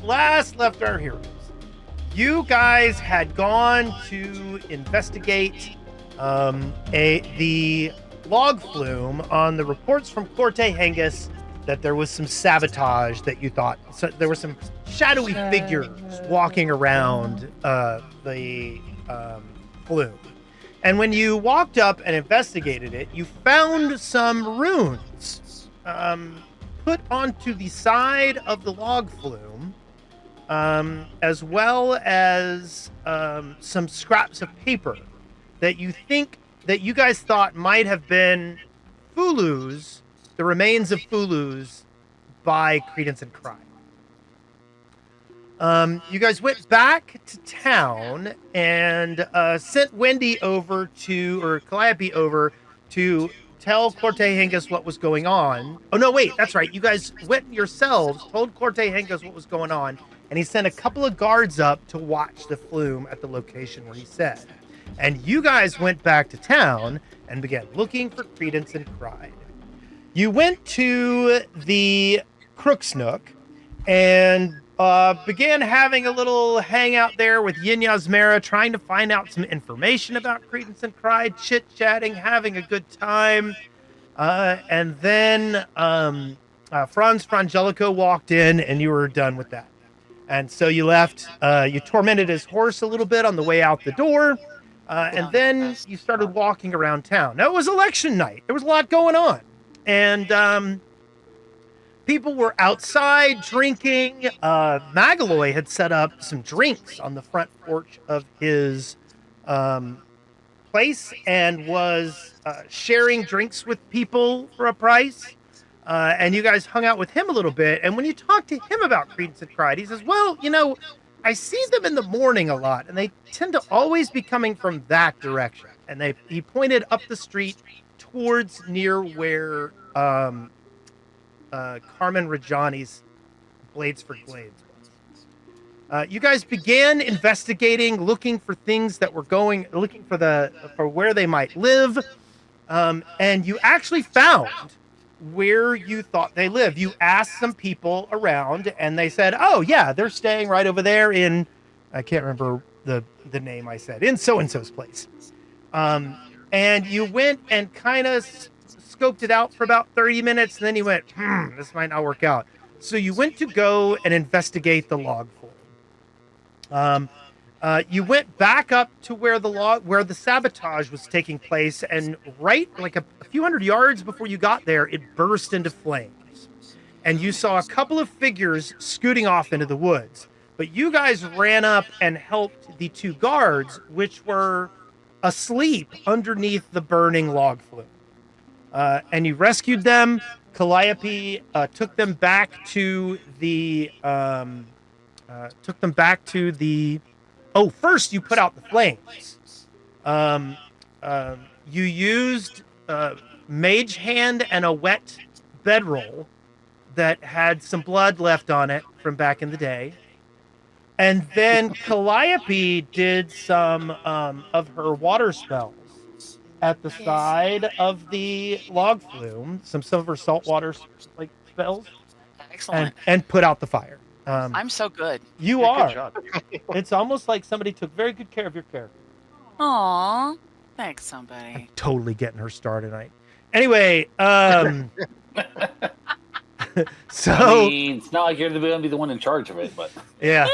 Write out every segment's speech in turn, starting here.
last left our heroes, you guys had gone to investigate the log flume on the reports from Corte Hengis that there was some sabotage that you thought. So there were some shadowy figures walking around the flume. And when you walked up and investigated it, you found some runes put onto the side of the log flume, as well as some scraps of paper that you guys thought might have been Fulu's, the remains of Fulu's by Credence and Cry. You guys went back to town and sent Wendy over or Calliope over to tell Corte Hengis what was going on. Oh, no, wait, that's right. You guys went yourselves, told Corte Hengis what was going on, and he sent a couple of guards up to watch the flume at the location where he said. And you guys went back to town and began looking for Credence and Cry. You went to the Crook's Nook and began having a little hangout there with Yin Yasmera, trying to find out some information about Credence and Cry, chit-chatting, having a good time. And then Franz Frangelico walked in, and you were done with that. And so you left. You tormented his horse a little bit on the way out the door. And then you started walking around town. Now, it was election night. There was a lot going on. And people were outside drinking. Magaloy had set up some drinks on the front porch of his place and was sharing drinks with people for a price. And you guys hung out with him a little bit. And when you talked to him about Credence and Cry, he says, well, I see them in the morning a lot, and they tend to always be coming from that direction. And he pointed up the street towards near where Carmen Rajani's Blades for Glades was. You guys began investigating, looking for things that were looking for where they might live, and you actually found where you thought they lived. You asked some people around, and they said, "Oh yeah, they're staying right over there in," I can't remember the name I said, in so-and-so's place. And you went and kind of scoped it out for about 30 minutes, and then you went, this might not work out. So you went to go and investigate the log flume. You went back up to where the sabotage was taking place, and right like a few hundred yards before you got there, it burst into flames. And you saw a couple of figures scooting off into the woods. But you guys ran up and helped the two guards, which were asleep underneath the burning log flume. And you rescued them. Calliope took them back to the Oh, first you put out the flames. You used mage hand and a wet bedroll that had some blood left on it from back in the day. And then Calliope did some of her water spells at the side of the log flume, some of her saltwater spells. Excellent. And put out the fire. I'm so good. You are. It's almost like somebody took very good care of your character. Aw, thanks, somebody. I'm totally getting her star tonight. Anyway, so I mean, it's not like you're going to be the one in charge of it, but yeah.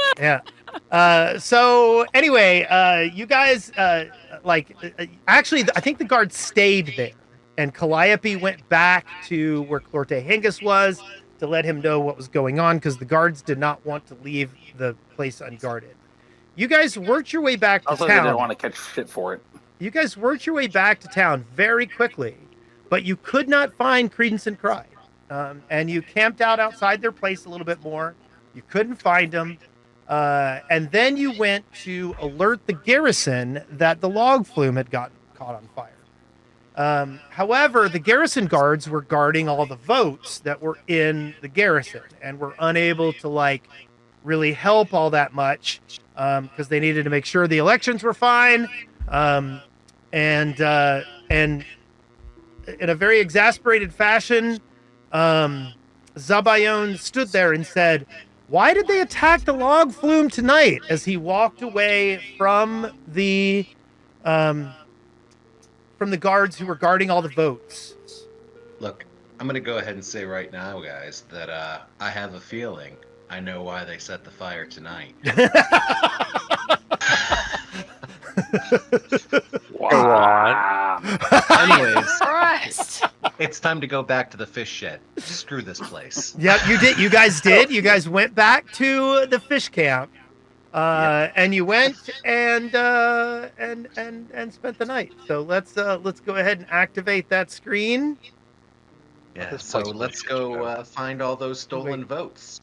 So anyway, you guys actually, I think the guards stayed there, and Calliope went back to where Corte Hengis was to let him know what was going on, because the guards did not want to leave the place unguarded. You guys worked your way back to also town. they didn't want to catch shit for it. You guys worked your way back to town very quickly, but you could not find Credence and Cry. And you camped out outside their place a little bit more. You couldn't find them. And then you went to alert the garrison that the log flume had gotten caught on fire. However, the garrison guards were guarding all the votes that were in the garrison and were unable to really help all that much because they needed to make sure the elections were fine. And in a very exasperated fashion, Zabayon stood there and said, Why did they attack the log flume tonight? As he walked away from the guards who were guarding all the votes. Look, I'm going to go ahead and say right now, guys, that I have a feeling I know why they set the fire tonight. Wow. Anyways, Christ. it's time to go back to the fish shed. Screw this place. Yep, you did. You guys did. You guys went back to the fish camp, and you went and spent the night. So let's go ahead and activate that screen. Yeah, This so place let's should go find all those stolen votes.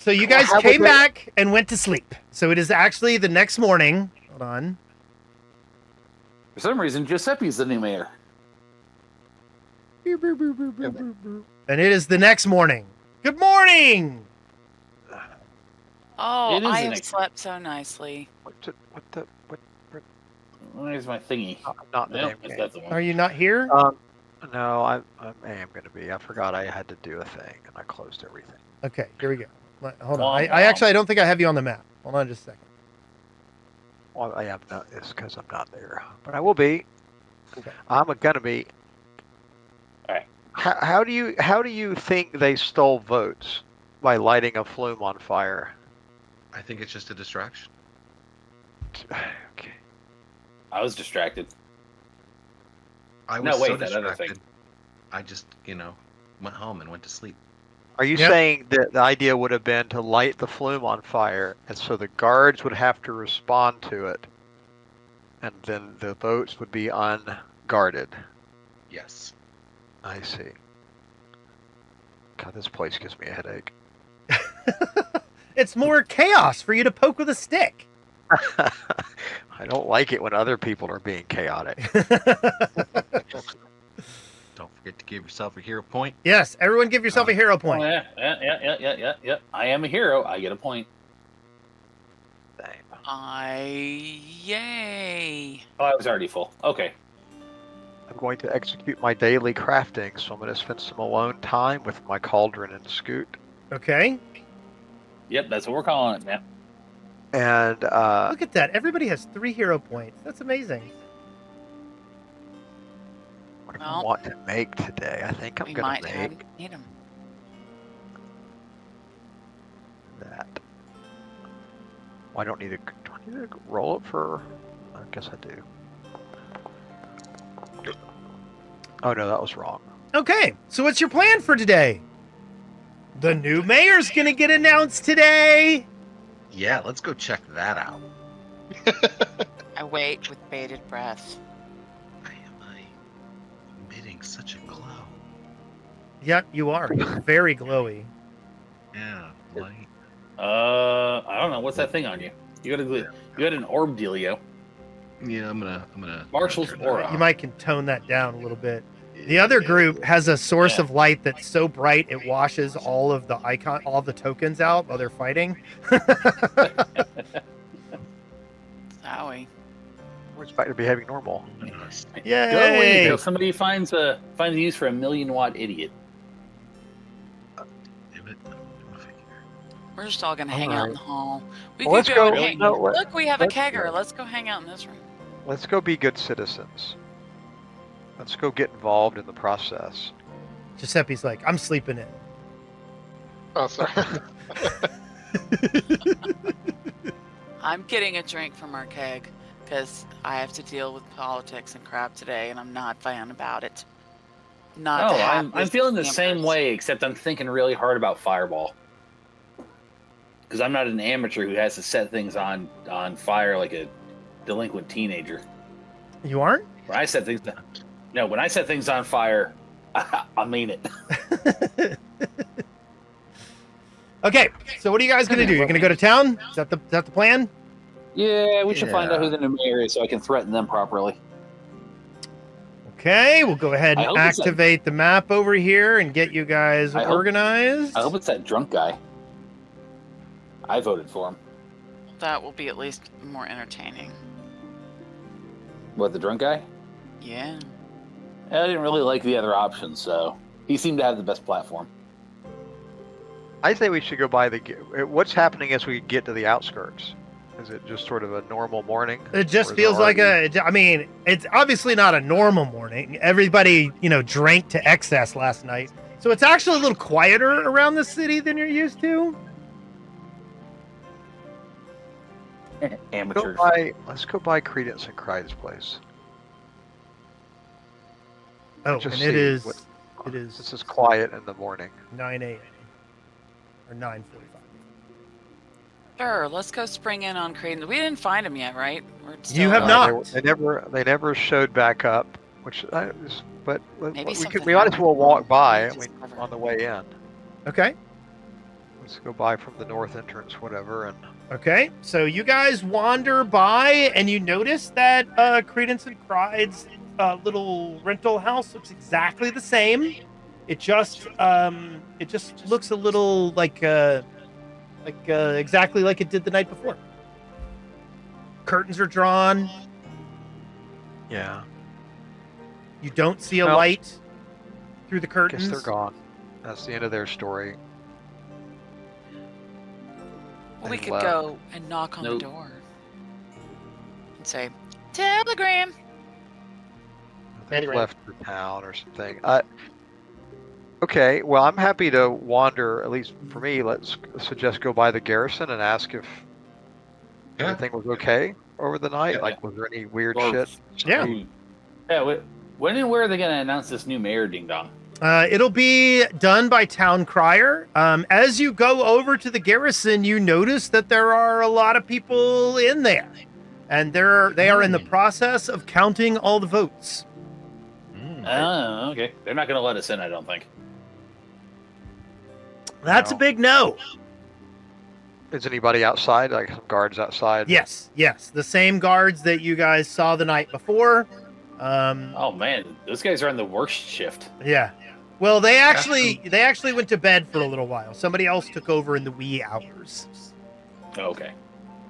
So you guys How came was it- back and went to sleep. So it is actually the next morning. Hold on. For some reason, Giuseppe's the new mayor. And it is the next morning. Good morning. Oh, It is I an have ex- slept so nicely. What? Where's my thingy? Not the No, name that's game. not the one. Are you not here? No, I am going to be. I forgot I had to do a thing, and I closed everything. Okay, here we go. Hold Womp on. I womp. actually I don't think I have you on the map. Hold on just a second. Well, I am not. It's because I'm not there, but I will be. Okay. I'm gonna be. Alright. How do you think they stole votes by lighting a flume on fire? I think it's just a distraction. Okay. I was distracted. I was No, wait, so that other thing. distracted. I just, went home and went to sleep. Are you Yep. saying that the idea would have been to light the flume on fire, and so the guards would have to respond to it, and then the votes would be unguarded? Yes. I see. God, this place gives me a headache. It's more chaos for you to poke with a stick. I don't like it when other people are being chaotic. Don't forget to give yourself a hero point. Yes, everyone give yourself a hero Oh, point. yeah. I am a hero. I get a point. Yay. Oh, I was already full. Okay. I'm going to execute my daily crafting, so I'm going to spend some alone time with my cauldron and scoot. Okay. Yep, that's what we're calling it now. And Look at that. Everybody has 3 hero points. That's amazing. what do I Well, want to make today? I think I'm We going might to have make need them. that. Well, I don't need to. Do I need to roll it for? I guess I do. Oh no, that was wrong. Okay, so what's your plan for today? The new mayor's gonna get announced today. Yeah, let's go check that out. I wait with bated breath. Why am I emitting such a glow? Yep, you are. You're very glowy. Yeah, light. I don't know. What's that thing on you? You got an orb dealio. Yeah, I'm gonna. Marshall's turn that aura. on. You might can tone that down a little bit. The other group has a source of light that's so bright it washes all of the tokens out while they're fighting. Zowie. We're expected to be behaving normal. Yay! Go, somebody finds a use for a 1,000,000-watt idiot. We're just all gonna hang out in the hall. We Well, let's could go. go. And hang. No, Look, we have a let's kegger. go. Let's go hang out in this room. Let's go be good citizens. Let's go get involved in the process. Giuseppe's like, I'm sleeping in. Oh, sorry. I'm getting a drink from our keg because I have to deal with politics and crap today, and I'm not fine about it. Not. Oh, the I'm happiest feeling the campers. same way, except I'm thinking really hard about Fireball. Because I'm not an amateur who has to set things on fire like a delinquent teenager. You aren't? When I set things on fire, I mean it. Okay, so what are you guys gonna do? You're gonna go to town? Is that the plan? Yeah, we should find out Yeah. who the new mayor is so I can threaten them properly. Okay, we'll go ahead I and hope it's activate the map over here and get you guys I hope- organized. I hope it's that drunk guy. I voted for him. That will be at least more entertaining. What, the drunk guy? Yeah. I didn't really like the other options, so he seemed to have the best platform. I say we should go by the. What's happening as we get to the outskirts? Is it just sort of a normal morning? It just Or is feels it like already- I mean, it's obviously not a normal morning. Everybody, drank to excess last night. So it's actually a little quieter around the city than you're used to. Amateurs. Let's go by Credence and Cride's place. Oh, Just and see it is what- it is This is quiet in the morning. 9 a.m. or 9:45. Sure, let's go spring in on Creighton. We didn't find him yet, right? We're You have Uh, not. They never showed back up, which but Maybe we something might as well happened. walk by. I Maybe mean, discover. on the way in. Okay. Let's go by from the north entrance, whatever, and Okay. So you guys wander by and you notice that Credence and Cride's little rental house looks exactly the same. It just looks a little like exactly like it did the night before. Curtains are drawn. yeah, You don't see a Well, light through the I curtains. guess they're gone. That's the end of their story. Well, we They could left. go and knock on Nope. the door and say, "Telegram." They've Anyway. left the town or something. Okay, well, I'm happy to wander. At least for me, let's suggest go by the garrison and ask if Yeah. everything was okay over the night. Yeah. Like, was there any weird Or- shit? Yeah. Yeah. When and where are they going to announce this new mayor, Ding Dong? It'll be done by Town Crier. As you go over to the garrison, you notice that there are a lot of people in there, and they are in the process of counting all the votes. Oh, okay. They're not going to let us in, I don't think. That's a No. big no. Is anybody outside? Like some guards outside? Yes, the same guards that you guys saw the night before. Oh man, those guys are on the worst shift. Yeah. Well, they actually went to bed for a little while. Somebody else took over in the wee hours. Oh, okay.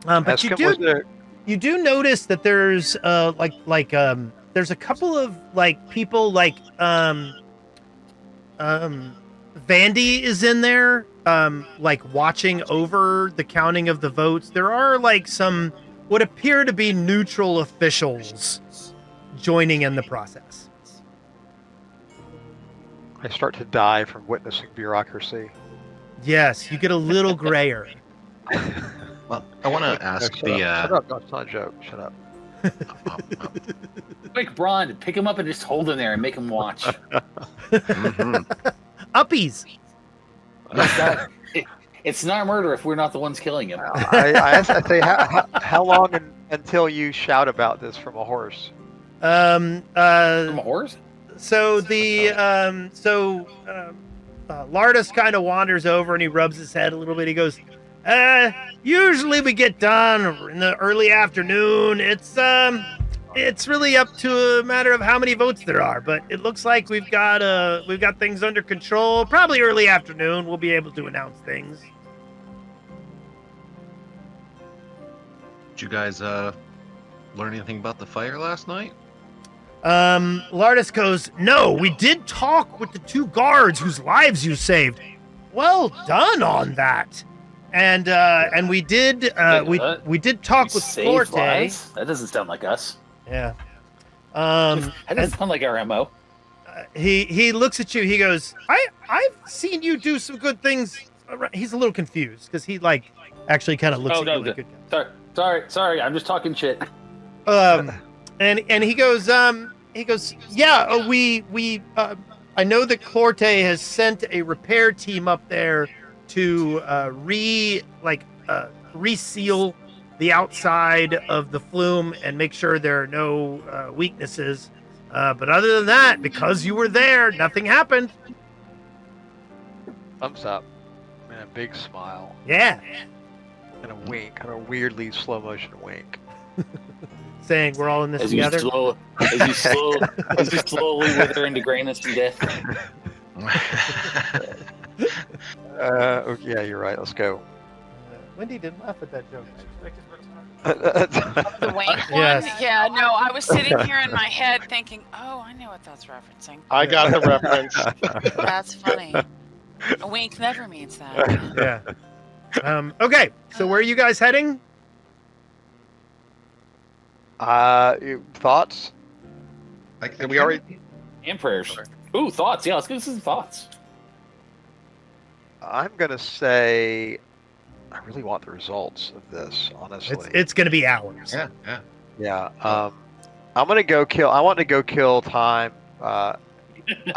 But Ask you him, was do there- you do notice that there's there's a couple of people Vandy is in there watching over the counting of the votes. There are some what appear to be neutral officials joining in the process. I start to die from witnessing bureaucracy. Yes, you get a little grayer. Well, I want to ask Shut the. up. No, it's not a joke. Shut up. Quick, Braun, pick him up and just hold him there and make him watch. Mhm. Uppies. It's not murder if we're not the ones killing him. I say, how long until you shout about this from a horse? From a horse? So Lardus kind of wanders over and he rubs his head a little bit. He goes, usually we get done in the early afternoon. It's really up to a matter of how many votes there are, but it looks like we've got things under control. Probably early afternoon we'll be able to announce things. Did you guys learn anything about the fire last night? Lardus goes, "No, we did talk with the two guards whose lives you saved. Well done on that. And we did we did talk with Save Forte. lives? That doesn't sound like us. Yeah. That doesn't sound like our MO. He looks at you. He goes, I've seen you do some good things. He's a little confused because he actually kind of looks at you like good guy. Sorry. I'm just talking shit. And he goes, yeah, we I know that Clorte has sent a repair team up there to reseal the outside of the flume and make sure there are no weaknesses. But other than that, because you were there, nothing happened. Thumbs up. And a big smile. Yeah. And a wink. And a weirdly slow motion wink. Saying we're all in this As together. you slowly wither into grayness and death. Yeah, you're right. Let's go. Wendy didn't laugh at that joke. The wank one? Yes. Yeah, no, I was sitting here in my head thinking, oh, I know what that's referencing. I got the reference. That's funny. A wink never means that. Yeah. Okay, so where are you guys heading? Thoughts? And we already- And prayers. Ooh, thoughts. Yeah, let's get some thoughts. I'm gonna say I really want the results of this, honestly. It's going to be hours. Yeah, yeah. Yeah. I'm gonna go kill. I want to go kill time. I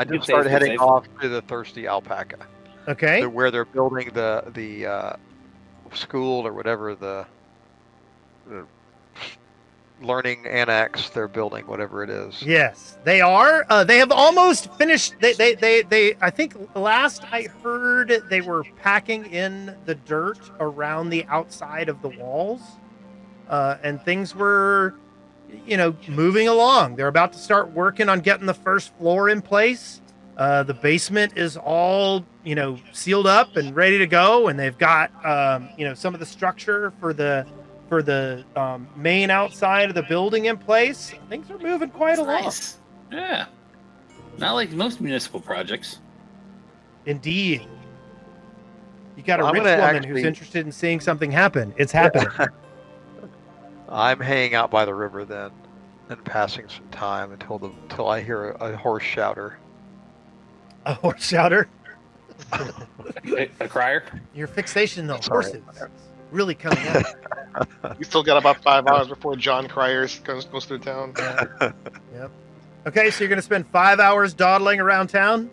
just started heading off to the Thirsty Alpaca, Okay. where they're building the school or whatever the learning annex they're building, whatever it is. Yes, they are. They have almost finished. They. I think last I heard they were packing in the dirt around the outside of the walls, and things were, moving along. They're about to start working on getting the first floor in place. The basement is all, sealed up and ready to go, and they've got, some of the structure for the main outside of the building in place. Things are moving quite along. Nice. Yeah. Not like most municipal projects. Indeed. You got a Well, I'm rich gonna woman who's actually- interested in seeing something happen. It's happening. I'm hanging out by the river then, and passing some time until I hear a horse shouter. A horse shouter. A crier? Your fixation on Sorry. horses is really coming out. We still got about 5 hours before John Cryers goes through town. Yep. Okay, so you're going to spend 5 hours dawdling around town?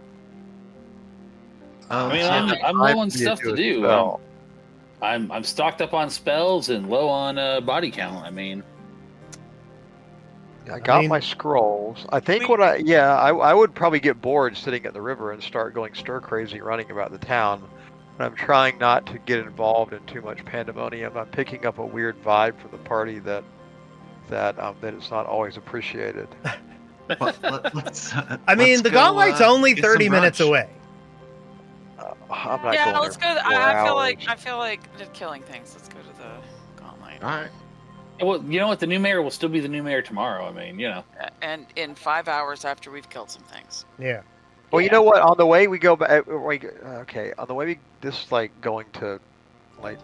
I mean, I'm low on stuff to do. I'm stocked up on spells and low on body count. I mean, I got my scrolls. I think I would probably get bored sitting at the river and start going stir crazy running about the town. But I'm trying not to get involved in too much pandemonium. I'm picking up a weird vibe from the party that it's not always appreciated. Let's, I mean, let's the go, Gauntlight's only get some 30 minutes brunch. away. I'm not Yeah, going let's go. there for I 4 feel like just killing things. Let's go to the Gauntlight. All right. well, you know what? The new mayor will still be the new mayor tomorrow. I mean, And in 5 hours after we've killed some things. Yeah. Well, you know what? On the way we go back. On the way this is like going to like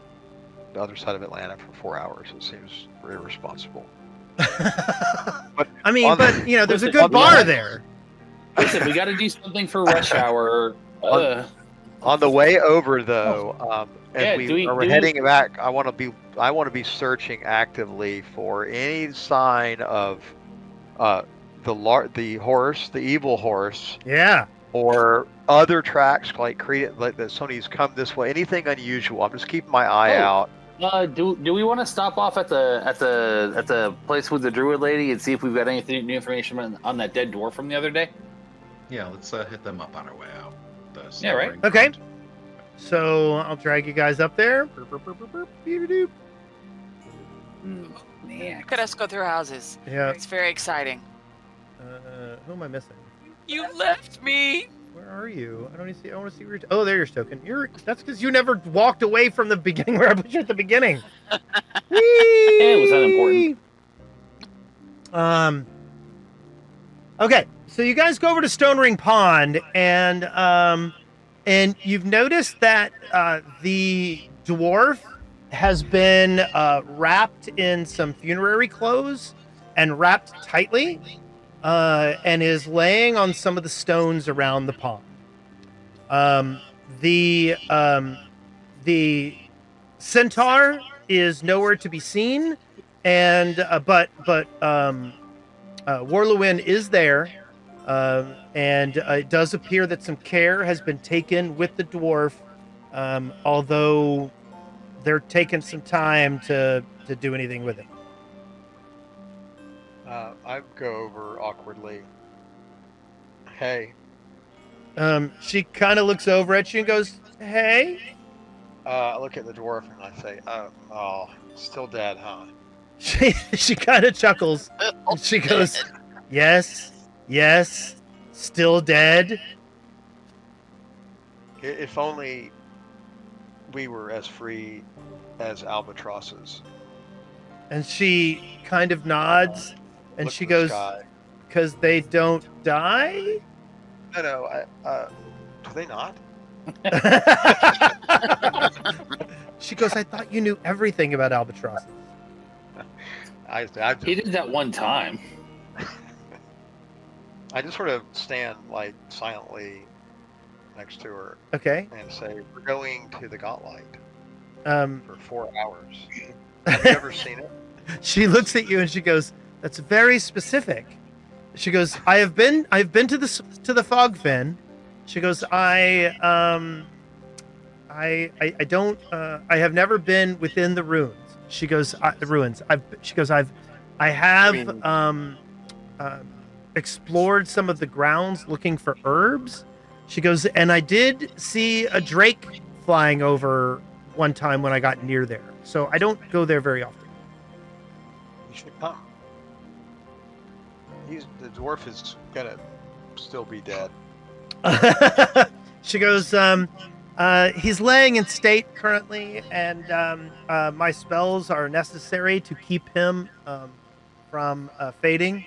the other side of Atlanta for 4 hours. It seems irresponsible. I mean, on but, the- there's a listen, good on the- bar there. listen, we got to do something for rush hour. On the way over, though, as Yeah, we're heading back, I want to be searching actively for any sign of the evil horse, Yeah. or other tracks like that somebody's come this way. Anything unusual? I'm just keeping my eye out. Do we want to stop off at the place with the druid lady and see if we've got anything new information on that dead dwarf from the other day? Yeah, let's hit them up on our way out. Yeah, right. Okay. So I'll drag you guys up there. Burp, burp, burp, burp, burp, beep-a-doop. Yeah. Look at us go through houses. Yeah. It's very exciting. Who am I missing? You left me. Where are you? I don't even see. I want to see where you're. Oh, there you're, Stoken. That's because you never walked away from the beginning where I put you at the beginning. It was unimportant. Okay, so you guys go over to Stone Ring Pond, and you've noticed that the dwarf has been wrapped in some funerary clothes and wrapped tightly, and is laying on some of the stones around the pond. The centaur is nowhere to be seen, and but Warlewin is there, and it does appear that some care has been taken with the dwarf, although they're taking some time to do anything with it. I go over awkwardly. Hey. She kind of looks over at you and goes, "Hey." I look at the dwarf and I say, "Oh, still dead, huh?" She kind of chuckles. And she goes, "Yes, still dead." If only we were as free as albatrosses. And she kind of nods, and Look she at the goes, sky. "'Cause they don't die?" No, do they not? She goes, I thought you knew everything about albatrosses. I He just, did that one time. I just sort of stand like silently next to her Okay. and say, "We're going to the Gauntlight Um, for 4 hours. Have you ever seen it?" she looks at you and she goes, "That's very specific." She goes, I've been to the fog fin." She goes, I don't I have never been within the ruins. She goes, the ruins. I have mean- explored some of the grounds looking for herbs. She goes, and I did see a drake flying over one time when I got near there. So I don't go there very often. You should come. The dwarf is gonna still be dead. She goes, he's laying in state currently, and my spells are necessary to keep him from fading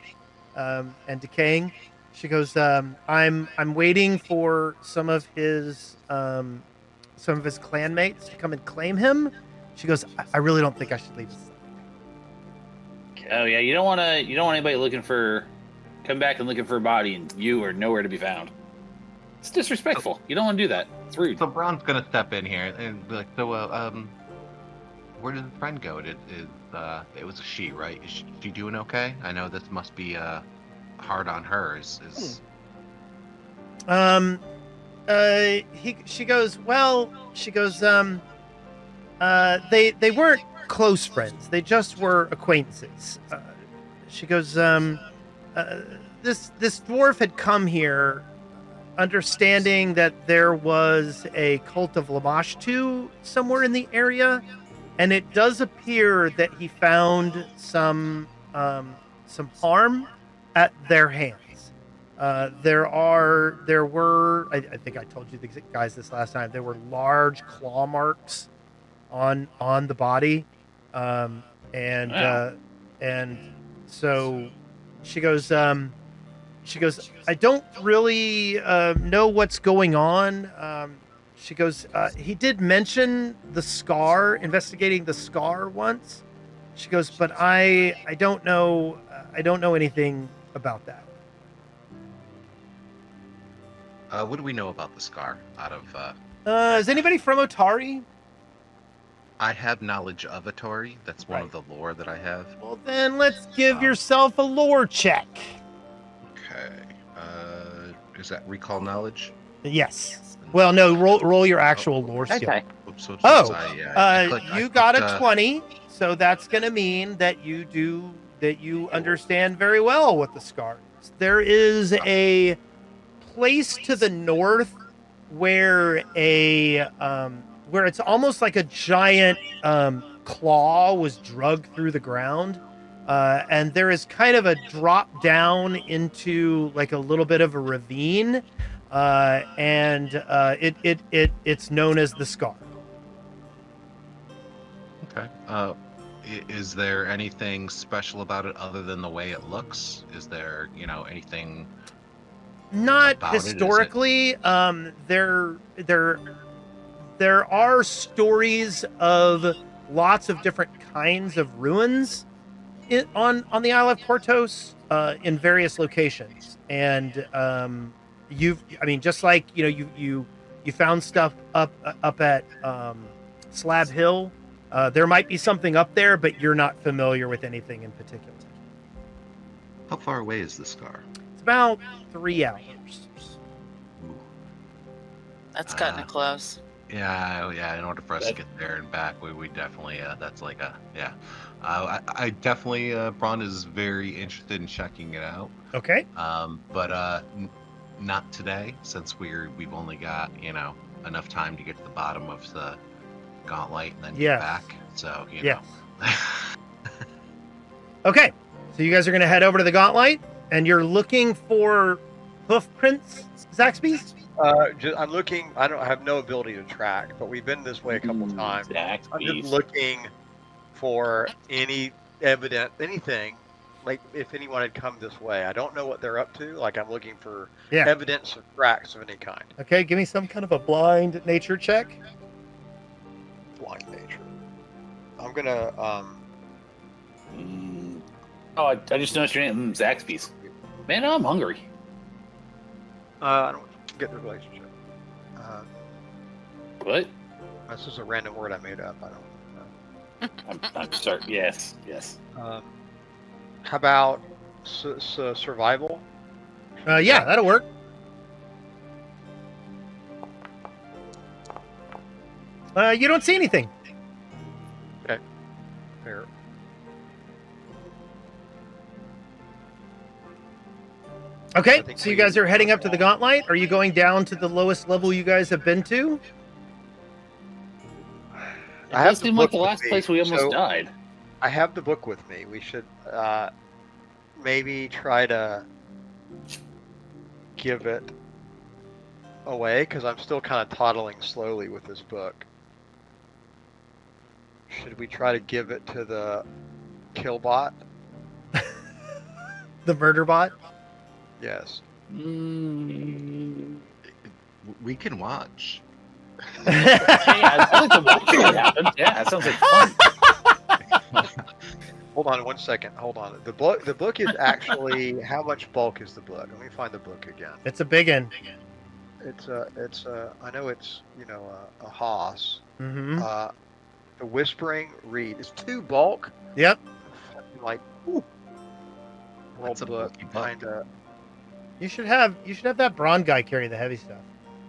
and decaying. She goes, I'm waiting for some of his clanmates to come and claim him. She goes, I really don't think I should leave. Oh yeah, you don't want anybody come back and looking for a body and you are nowhere to be found. It's disrespectful. You don't want to do that. It's rude. So Braun's gonna step in here and be like, so, where did the friend go? It was a she, right? Is she doing okay? I know this must be hard on her. She goes, they weren't close friends. They just were acquaintances. She goes, this dwarf had come here understanding that there was a cult of Lamashtu somewhere in the area, and it does appear that he found some harm at their hands. There were, I think I told you guys this last time, there were large claw marks on the body, and so she goes, I don't really know what's going on. She goes, he did mention the scar, investigating the scar once. She goes, but I don't know anything about that. What do we know about the scar? Out of Is anybody from Otari? I have knowledge of Otari. That's one of the lore that I have. Well, then let's give yourself a lore check. Okay. Is that recall knowledge? Yes. Well, no. Roll your actual lore skill. Okay. Oops, oops, Oh, I you got clicked, a 20, so that's going to mean that you understand very well what the scar is. There is a place to the north where where it's almost like a giant claw was drugged through the ground, and there is kind of a drop down into like a little bit of a ravine, and it's known as the Scar. Okay. Is there anything special about it other than the way it looks? Is there, anything? Not About it, is it? historically. There are stories of lots of different kinds of ruins on the Isle of Portos in various locations, and just like you found stuff up at Slab Hill. There might be something up there, but you're not familiar with anything in particular. How far away is the scar? It's about 3 hours. Ooh. That's cutting it close. Yeah. In order for us to get there and back, we definitely that's like I definitely Braun is very interested in checking it out. Okay. But not today, since we've only got enough time to get to the bottom of the Gauntlight and then get back. So Yes. Okay. So you guys are going to head over to the Gauntlight, and you're looking for hoof prints, Zaxby's? I'm looking. I have no ability to track, but we've been this way a couple times. I'm just looking for anything like if anyone had come this way. I don't know what they're up to. Like I'm looking for Yeah. evidence of tracks of any kind. Okay, give me some kind of a blind nature check. Blind nature. I'm gonna Oh, I just noticed your name, Zaxby's. Man, I'm hungry. I don't get the relationship. What? This is a random word I made up. I don't know. I'm sorry. Yes. How about survival? Yeah, that'll work. You don't see anything. Fair. Okay, I think so you we- guys are heading up to the Gauntlight. Are you going down to the lowest level you guys have been to? It I have does the seem like book the with last me, place we almost so- died. I have the book with me. We should maybe try to give it away because I'm still kind of toddling slowly with this book. Should we try to give it to the killbot? The murder bot? Yes. Mm. We can watch. Yeah, I like to watch what happens. Yeah, that sounds like fun. Hold on 1 second. Hold on. The book is actually how much bulk is the book? Let me find the book again. It's a big one. It's I know it's a Haas. Mm-hmm. The Whispering Reed is 2 bulk. Yep. Like world That's a book bulky book. kind of. You should have that Braun guy carry the heavy stuff.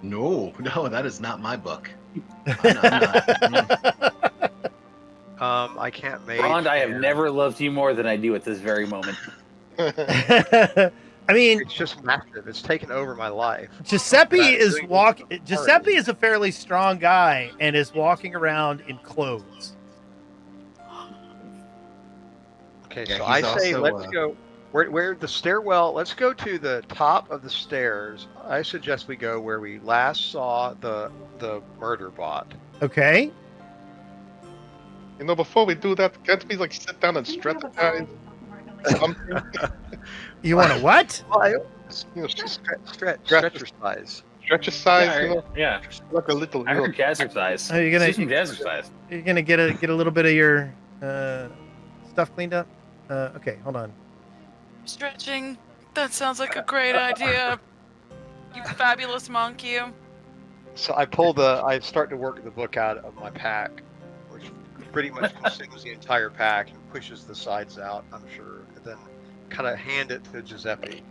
No, that is not my book. I'm not. I can't make. Rond, I have never loved you more than I do at this very moment. I mean, It's just massive. It's taken over my life. Giuseppe But I'm is doing walking. this for Giuseppe party. is a fairly strong guy and is walking around in clothes. Okay, Yeah, so he's I say also, let's go. Where the stairwell? Let's go to the top of the stairs. I suggest we go where we last saw the murder bot. Okay. You know, before we do that, can't we like sit down and strategize something? You want to what? Well, You know, just stretcher size. stretch aside, you know, Yeah. like a little. I You know, heard jazzercise. Are you gonna- Do some jazzercise. You're gonna get a little bit of your stuff cleaned up. Okay, hold on. Stretching. That sounds like a great idea. You fabulous monk, you. So I start to work the book out of my pack, which pretty much consumes the entire pack and pushes the sides out, I'm sure. And then kind of hand it to Giuseppe.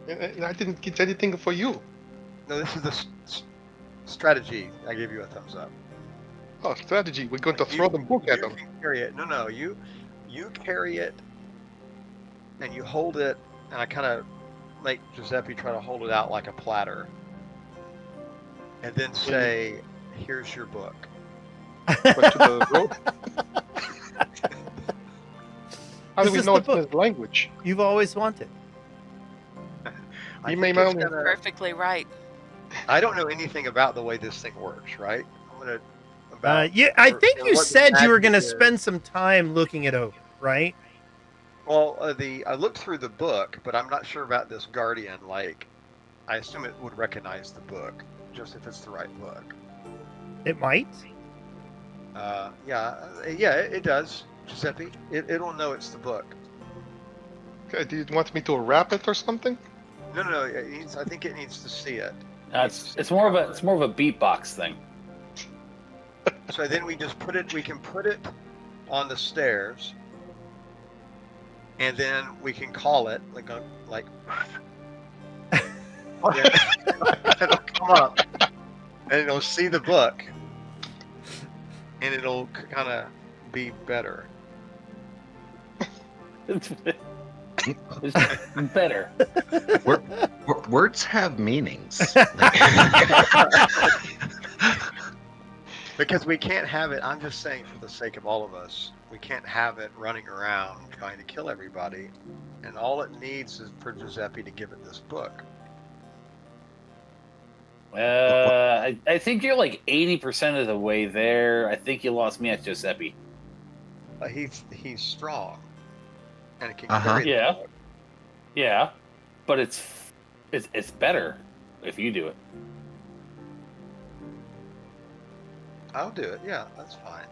I didn't get anything for you. No, this is the strategy. I give you a thumbs up. Oh, strategy. We're going to throw the book at You them. can carry it. No, you carry it and you hold it, and I kind of make Giuseppe try to hold it out like a platter, and then say, "Here's your book." But to the road. How do This we is know the it's book. his language? You've always wanted. I You think may it's know- gonna- Perfectly right. I don't know anything about the way this thing works, right? I'm gonna. About, Yeah, I or- think or you what the said you were magic gonna is. spend some time looking it over, right? Well, I looked through the book, but I'm not sure about this Guardian. Like, I assume it would recognize the book, just if it's the right book. It might. Yeah, it does, Giuseppe. It'll know it's the book. Okay, do you want me to wrap it or something? No. I think it needs to see it. It's more of a beatbox thing. So then we just put it. We can put it on the stairs, and then we can call it like. It'll come up, and it'll see the book, and it'll kind of be better. It's better. Words have meanings. Because we can't have it. I'm just saying, for the sake of all of us, we can't have it running around trying to kill everybody. And all it needs is for Giuseppe to give it this book. I think you're like 80% of the way there. I think you lost me at Giuseppe. He's strong. and it can Uh-huh. carry the Yeah. book. Yeah, but it's better if you do it. I'll do it. Yeah, that's fine.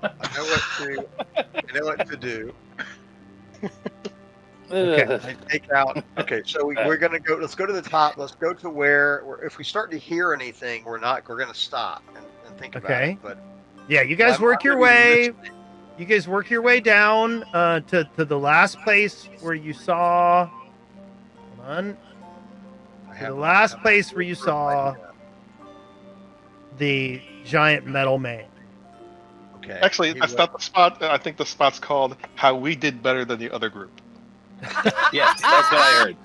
I know what to do. Okay. I take out. Okay, so we're gonna go. Let's go to the top. Let's go to where if we start to hear anything, we're gonna stop and think about Okay. it. But Yeah, you guys I'm work your already way. You guys work your way down to the last place where you saw. Hold on. I To have the last a place where you saw the giant metal man. Okay. Actually, he that's was- not the spot. I think the spot's called "How We Did Better Than the Other Group." Yes, that's what I heard.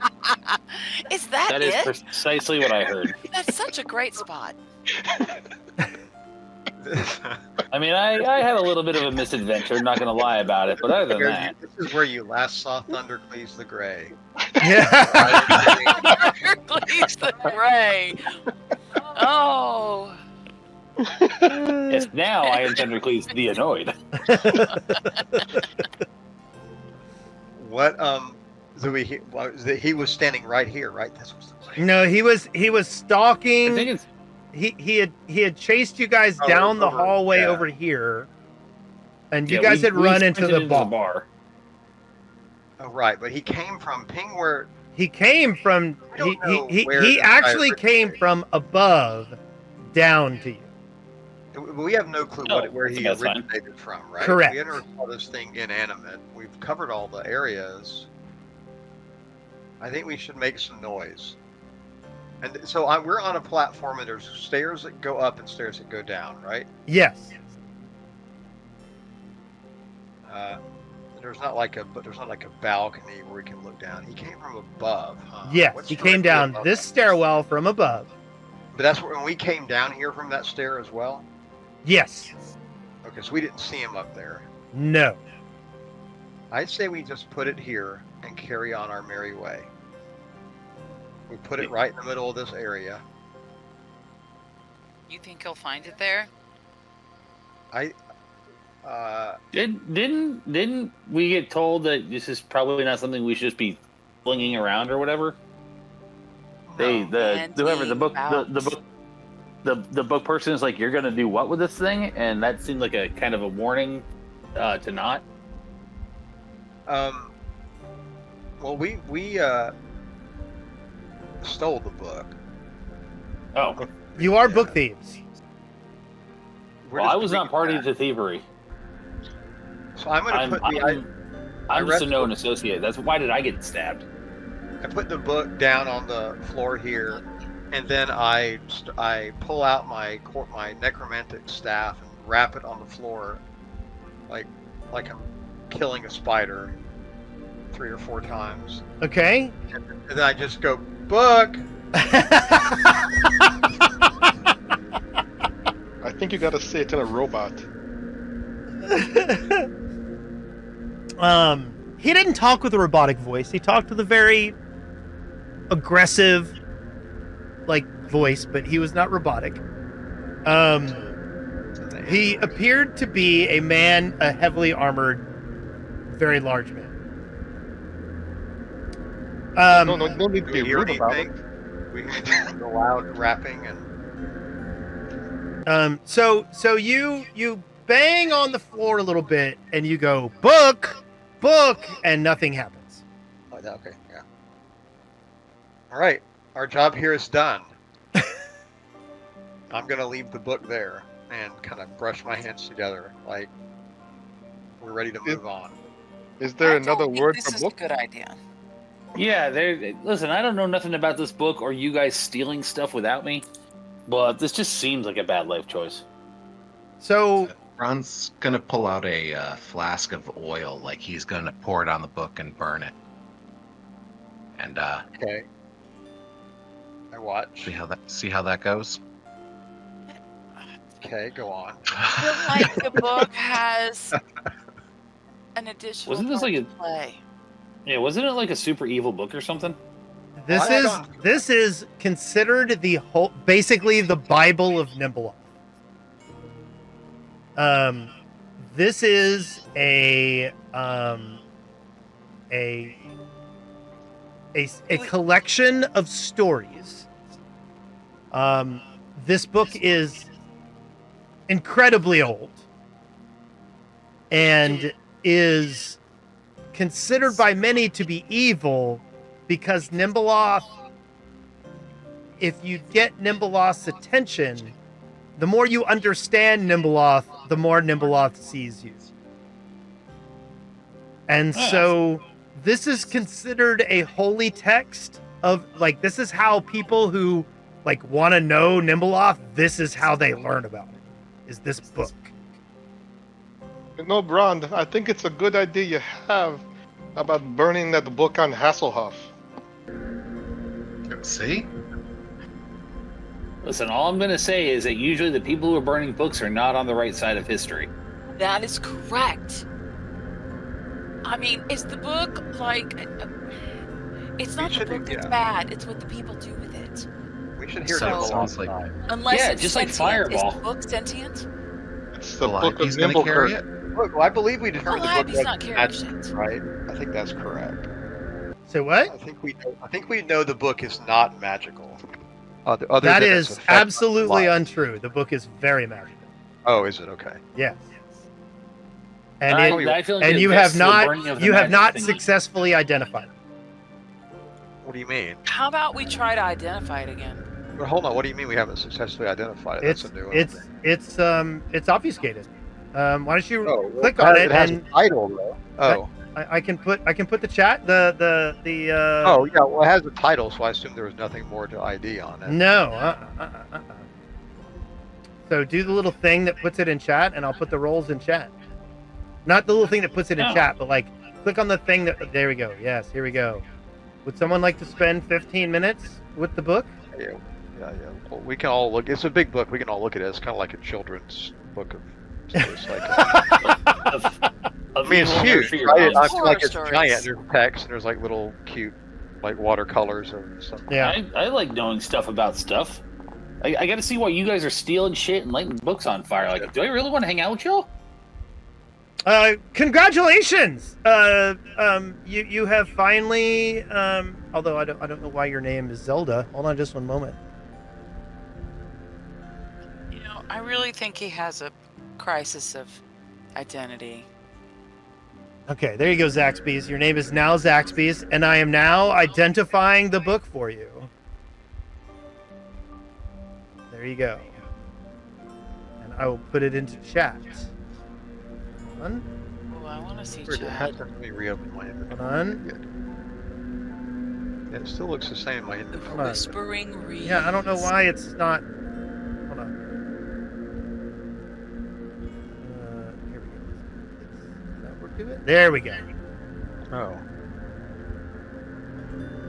Is that That is it? precisely what I heard. That's such a great spot. I mean, I had a little bit of a misadventure, not gonna lie about it, but other than that, This is where you last saw Thundercleaves the Grey. Yeah. Please, the gray. Oh. yes, now I am Thundercleaves the Annoyed. What so he was standing right here, right? That's what's the place. No, he was I stalking. think it's He had chased you guys Oh, down the over- hallway yeah. over here, and you yeah, guys we- had we run into sprinted the bar. Oh, right, but he came from Ping where He came from I don't know he where he this guy actually came originated. from above down to you. we have no clue Oh, where he that's fine. originated from, right? Correct. We never saw this thing inanimate. We've covered all the areas. I think we should make some noise. And so we're on a platform, and there's stairs that go up and stairs that go down, right? Yes. There's not like a balcony where we can look down. He came from above, huh? Yes. What's He came directly down above this us? stairwell from above. But that's when we came down here from that stair as well. Yes. Okay, so we didn't see him up there. No. I'd say we just put it here and carry on our merry way. We put it right in the middle of this area. You think he'll find it there? Didn't we get told that this is probably not something we should just be flinging around or whatever? They whoever the book the book person is like, you're gonna do what with this thing, and that seemed like a kind of a warning to not. Well, we stole the book. Oh, You are Yeah. book thieves. We're well, just I was not bringing party that. to thievery. So I'm gonna put the I'm just a read the known book. associate. That's why did I get stabbed? I put the book down on the floor here, and then I pull out my necromantic staff and wrap it on the floor, like I'm killing a spider 3 or 4 times, Okay. and then I just go book. I think you gotta say it in a robot. He didn't talk with a robotic voice. He talked with a very aggressive, voice, but he was not robotic. He appeared to be a man, a heavily armored, very large man. No need to Do we be hear rude about it. anything? We the loud rapping and So you bang on the floor a little bit, and you go book, and nothing happens. like that. Okay, yeah. All right, our job here is done. I'm gonna leave the book there and kind of brush my hands together, like we're ready to move on. Is there I another don't think word this for is book? a good idea. Yeah, listen, I don't know nothing about this book or you guys stealing stuff without me, but this just seems like a bad life choice. So Ron's gonna pull out a flask of oil, like he's gonna pour it on the book and burn it. And Okay. I watch. see how that goes. Okay, go on. I feel like the book has an additional Wasn't this part like to play. Yeah, wasn't it like a super evil book or something? this is considered basically the Bible of Nimble. This is a collection of stories. This book is incredibly old and is considered by many to be evil because Nimbleoth, if you get Nimbleoth's attention, the more you understand Nimbleoth, the more Nimbleoth sees you. And so this is considered a holy text of, like, this is how people who, like, want to know Nimbleoth, this is how they learn about it, is this book. No, Braun, I think it's a good idea you have about burning that book on Hasselhoff. See? Listen, all I'm going to say is that usually the people who are burning books are not on the right side of history. That is correct. I mean, is the book like... It's not the book that's bad, it's what the people do with it. We should hear So, Nimbleoth. sounds like Unless it's just like sentient. Fireball. Is the book sentient? It's the book of he's going to carry it. Look, well, I believe we determined the book Calliope's not was carrying magic, shit. right? I think that's correct. So what? I think we know the book is not magical. Other That than its is effect on absolutely life. untrue. The book is very magical. Oh, is it? Okay. Yes. And I feel like and the you best have the not burning of the you have magic not thing. successfully identified it. What do you mean? How about we try to identify it again? But hold on. What do you mean we haven't successfully identified it? That's a new one. It's obfuscated. Why don't you Oh, well, click on it it has and a title though. Oh. I can put the chat the Oh yeah. Well, it has a title, so I assume there was nothing more to ID on it. No. So do the little thing that puts it in chat, and I'll put the roles in chat. Not the little thing that puts it in Oh. chat, but like click on the thing that. There we go. Yes, here we go. Would someone like to spend 15 minutes with the book? Yeah. Well, we can all look. It's a big book. We can all look at it. It's kind of like a children's book of stories. Like, I mean, it's huge. Right? I feel like it's Horror giant. stories. There's text, and there's like little cute, like watercolors and stuff. Yeah. I like knowing stuff about stuff. I got to see why you guys are stealing shit and lighting books on fire. Like, do I really want to hang out with y'all? Congratulations! You have finally. Although I don't know why your name is Zelda. Hold on, just one moment. You know, I really think he has a crisis of identity. Okay, there you go, Zaxby's. Your name is now Zaxby's, and I am now identifying the book for you. There you go. And I will put it into chat. Hold on. Oh, I want to see It has chat. to be reopened my inventory. Hold on. Yeah, it still looks the same in my The inventory. on. Whispering Reeds. Yeah, I don't know why it's not. Hold on. Here we go. Does that work to it? There we go. Oh.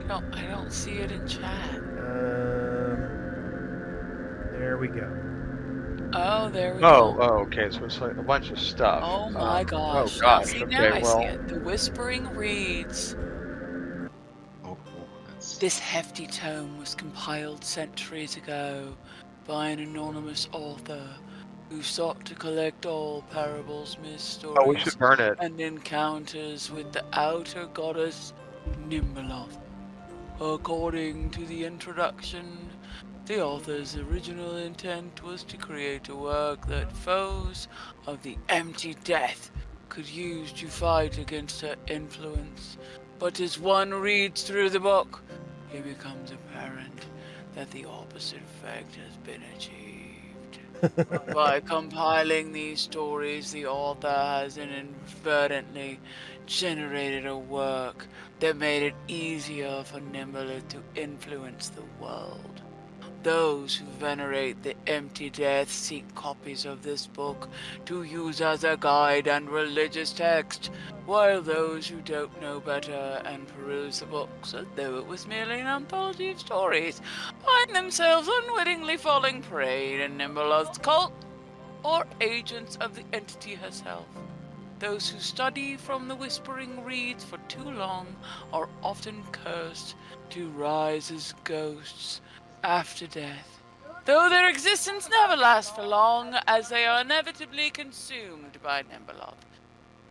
No, I don't see it in chat. There we go. Oh, there we Oh, go. okay. So it's like a bunch of stuff. Oh my gosh. Oh gosh. See, Okay, now I well. see it. The Whispering Reeds. Oh, that's... This hefty tome was compiled centuries ago by an anonymous author who sought to collect all parables, myth Oh, we stories, should burn it. and encounters with the outer goddess Nimbleoth. According to the introduction, the author's original intent was to create a work that foes of the empty death could use to fight against her influence. But as one reads through the book, it becomes apparent that the opposite effect has been achieved. By compiling these stories, the author has inadvertently generated a work that made it easier for Nimbleoth to influence the world. Those who venerate the empty death seek copies of this book to use as a guide and religious text, while those who don't know better and peruse the books as though it was merely an anthology of stories find themselves unwittingly falling prey to Nimbleoth's cult or agents of the entity herself. Those who study from the Whispering Reeds for too long are often cursed to rise as ghosts after death. though their existence never lasts for long, as they are inevitably consumed by Nimbeloth.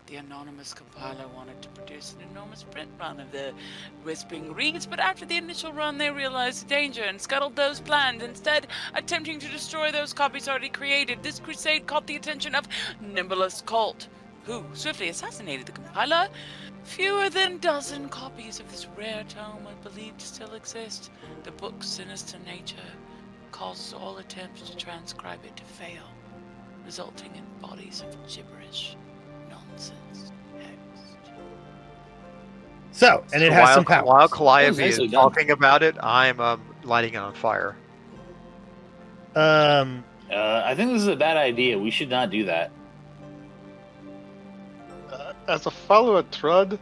The anonymous compiler wanted to produce an enormous print run of the Whispering Reeds, but after the initial run they realized the danger and scuttled those plans, instead attempting to destroy those copies already created. This crusade caught the attention of Nimbeloth's cult, who swiftly assassinated the compiler. Fewer than a dozen copies of this rare tome are believed to still exist. The book's sinister nature causes all attempts to transcribe it to fail, resulting in bodies of gibberish, nonsense text. So, and it has some power. While Calliope is talking about it, I'm lighting it on fire. I think this is a bad idea. We should not do that. As a follower of Trud,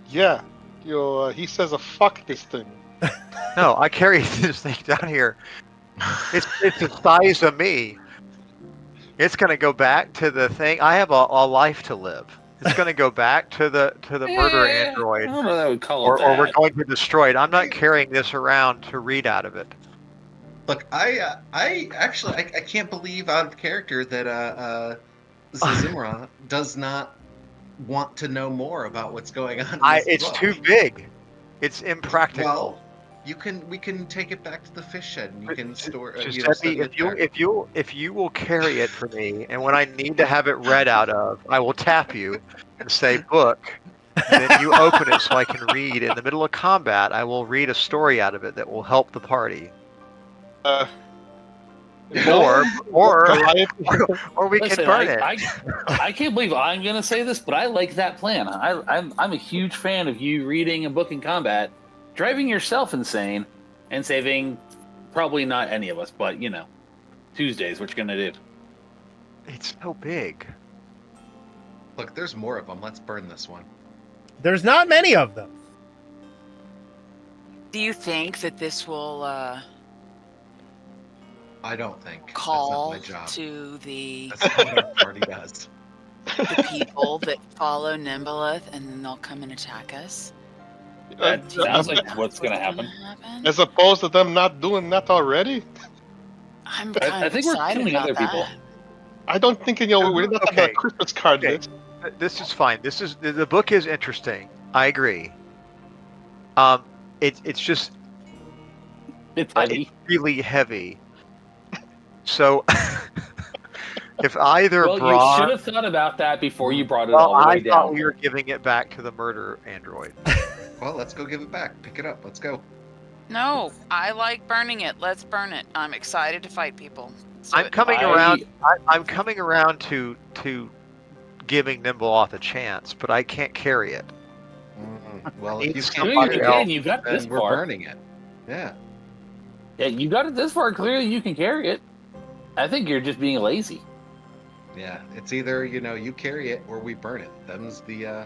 yeah, he says a fuck this thing. No, I carry this thing down here. It's the size of me. It's gonna go back to the thing. I have a life to live. It's gonna go back to the murder android, I don't know that I would call or it that. we're going to destroy it. I'm not carrying this around to read out of it. Look, I actually can't believe out of character that Zazimra does not want to know more about what's going on. It's book. too big. It's impractical. Well, we can take it back to the fish shed and you can store. Giuseppe, if you will carry it for me, and when I need to have it read out of, I will tap you and say book. And then you open it so I can read. In the middle of combat, I will read a story out of it that will help the party. Or we Listen, can burn it. I can't believe I'm going to say this, but I like that plan. I'm a huge fan of you reading a book in combat, driving yourself insane, and saving probably not any of us, but, Tuesdays, what you going to do? It's so big. Look, there's more of them. Let's burn this one. There's not many of them. Do you think that this will I don't think. call That's not my job. to the That's not what our party does. people that follow Nimbeloth, and then they'll come and attack us? That sounds like what's going to happen. As opposed to them not doing that already? I'm I kind of think we're excited killing about other people. that. I don't think we're not Okay. on a Christmas card Okay. list. This is fine. The book is interesting. I agree. It's just It's heavy. it's really heavy. So if either Well, you brought, should have thought about that before you brought it well, all the way I thought down. we were giving it back to the murder android. Well, let's go give it back. Pick it up. Let's go. No, I like burning it. Let's burn it. I'm excited to fight people. Let's do I'm it. coming around. I'm coming around to giving Nimbeloth a chance, but I can't carry it. Well, Need if you somebody can't, else. You got then this we're far. burning it. Yeah. Yeah, you got it this far. Clearly, you can carry it. I think you're just being lazy. Yeah. It's either, you carry it or we burn it. Them's the,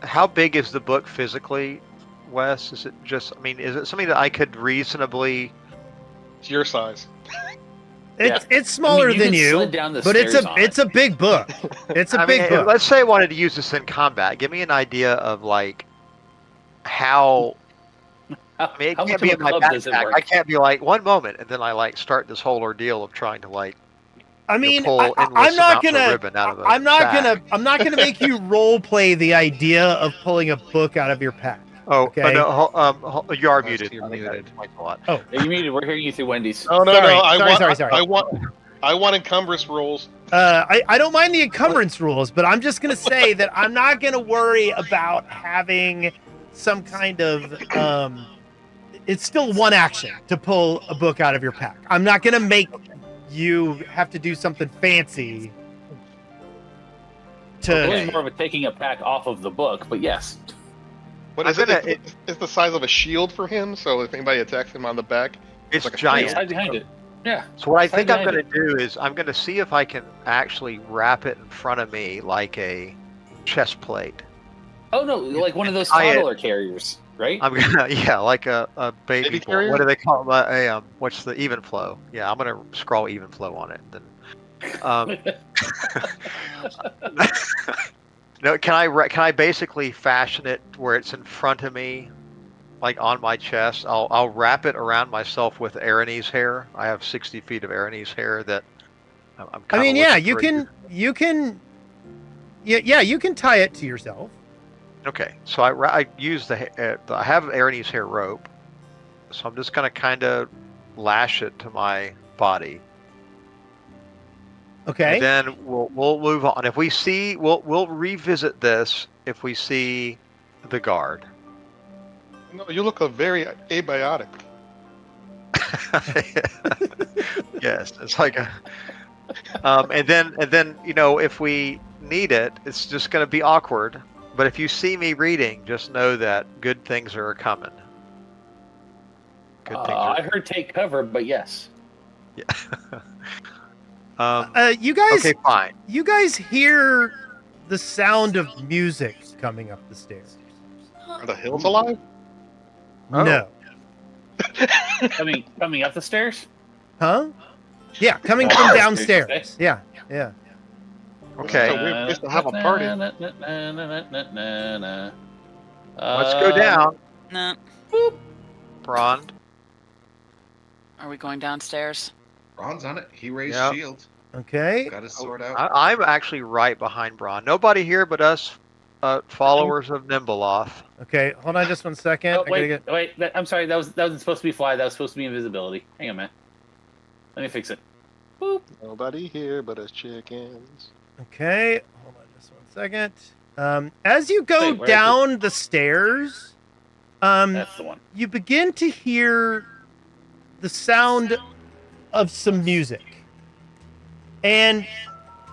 How big is the book physically, Wes? Is it just? I mean, is it something that I could reasonably? It's your size. It's smaller than can you, slid down the but it's stairs on it's a big book. It's a big book. Let's say I wanted to use this in combat. Give me an idea of how. I mean, it How can't much be of in a my club does it backpack. work? I can't be like one moment and then I start this whole ordeal of trying to I mean, pull I'm endless not amounts of gonna. ribbon out of a I'm not sack. gonna make you role play the idea of pulling a book out of your pack. Oh, Okay. No, you are Wes, muted. you're I think that muted. explains a lot. Oh, Yeah, you muted. We're hearing you through Wendy's. No, Sorry. I want encumbrance rules. I don't mind the encumbrance rules, but I'm just gonna say that I'm not gonna worry about having some kind of it's still one action to pull a book out of your pack. I'm not gonna make you have to do something fancy It was more of a taking a pack off of the book, but yes. What is it's the size of a shield for him, so if anybody attacks him on the back, It's like a giant. It's hide behind it. Yeah. So what I Hide think I'm behind going to do is I'm going to see if I can actually wrap it in front of me like a chest plate. Oh no, like one of those I- toddler carriers, right? I'm gonna like a baby. Baby flow. carrier? What do they call it? What's the even flow? Yeah, I'm gonna scroll even flow on it. Then, no, can I basically fashion it where it's in front of me, like on my chest. I'll wrap it around myself with Erinny's hair. I have 60 feet of Erinny's hair that I'm I mean, yeah, you can tie it to yourself. Okay, so I use I have Erinny's hair rope, so I'm just gonna kind of lash it to my body. Okay. And then we'll move on. If we see, we'll revisit this if we see the guard. No, you look very abiotic. Yes, it's like a. And then if we need it, it's just gonna be awkward. But if you see me reading, just know that good things are coming. Good things I heard take cover, but yes. Yeah. You guys. Okay, fine. You guys hear the sound of music coming up the stairs. Are the hills alive? Oh. No. coming up the stairs? Huh? Yeah, coming from downstairs. Yeah. Okay. It's a weird place to have a party. Let's go down. Nah. Brond. Are we going downstairs? Ron's on it. He raised Yep. shield. Okay. Got his sword out. I'm actually right behind Brond. Nobody here but us followers of Nimbleoff. Okay, hold on just 1 second. Oh, wait. I'm sorry. That wasn't supposed to be fly. That was supposed to be invisibility. Hang on, man. Let me fix it. Boop. Nobody here but us chickens. Okay, hold on just 1 second. As you go Wait, down the stairs, That's the one. you begin to hear the sound of some music. And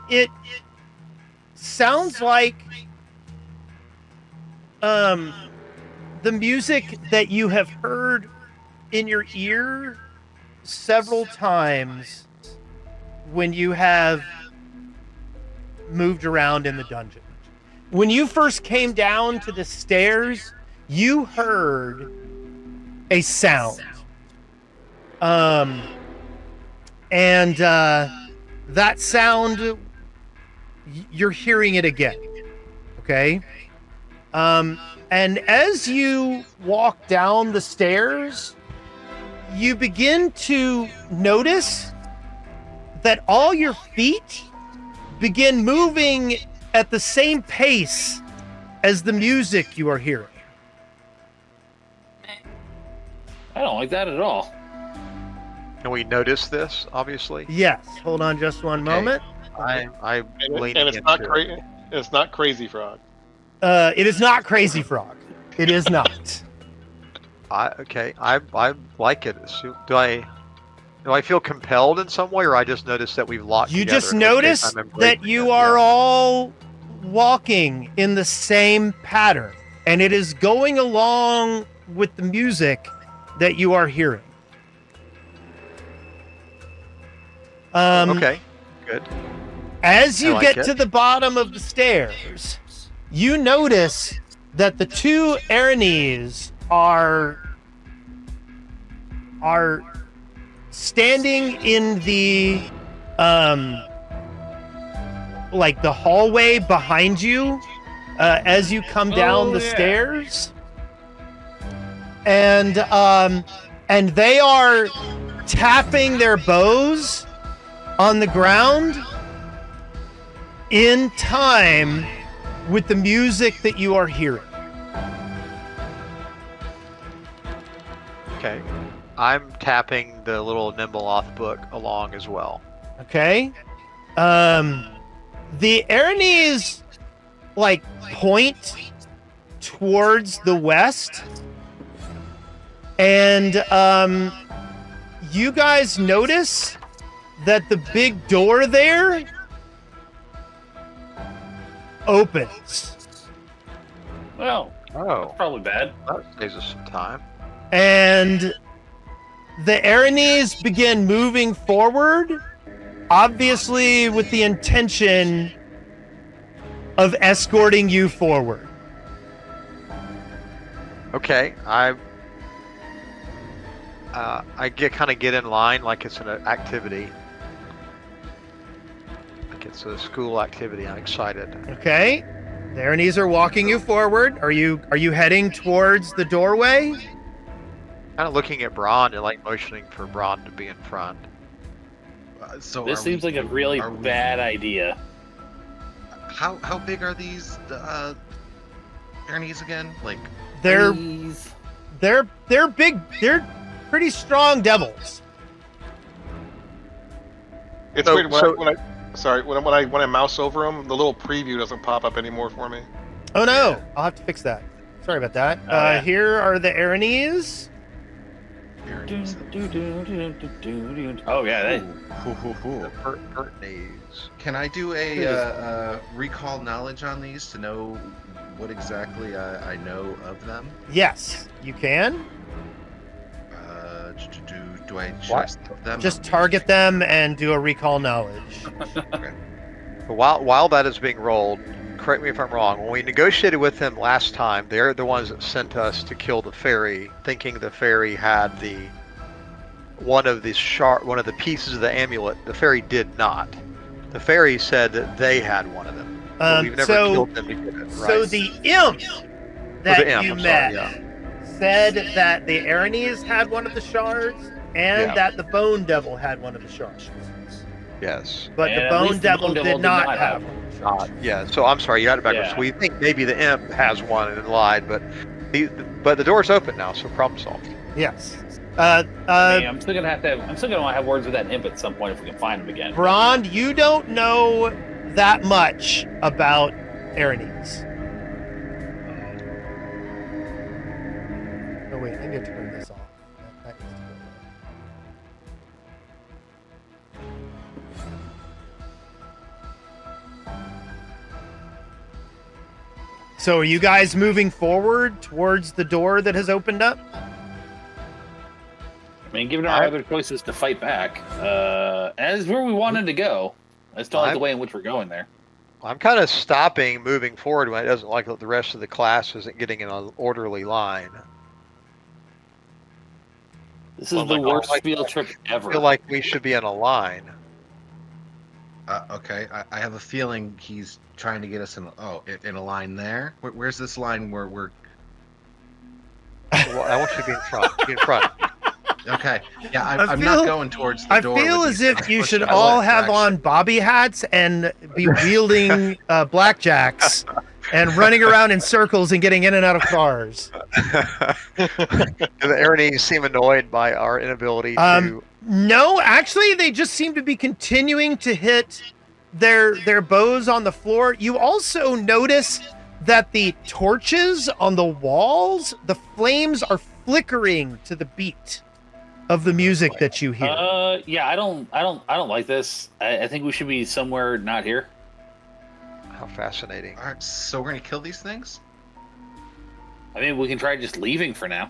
it sounds like the music that you have heard in your ear several times when you have moved around in the dungeon. When you first came down to the stairs, you heard a sound. That sound, you're hearing it again. Okay? And as you walk down the stairs, you begin to notice that all your feet begin moving at the same pace as the music you are hearing. I don't like that at all. Can we notice this, obviously? Yes. Hold on just one moment. I'm And leaning it's not into crazy. It's not Crazy Frog. It is not Crazy Frog. It is not. I like it. Do I feel compelled in some way, or I just noticed that we've locked You together? just notice that you are all walking in the same pattern, and it is going along with the music that you are hearing. Okay, good. As you I like get it. to the bottom of the stairs, you notice that the two Erinnyes are standing in the like the hallway behind you as you come down the stairs, and they are tapping their bows on the ground in time with the music that you are hearing. Okay. I'm tapping the little Nimbleoff book along as well. Okay. The Erinnyes point towards the west, and you guys notice that the big door there opens, Well, Oh, that's probably bad. that saves us some time. and the Erinnyes begin moving forward, obviously with the intention of escorting you forward. Okay, I get in line like it's an activity, like it's a school activity. I'm excited. Okay, the Erinnyes are walking you forward. Are you heading towards the doorway? Kind of looking at Braun and like motioning for Braun to be in front. So This seems like a really bad idea. How big are these Ernies again? Like They're Please. they're big. They're pretty strong devils. It's weird when I mouse over them, the little preview doesn't pop up anymore for me. Oh no, I'll have to fix that. Sorry about that. yeah. Here are the Aranis. Oh yeah, Pertnays. Can I do a recall knowledge on these to know what exactly I know of them? Yes, you can. Do I just them? Just target them and do a recall knowledge. Okay. But while that is being rolled, correct me if I'm wrong. When we negotiated with them last time, they're the ones that sent us to kill the fairy, thinking the fairy had one of the pieces of the amulet. The fairy did not. The fairy said that they had one of them. But we've never killed them to get it. Right? So the imp that the imp, you I'm met sorry, said that the Aranis had one of the shards and Yeah. that the Bone Devil had one of the shards. Yes. But And the at Bone least the Devil Bone Devil did did not not have have one of the shards. Yeah. So I'm sorry, you got it backwards. Yeah. So we think maybe the imp has one and lied, but the door's open now, so problem solved. Yes. I mean, I'm still gonna have words with that imp at some point if we can find him again. Brond, you don't know that much about Aranis. Oh wait, I need to turn this off. That needs to go away. So are you guys moving forward towards the door that has opened up? I mean, given our other choices to fight back, as where we wanted to go, I still like the way in which we're going there. I'm kind of stopping moving forward when it doesn't like that the rest of the class isn't getting in an orderly line. This is the worst field trip ever. I feel like we should be in a line. Okay, I have a feeling he's trying to get us in a line there. Where's this line where we're? Well, I want you to be in front. Be in front. Okay, yeah, I'm not going towards the door. I feel with as these if guys. you should I all like have direction. on bobby hats and be wielding blackjacks and running around in circles and getting in and out of cars. The Aranis seem annoyed by our inability to. No, actually, they just seem to be continuing to hit their bows on the floor. You also notice that the torches on the walls, the flames are flickering to the beat of the music that you hear. Yeah, I don't like this. I think we should be somewhere not here. How fascinating. All right, so we're gonna kill these things. I mean, we can try just leaving for now.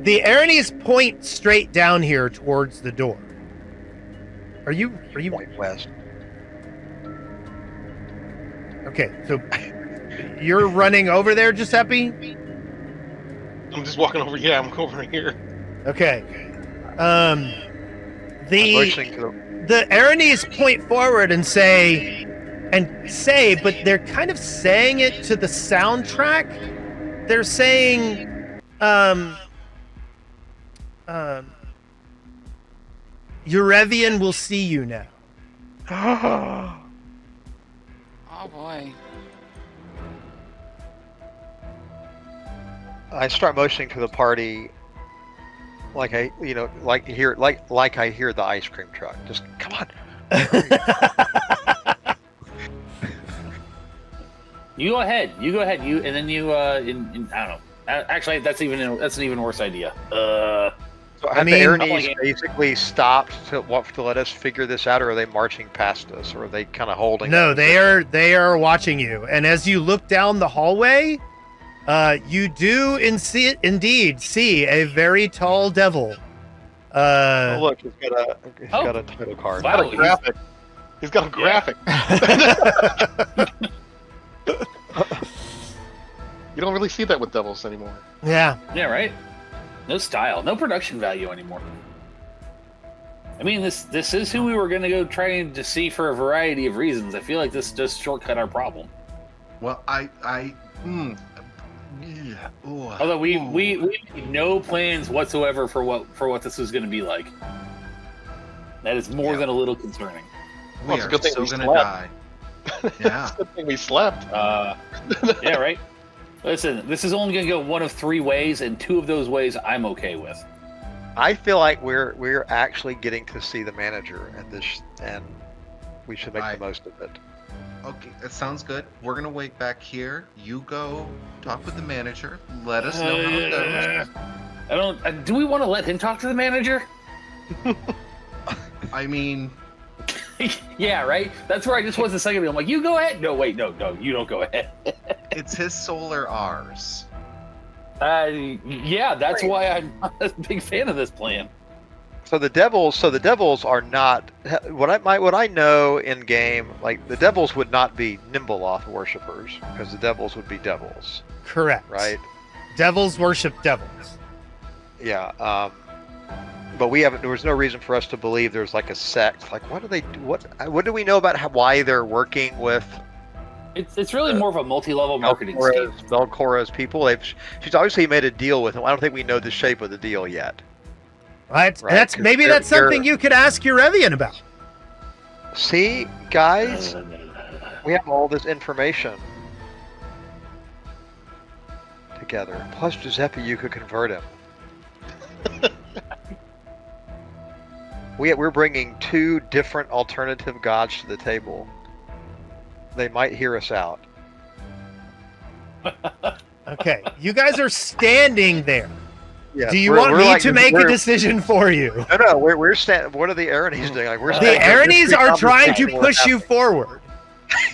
The Aranis point straight down here towards the door. Are you Point west. okay? So you're running over there, Giuseppe? I'm just walking over. Yeah, I'm over here. Okay. I'm motioning to The Aranis point forward and say, but they're kind of saying it to the soundtrack. They're saying, Urevian will see you now. Oh boy. I start motioning to the party, like I hear the ice cream truck. Just come on. You go ahead. You and then you. I don't know. Actually, that's an even worse idea. So have the Aranis basically stopped to let us figure this out, or are they marching past us, or are they kind of holding? No, they are watching you. And as you look down the hallway, you do indeed see a very tall devil. Oh, look, he's got a title card. Wow, Got a graphic. He's got a graphic. You don't really see that with devils anymore. Yeah. Yeah, right. No style, no production value anymore. I mean, this is who we were going to go trying to see for a variety of reasons. I feel like this does shortcut our problem. Well, Although we made no plans whatsoever for what this was going to be like. That is more than a little concerning. Well, it's a good thing so we gonna slept. die. Yeah. It's a good thing we slept. Yeah, right. Listen, this is only going to go one of 3 ways, and 2 of those ways I'm okay with. I feel like we're actually getting to see the manager at this, and we should make the most of it. Okay, that sounds good. We're gonna wait back here. You go talk with the manager. Let us know how it goes. I don't. Do we want to let him talk to the manager? I mean, Yeah, right. That's where I just was a second ago. I'm like, you go ahead. No, wait, no, you don't go ahead. it's his soul or ours. Yeah, that's why I'm not a big fan of this plan. So the devils are not what I know in game. Like the devils would not be Nimbleoth worshippers because the devils would be devils. Correct. Right. Devils worship devils. Yeah. But there was no reason for us to believe there's like a sect. Like what do they do? What do we know about why they're working with? It's really more of a multi-level marketing scheme. Belcora's people. She's obviously made a deal with them. I don't think we know the shape of the deal yet. Right. That's something you could ask Urevian about. See, guys, we have all this information together. Plus, Giuseppe, you could convert him. We're bringing 2 different alternative gods to the table. They might hear us out. Okay, you guys are standing there. Yeah, do you want me to make a decision for you? No, we're standing. What are the Aranis doing? Like the Aranis are trying to push you forward.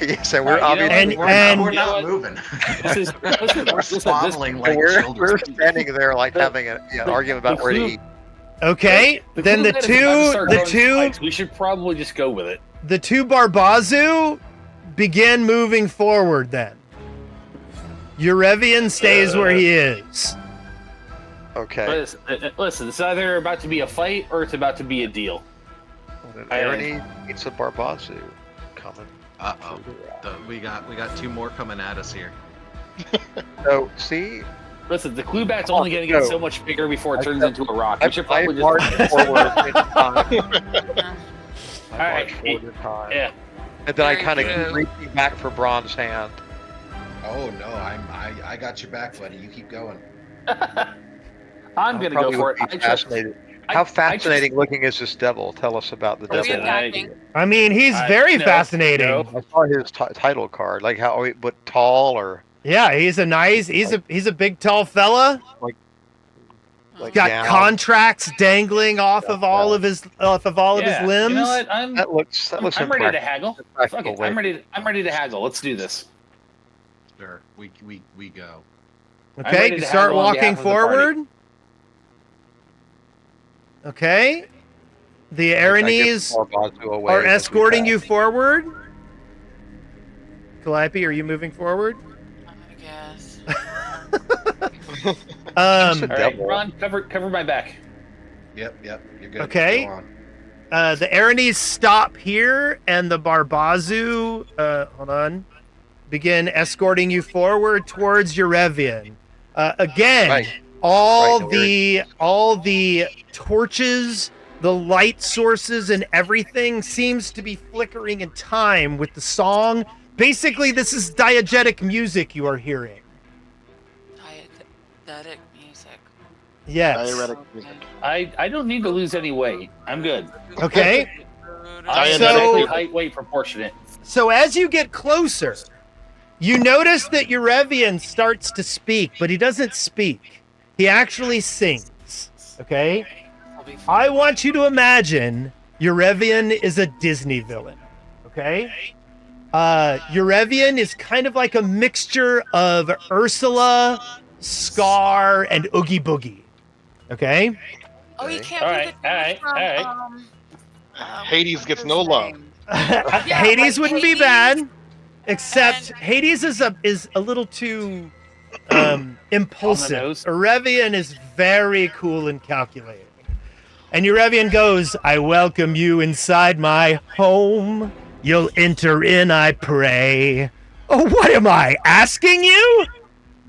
Yes, and we're obviously we're not moving. We're squabbling like children. We're standing there like having an argument about where to eat. Okay, then the two. We should probably just go with it. The 2 Barbazu begin moving forward. Then Urevian stays where he is. Okay. Listen, it's either about to be a fight or it's about to be a deal. Arani meets a Barbazu coming. Uh-oh. We got 2 more coming at us here. So, see? Listen, the clue bat's only going to get so much bigger before it turns into a rock. We should probably just forward in time. All right. Yeah. And then I kind of keep reaching back for Bronze Hand. Oh no, I got your back, buddy. You keep going. I'm gonna go for it. How fascinating looking is this devil? Tell us about the devil. I mean, he's very fascinating. I saw his title card. Like what tall or? Yeah, he's a big tall fella. Like got contracts dangling off of all of his limbs. You know what? That looks I'm ready to haggle. Okay, I'm ready to haggle. Let's do this. Sure, we go. Okay, you start walking forward. Okay. The Aranis are escorting you forward. Calliope, are you moving forward? I guess. All right, Ron, cover my back. Yep, you're good. Okay. Go on. The Aranis stop here, and the Barbazu, hold on, begin escorting you forward towards Urevian. Again, all the torches, the light sources, and everything seems to be flickering in time with the song. Basically, this is diegetic music you are hearing. Diegetic music. Yes. Diuretic music. I don't need to lose any weight. I'm good. Okay. Diegetically height weight proportionate. So as you get closer, you notice that Urevian starts to speak, but he doesn't speak. He actually sings. Okay? I want you to imagine Urevian is a Disney villain. Okay? Urevian is kind of like a mixture of Ursula, Scar, and Oogie Boogie. Okay? Oh, you can't do the from, Hades gets no love. Hades wouldn't be bad, except Hades is a little too impulsive. Urevian is very cool and calculating. And Urevian goes, I welcome you inside my home. You'll enter in, I pray. Oh, what am I, asking you?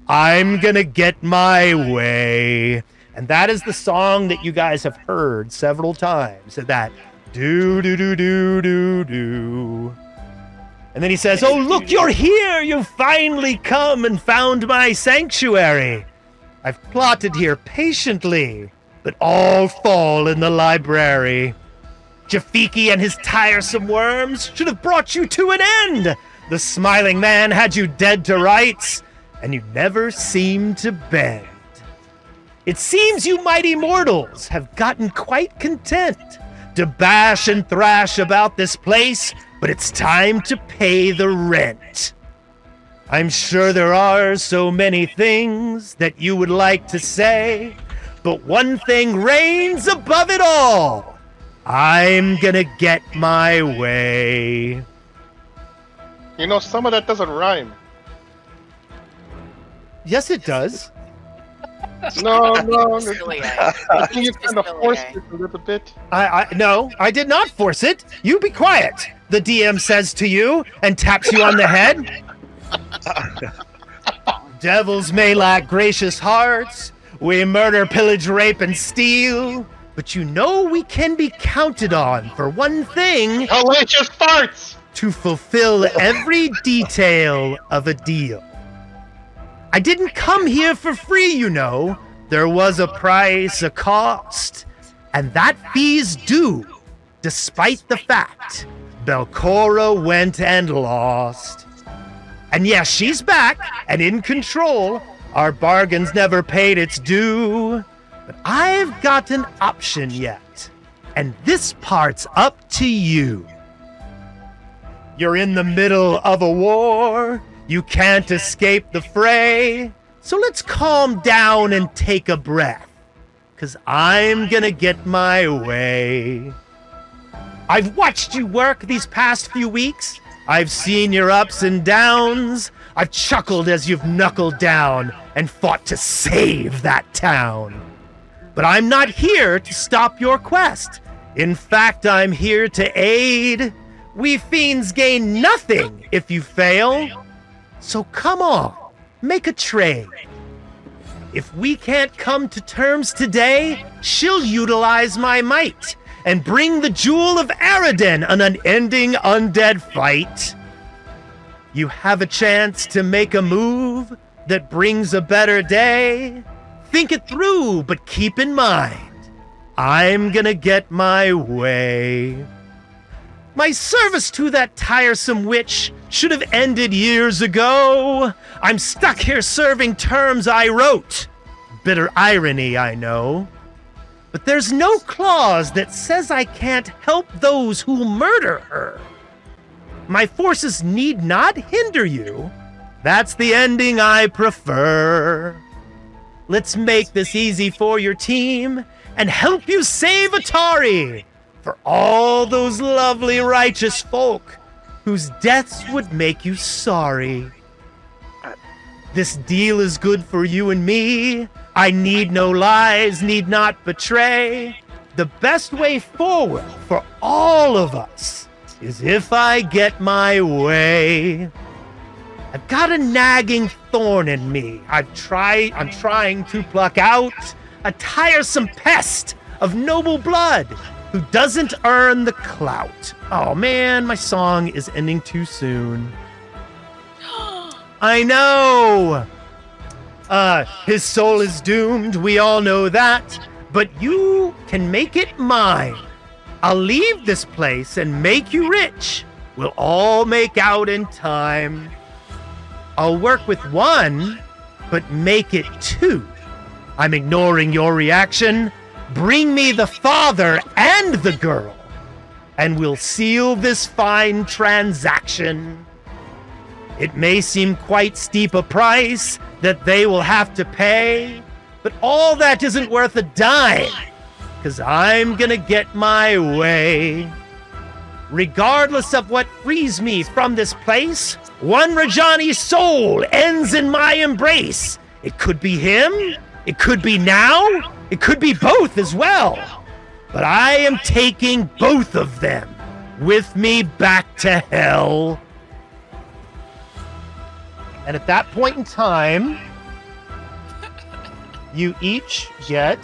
I'm gonna get my way. And that is the song that you guys have heard several times. That do do do do do do. And then he says, "Oh, look, you're here! You've finally come and found my sanctuary. I've plotted here patiently, but all fall in the library. Jafiki and his tiresome worms should have brought you to an end. The smiling man had you dead to rights, and you never seemed to bend. It seems you mighty mortals have gotten quite content to bash and thrash about this place, but it's time to pay the rent. I'm sure there are so many things that you would like to say, but one thing reigns above it all. I'm gonna get my way." You know, some of that doesn't rhyme. Yes, it does. No. Silly I think you kind of forced it a little bit. No, I did not force it. You be quiet, the DM says to you and taps you on the head. Devils may lack gracious hearts. We murder, pillage, rape, and steal. But you know we can be counted on for one thing. Hellacious farts! To fulfill every detail of a deal. I didn't come here for free, you know. There was a price, a cost, and that fee's due, despite the fact Belcora went and lost. And yes, she's back and in control. Our bargain's never paid its due. But I've got an option yet, and this part's up to you. You're in the middle of a war. You can't escape the fray. So let's calm down and take a breath, 'cause I'm gonna get my way. I've watched you work these past few weeks. I've seen your ups and downs. I've chuckled as you've knuckled down and fought to save that town. But I'm not here to stop your quest. In fact, I'm here to aid. We fiends gain nothing if you fail. So come on, make a trade. If we can't come to terms today, she'll utilize my might and bring the Jewel of Aridin an unending undead fight. You have a chance to make a move that brings a better day. Think it through, but keep in mind, I'm gonna get my way. My service to that tiresome witch should have ended years ago. I'm stuck here serving terms I wrote. Bitter irony, I know. But there's no clause that says I can't help those who murder her. My forces need not hinder you. That's the ending I prefer. Let's make this easy for your team and help you save Otari for all those lovely righteous folk whose deaths would make you sorry. This deal is good for you and me. I need no lies, need not betray. The best way forward for all of us is if I get my way. I've got a nagging thorn in me. I'm trying to pluck out a tiresome pest of noble blood who doesn't earn the clout. Oh man, my song is ending too soon. I know! His soul is doomed, we all know that, but you can make it mine. I'll leave this place and make you rich. We'll all make out in time. I'll work with one, but make it two. I'm ignoring your reaction. Bring me the father and the girl, and we'll seal this fine transaction. It may seem quite steep a price that they will have to pay, but all that isn't worth a dime, 'cause I'm gonna get my way. Regardless of what frees me from this place, one Rajani's soul ends in my embrace. It could be him, it could be now, it could be both as well. But I am taking both of them with me back to hell. And at that point in time, you each get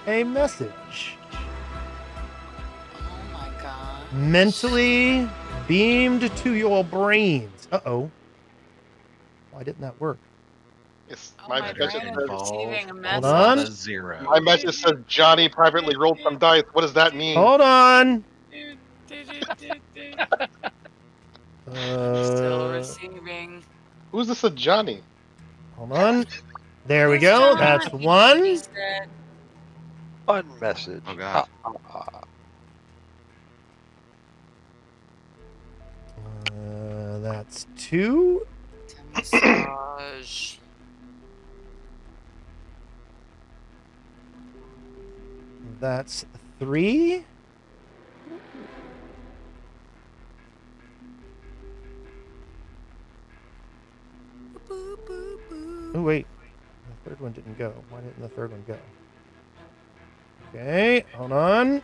a message. Oh my god. Mentally beamed to your brains. Uh-oh. Why didn't that work? It's, Oh, my my message brain is says, receiving a Hold message. on. A 0. my message says Johnny privately rolled some dice. What does that mean? Hold on. Still receiving. Who's this a Johnny? Hold on. There we It's go. John, That's he one. said. Unmessage. Oh, God. That's 2. Massage. That's 3. Oh, wait. The third one didn't go. Why didn't the third one go? Okay, hold on.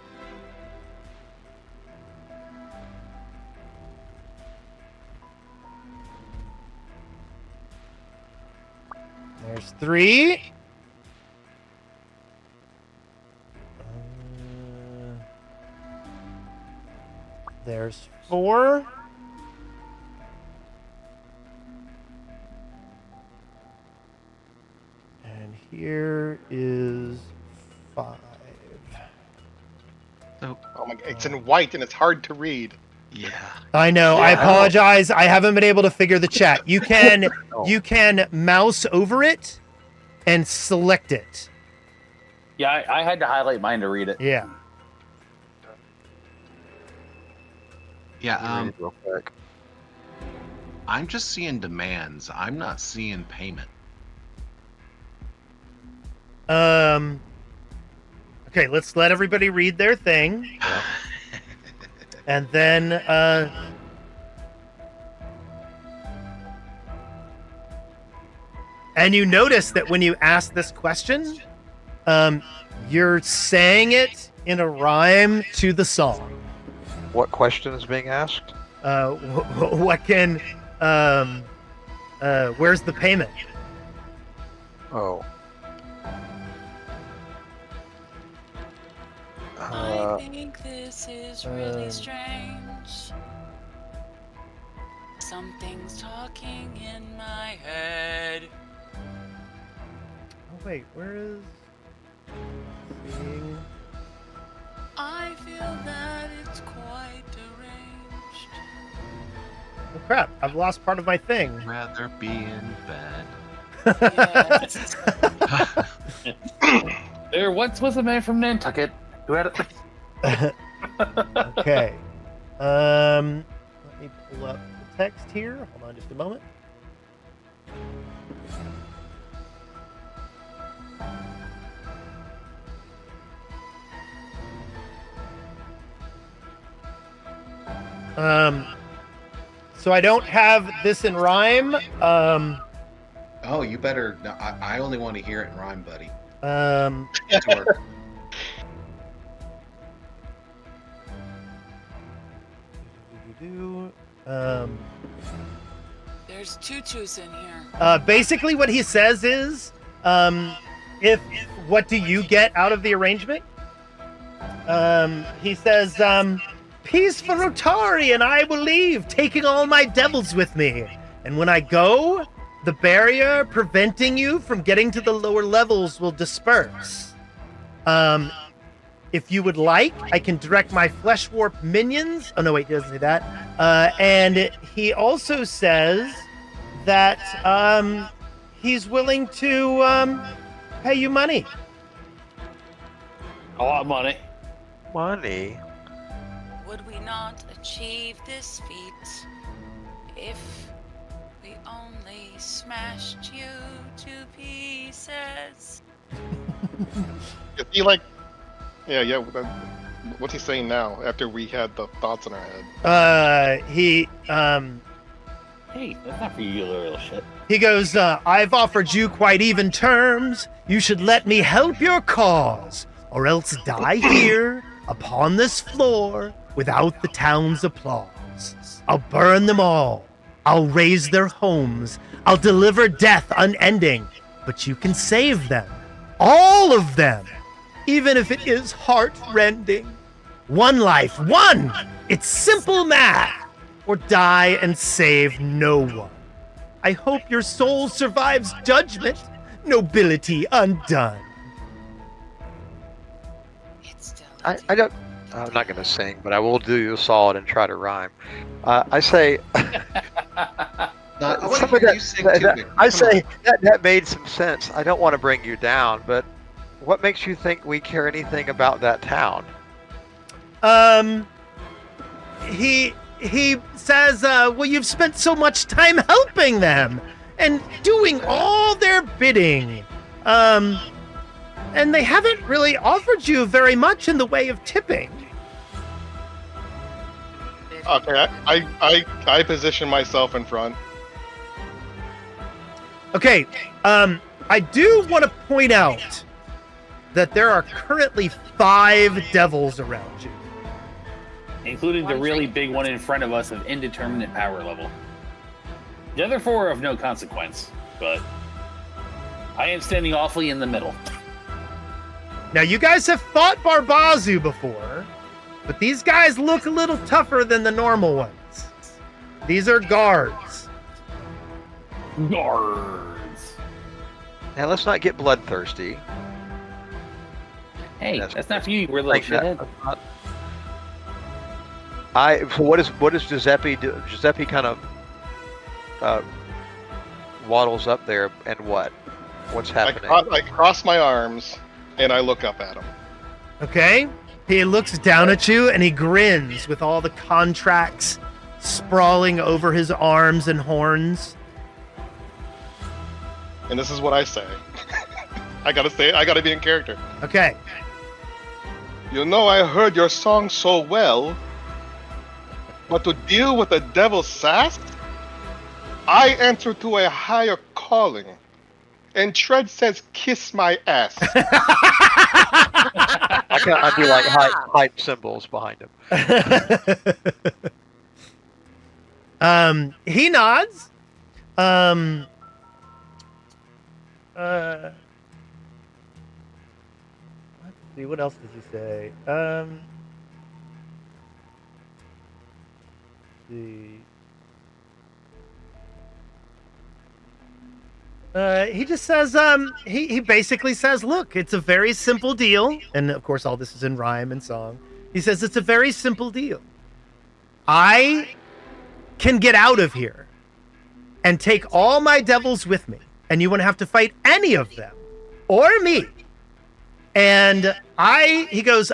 There's 3. There's 4. And here is 5. So, Oh my! It's in white and it's hard to read. yeah. I know. I apologize. I haven't been able to figure the chat. You can you can mouse over it and select it. Yeah, I had to highlight mine to read it. Yeah. Yeah, Read real quick. I'm just seeing demands. I'm not seeing payment. Okay, let's let everybody read their thing. And then and you notice that when you ask this question, you're saying it in a rhyme to the song. What question is being asked? What can where's the payment? Oh. I think this is really strange. Something's talking in my head. Oh wait, where is seeing? I feel that it's quite deranged. Oh crap, I've lost part of my thing. Rather be in bed. Yes. There once was a man from Nantucket who had a... Okay. Let me pull up the text here. Hold on just a moment. So I don't have this in rhyme. Oh, you better. I only want to hear it in rhyme, buddy. Sure. There's tutus in here. Basically, what he says is, if what do you get out of the arrangement? He says, peace for Otari, and I will leave, taking all my devils with me. And when I go, the barrier preventing you from getting to the lower levels will disperse. If you would like, I can direct my flesh warp minions. Oh, no, wait, he doesn't say that. And he also says that he's willing to pay you money. A lot of money. Money? Would we not achieve this feat if we only smashed you to pieces? Is he like? Yeah. What's he saying now? After we had the thoughts in our head. Hey, that's not for you, little shit. He goes, I've offered you quite even terms. You should let me help your cause, or else die here upon this floor without the town's applause. I'll burn them all. I'll raze their homes. I'll deliver death unending. but you can save them. All of them. Even if it is heart-rending. One life, one! It's simple math. Or die and save no one. I hope your soul survives judgment. Nobility undone. I don't. I'm not going to sing, but I will do you a solid and try to rhyme. I say. That made some sense. I don't want to bring you down, but what makes you think we care anything about that town? He says, well, you've spent so much time helping them and doing all their bidding. And they haven't really offered you very much in the way of tipping. Okay, I position myself in front. Okay, I do want to point out that there are currently 5 devils around you. Including the really big one in front of us of indeterminate power level. The other 4 are of no consequence, but I am standing awfully in the middle. Now, you guys have fought Barbazu before, but these guys look a little tougher than the normal ones. These are guards. Guards. Now, let's not get bloodthirsty. Hey, that's not for you. We're little shithead. So what does Giuseppe do? Giuseppe kind of waddles up there, and what's happening? I cross my arms and I look up at him. Okay. He looks down at you and he grins with all the contracts sprawling over his arms and horns. And this is what I say. I gotta be in character. Okay. You know, I heard your song so well, but to deal with the devil's sass, I enter to a higher calling. And Tread says, kiss my ass. I do like hype symbols behind him. He nods. Let's see, what else does he say? Let's see. He just says, he basically says, look, it's a very simple deal. And of course, all this is in rhyme and song. He says, it's a very simple deal. I can get out of here and take all my devils with me. And you wouldn't have to fight any of them or me. And he goes,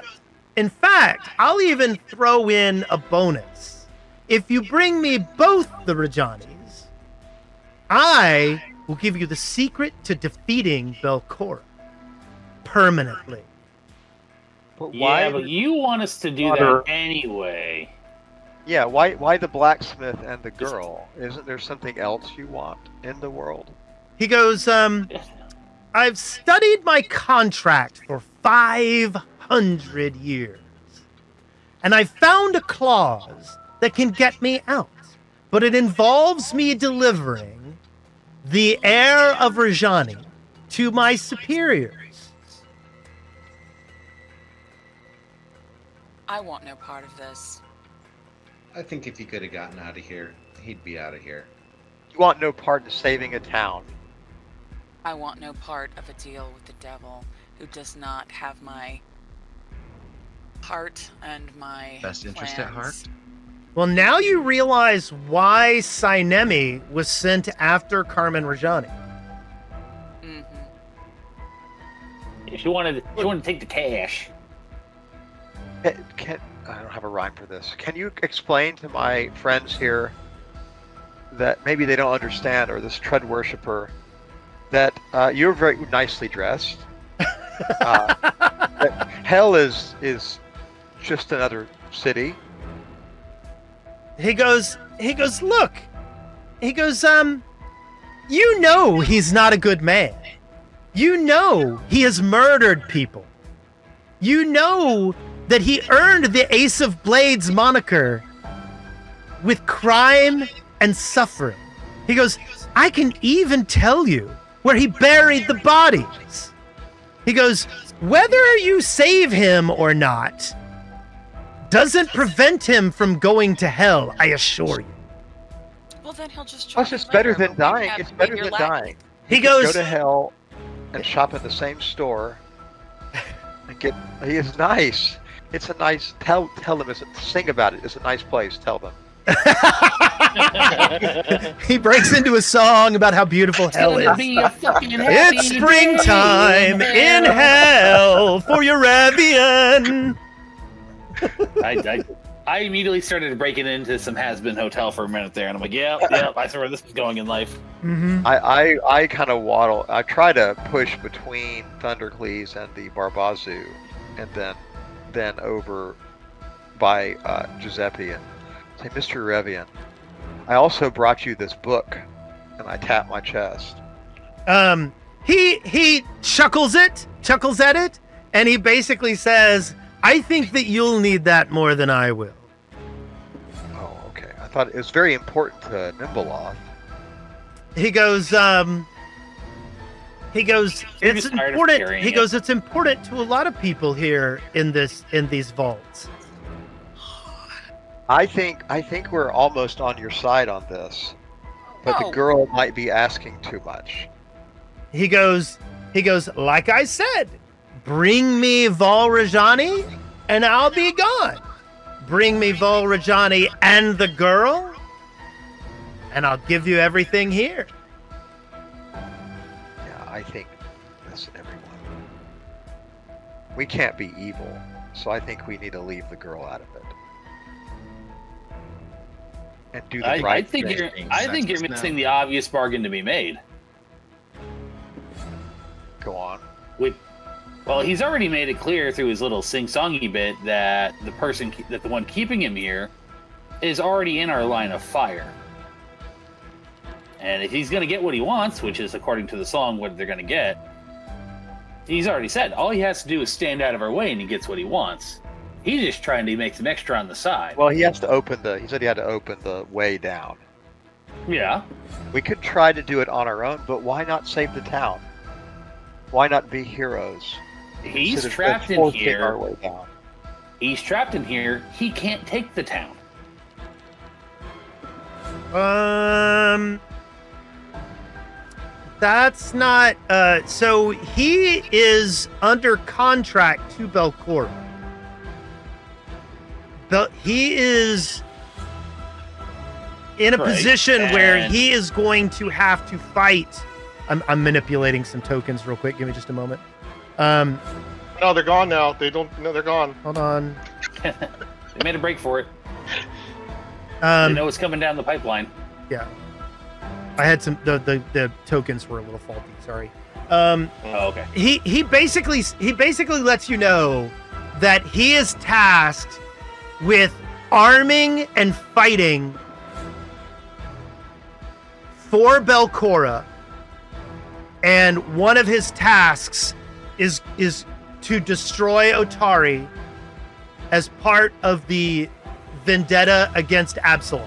in fact, I'll even throw in a bonus. If you bring me both the Rajanis, I will give you the secret to defeating Belcora permanently. But why? Yeah, but you want us to do that anyway. Yeah, why the blacksmith and the girl? Isn't there something else you want in the world? He goes, I've studied my contract for 500 years, and I found a clause that can get me out, but it involves me delivering the heir of Rajani to my superiors. I want no part of this. I think if he could have gotten out of here, he'd be out of here. You want no part in saving a town. I want no part of a deal with the devil who does not have my heart and my best interest at heart. Well, now you realize why Sinemi was sent after Carmen Rajani. Mm-hmm. She wanted to take the cash. I don't have a rhyme for this. Can you explain to my friends here that maybe they don't understand, or this Tread worshiper, that you're very nicely dressed. That hell is just another city. He goes, look. He goes, you know he's not a good man. You know he has murdered people. You know that he earned the Ace of Blades moniker with crime and suffering. He goes, I can even tell you where he buried the bodies. He goes, whether you save him or not doesn't prevent him from going to hell, I assure you. Well, then he'll just. Plus, it's better than dying. It's better than dying. He Go goes to hell and shop in the same store. And get. He is nice. It's a nice. Tell them. Sing about it. It's a nice place. Tell them. He breaks into a song about how beautiful hell is. It's springtime in hell for Urevian. I immediately started breaking into some has-been hotel for a minute there, and I'm like, yep, I see where this is going in life. Mm-hmm. I kind of waddle. I try to push between Thundercleese and the Barbazu, and then over by Giuseppe and say, Mr. Urevian, I also brought you this book, and I tap my chest. He chuckles at it, and he basically says, I think that you'll need that more than I will. Oh, okay. I thought it was very important to Nimbleoth. He goes, it's important. He goes, it's important to a lot of people here in these vaults. I think we're almost on your side on this, but the girl might be asking too much. He goes, like I said, bring me Valrajani and I'll be gone. Bring me Valrajani and the girl and I'll give you everything here. Yeah, I think that's everyone. We can't be evil, so I think we need to leave the girl out of it. And do the right thing. I think you're missing the obvious bargain to be made. Go on. Well, he's already made it clear through his little sing-songy bit that the one keeping him here is already in our line of fire. And if he's going to get what he wants, which is according to the song what they're going to get, he's already said all he has to do is stand out of our way and he gets what he wants. He's just trying to make some extra on the side. Well, he has to he said he had to open the way down. Yeah. We could try to do it on our own, but why not save the town? Why not be heroes? He's trapped in here. Our way down. He's trapped in here. He can't take the town. That's not, so he is under contract to Belcora. He is in a position where he is going to have to fight. I'm manipulating some tokens real quick. Give me just a moment. No, they're gone now. They're gone. Hold on. They made a break for it. They know it's coming down the pipeline. Yeah. I had some the tokens were a little faulty. Sorry. Okay. He basically lets you know that he is tasked with arming and fighting for Belcora, and one of his tasks is to destroy Otari as part of the vendetta against Absalom,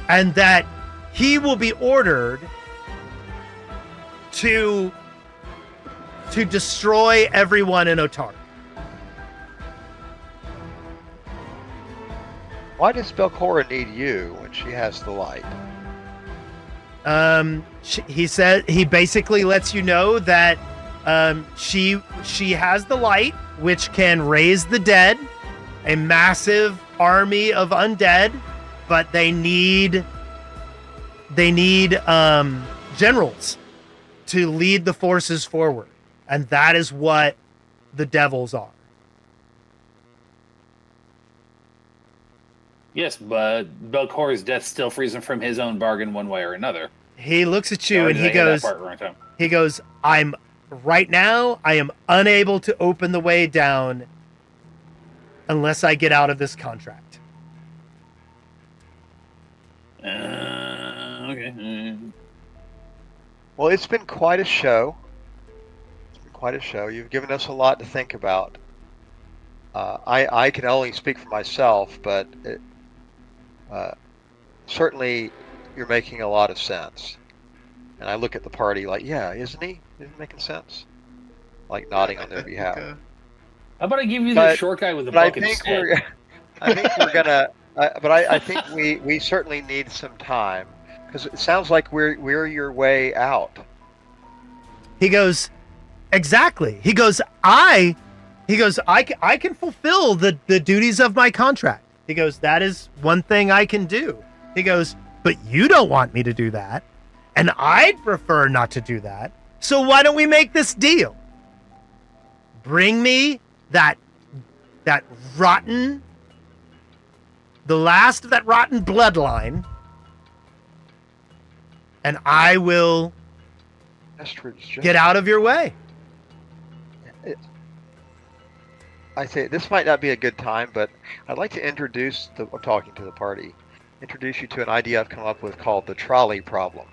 and that he will be ordered to destroy everyone in Otari. Why does Belcora need you when she has the light? He basically lets you know that she has the light, which can raise the dead, a massive army of undead, but they need generals to lead the forces forward, and that is what the devils are. Yes, but Belcora's death still frees him from his own bargain one way or another. He looks at you and he goes, I am unable to open the way down unless I get out of this contract. Okay. Well, it's been quite a show. You've given us a lot to think about. I can only speak for myself, but certainly you're making a lot of sense. And I look at the party like, yeah, isn't he? Isn't it making sense? Like nodding on their behalf. How about I give you the short guy with the book instead? I think we're gonna. But I think we certainly need some time because it sounds like we're your way out. He goes, exactly. He goes, I can fulfill the duties of my contract. He goes, that is one thing I can do. He goes, but you don't want me to do that. And I'd prefer not to do that. So why don't we make this deal? Bring me that rotten, the last of that rotten bloodline, and I will get out of your way. I say this might not be a good time, but I'd like to introduce talking to the party. Introduce you to an idea I've come up with called the trolley problem.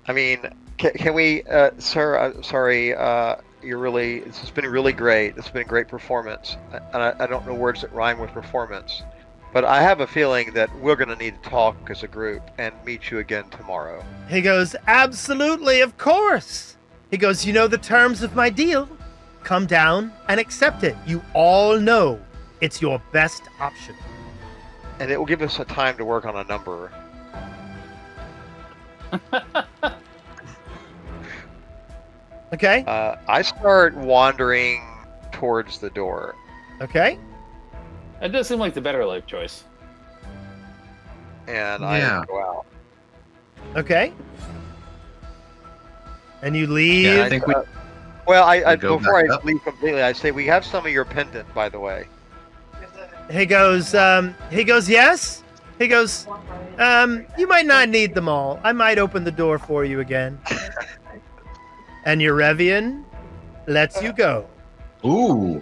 I mean, can we, sir? I'm sorry. This has been really great. It's been a great performance, and I don't know words that rhyme with performance, but I have a feeling that we're going to need to talk as a group and meet you again tomorrow. He goes, absolutely, of course. He goes, you know the terms of my deal. Come down and accept it. You all know it's your best option. And it will give us a time to work on a number. Okay. I start wandering towards the door. Okay. That does seem like the better life choice. And I go out. Okay. And you leave. Yeah, I think we. Well, I before I leave completely, I say we have some of your pendant, by the way. He goes, yes. He goes, you might not need them all. I might open the door for you again. And Urevian lets you go. Ooh.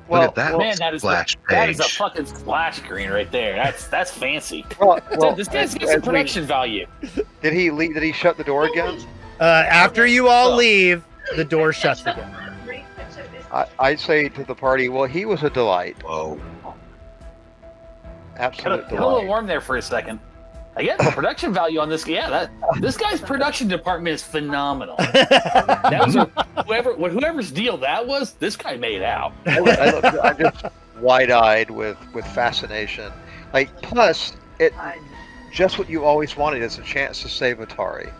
Well, look at that man, that is splash page. That is a fucking splash screen right there. That's fancy. Well, This guy's got some production value. Did he leave? Did he shut the door again? After you all leave, the door shuts again. I say to the party, well, he was a delight. Whoa. Absolute Got a little delight. warm there for a second. Again, the production value on this, this guy's production department is phenomenal. That was whoever's deal that was, this guy made out. I'm just wide-eyed with fascination. Like, plus, it just what you always wanted is a chance to save Otari.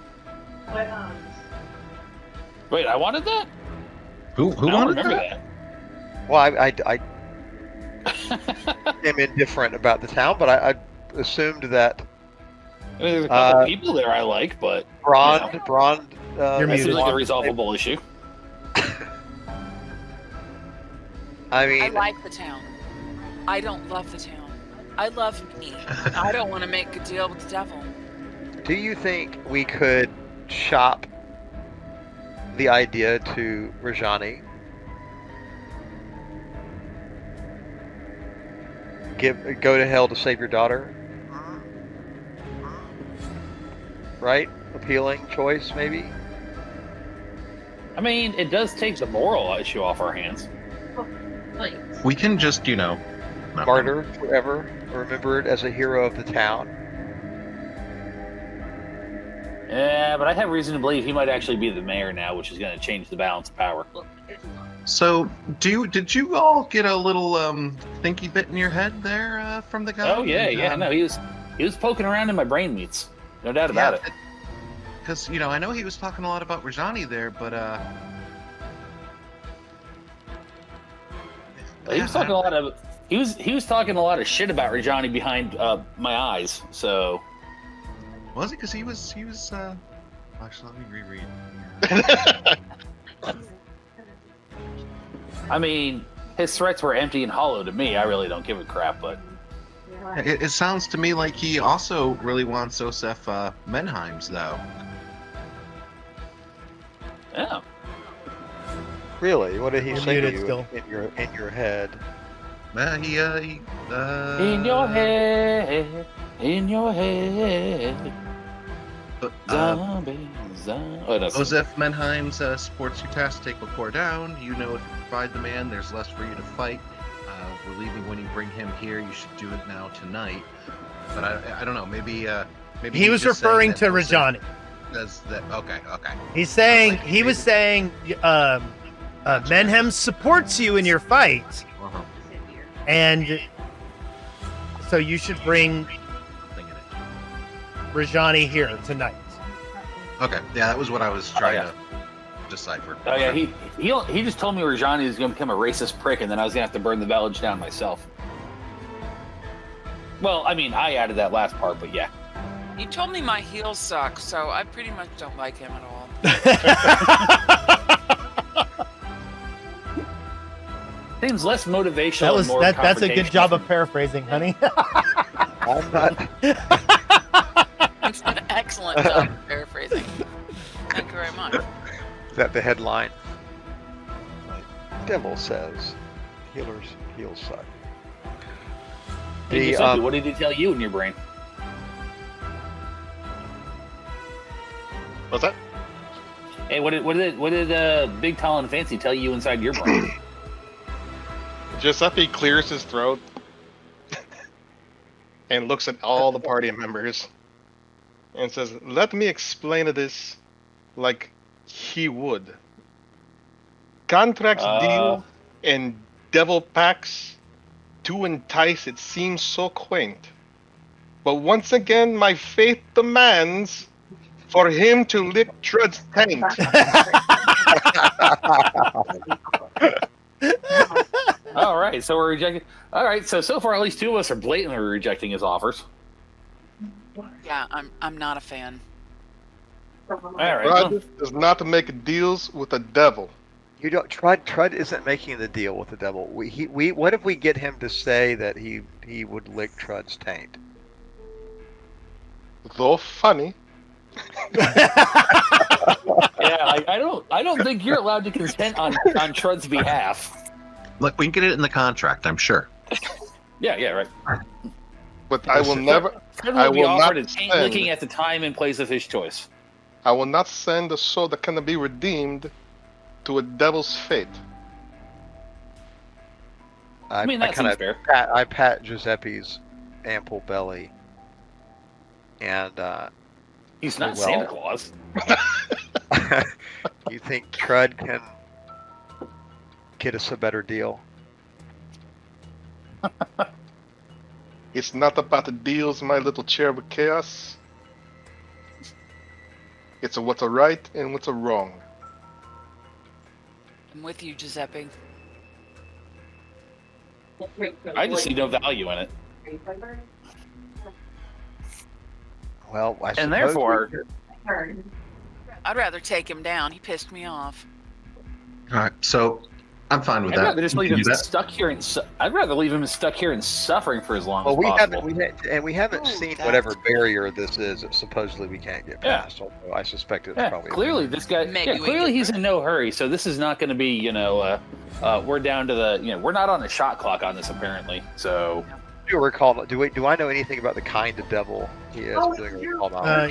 Wait, I wanted that? Who I don't wanted remember that? Well, I am indifferent about the town, but I assumed that I mean, there's a couple people there I like, but Brond, that seems like a resolvable issue. I mean, I like the town. I don't love the town. I love me. I don't want to make a deal with the devil. do you think we could shop the idea to Rajani? Go to hell to save your daughter? Right? Appealing choice, maybe? I mean, it does take the moral issue off our hands. We can just, Martyr forever, remembered as a hero of the town. Yeah, but I have reason to believe he might actually be the mayor now, which is going to change the balance of power. So, did you all get a little thinky bit in your head there from the guy? Oh yeah, no, he was poking around in my brain meats, no doubt about it. Because I know he was talking a lot about Rajani there, but he was talking a lot of he was talking a lot of shit about Rajani behind my eyes. So was it? Because he was. Actually, let me reread. I mean, his threats were empty and hollow to me. I really don't give a crap, but It sounds to me like he also really wants Osef Menheims, though. yeah. Really? What did he say to you still. in your head? He In your head, in your head. Zombie. Oh, that's Joseph Menheim's supports your task to take Liqueur down. You know if you provide the man, there's less for you to fight. We're leaving when you bring him here. You should do it now tonight. But I don't know. Maybe he was referring to Rajani. Does that? Okay. He's saying he was saying Menhem supports you in your fight, and so you should bring Rajani here tonight. Okay, yeah, that was what I was trying to decipher. Oh yeah, he just told me Rajani is going to become a racist prick, and then I was going to have to burn the village down myself. Well, I mean, I added that last part, but yeah. He told me my heels suck, so I pretty much don't like him at all. Seems less motivational. That's a good job of paraphrasing, honey. I'm not. It's an excellent job of paraphrasing. Thank you very much. Is that the headline? Devil says, healers heels suck. What did he tell you in your brain? What's that? Hey, what did Big Tall and Fancy tell you inside your brain? Giuseppe clears his throat and looks at all the party members and says, "Let me explain this like he would. Contracts deal and devil pacts to entice, it seems so quaint. But once again, my faith demands for him to lick Trud's taint." All right, so we're rejecting. All right, so far at least two of us are blatantly rejecting his offers. Yeah, I'm not a fan. All right. Trud does not make deals with the devil. You don't. Trud isn't making the deal with the devil. What if we get him to say that he would lick Trud's taint? Though funny. Yeah, I don't think you're allowed to consent on Trud's behalf. Look, we can get it in the contract, I'm sure. Yeah, right. But I will never. Trud I will be will not offered taint licking at the time and place of his choice. I will not send a soul that cannot be redeemed to a devil's fate. I mean, that seems fair. I pat Giuseppe's ample belly, and he's not Santa Claus. You think Trud can get us a better deal? It's not about the deals, my little cherub of chaos. It's what's a right and what's a wrong. I'm with you, Giuseppe. I just see no value in it. Well, I and therefore, I'd rather take him down. He pissed me off. All right, so I'm fine with I'd that. rather just leave him stuck here I'd rather leave him stuck here and suffering for as long as possible. We haven't seen whatever barrier this is that supposedly we can't get past. Yeah. Although I suspect it's probably clearly this guy. Clearly he's in no hurry. So this is not going to be, we're down to the, we're not on the shot clock on this apparently. So. Do I know anything about the kind of devil he is?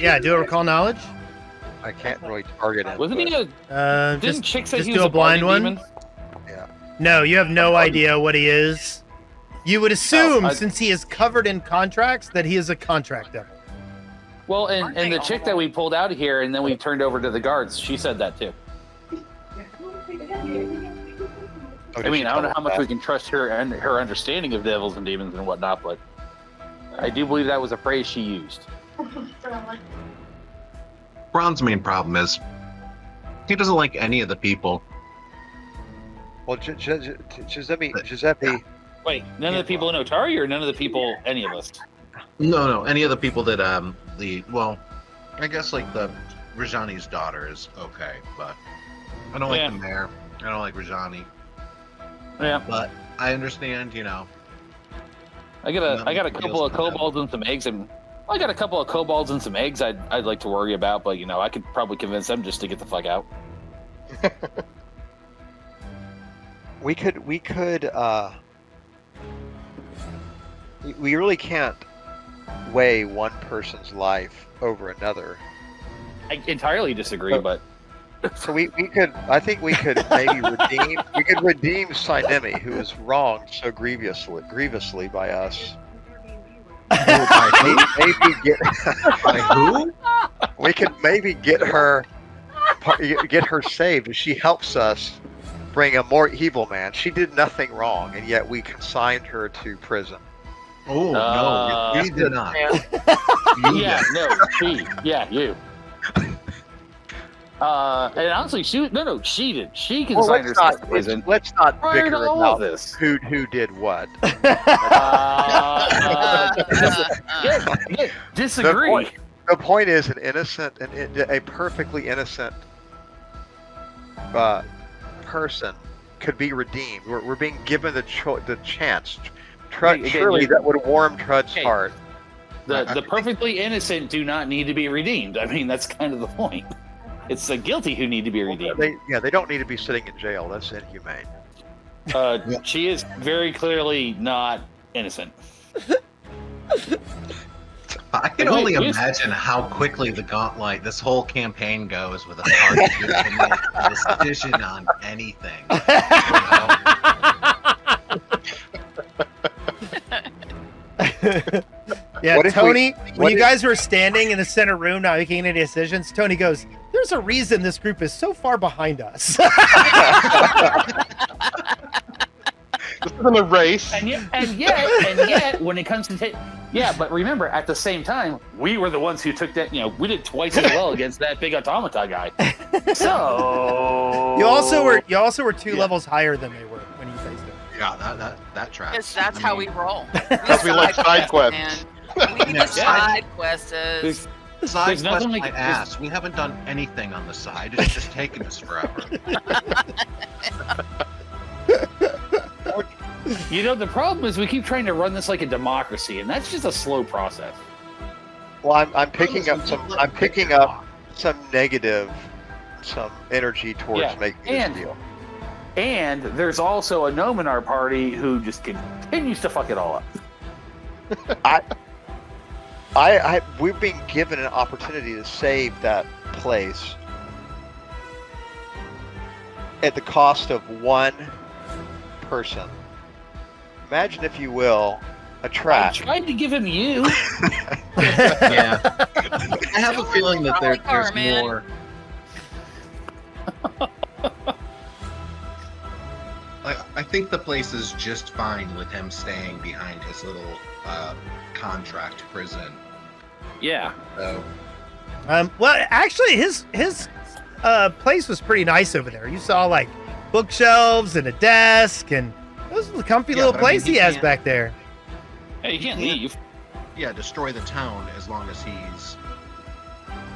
Yeah, do a recall knowledge. I can't really target him. Wasn't he a? Didn't Chick say he was do a blind one? Demon? Yeah. No, you have no idea what he is. You would assume, since he is covered in contracts, that he is a contract devil. Well, and the chick that we pulled out of here and then we turned over to the guards, she said that too. I mean, I don't know how much we can trust her and her understanding of devils and demons and whatnot, but I do believe that was a phrase she used. Ron's main problem is he doesn't like any of the people. Well, Giuseppe. Wait, none of the people in Otari, or none of the people, any of us? No, any of the people that I guess like the Rajani's daughter is okay, but I don't like the mayor. I don't like Rajani. Yeah, but I understand, I got a couple of kobolds and some eggs, and I got a couple of kobolds and some eggs I'd like to worry about, but I could probably convince them just to get the fuck out. We really can't weigh one person's life over another. I entirely disagree, but So we could, I think we could maybe redeem Sinemi, who was wronged so grievously by us. Maybe get By who? we could maybe get her saved if she helps us bring a more evil man. She did nothing wrong, and yet we consigned her to prison. Oh no, we did not. yeah, no, you. And honestly, she did. She consigned herself to prison. Let's not prior bicker to all about of this. who did what. Disagree. The point is, a perfectly innocent person could be redeemed. We're being given the chance. Surely that would warm Trud's heart. The perfectly innocent do not need to be redeemed. I mean, that's kind of the point. It's the guilty who need to be redeemed. They don't need to be sitting in jail. That's inhumane. She is very clearly not innocent. I can only imagine how quickly the Gauntlight, this whole campaign goes with a party to make a decision on anything. Yeah, Tony, when you guys were standing in the center room not making any decisions, Tony goes, "There's a reason this group is so far behind us." This isn't a race. And yet, when it comes to but remember, at the same time, we were the ones who took that. We did twice as well against that big automata guy. So you also were two levels higher than they were when you faced it. Yeah, that tracks. Yes, that's how we roll. Because we like side quests. We need side quests. Side There's nothing quest like my ass. We haven't done anything on the side. It's just taken us forever. The problem is we keep trying to run this like a democracy, and that's just a slow process. Well, I'm picking up some energy towards making this deal. And there's also a gnome in our party who just continues to fuck it all up. We've been given an opportunity to save that place at the cost of one person. Imagine, if you will, a trash. I tried to give him you. Yeah. I have a feeling that there's more. I think the place is just fine with him staying behind his little contract prison. Yeah. So. Well, actually, his place was pretty nice over there. You saw like bookshelves and a desk, and it was a comfy little place he has back there. Hey, you can't leave. Yeah, destroy the town as long as he's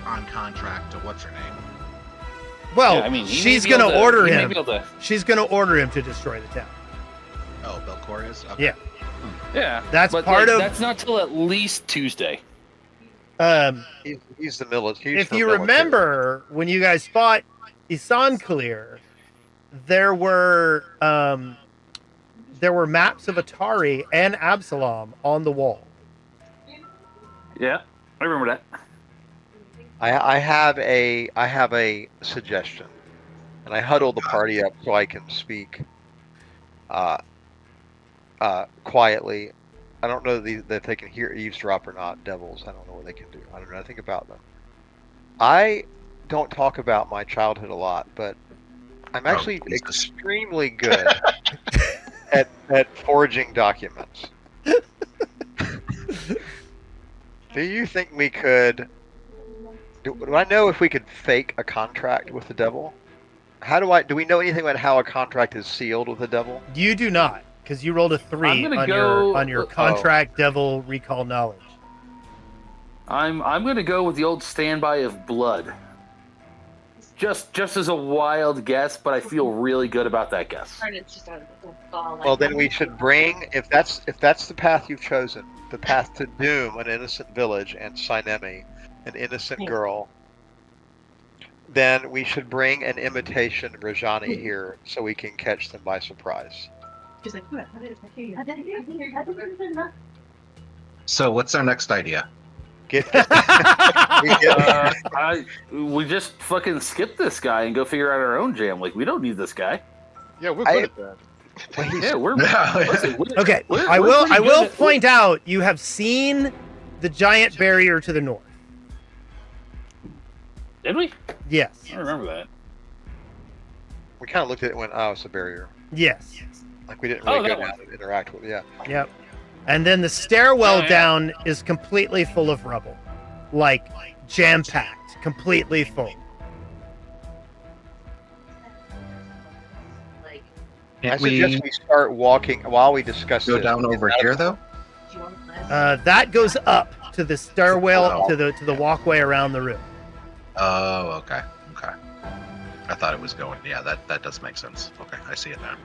on contract to what's her name. Well, she's going to order him. She's going to order him to destroy the town. Oh, Belcor is? Okay. Yeah. Yeah. That's part of. That's not till at least Tuesday. He's the military. If you remember, when you guys fought Isankalir, there were maps of Otari and Absalom on the wall. Yeah, I remember that. I have a suggestion, and I huddle the party up so I can speak quietly. I don't know that they can hear eavesdrop or not. Devils, I don't know what they can do. I don't know nothing about them. I don't talk about my childhood a lot, but I'm actually extremely good at forging documents. Do you think we could? Do I know if we could fake a contract with the devil? Do we know anything about how a contract is sealed with the devil? You do not, because you rolled a 3 on your contract devil recall knowledge. I'm going to go with the old standby of blood. Just as a wild guess, but I feel really good about that guess. Well, then we should bring, if that's the path you've chosen, the path to doom an innocent village and Sinemi, an innocent girl, then we should bring an imitation Rajani here so we can catch them by surprise. So what's our next idea? We just fucking skip this guy and go figure out our own jam. Like, we don't need this guy. Yeah, we're good at that. Yeah, Okay, I will point out you have seen the giant barrier to the north. Did we? Yes. I don't remember that. We kind of looked at it and went, oh, it's a barrier. Yes. Like we didn't really that go down and interact with it. Yeah. Yep. And then the stairwell down is completely full of rubble. Like, jam-packed. Completely full. I suggest we start walking while we discuss Go this. down over here, though? That goes up to the stairwell, to the walkway around the room. Oh, okay. Okay. I thought it was going. Yeah, that does make sense. Okay, I see it now.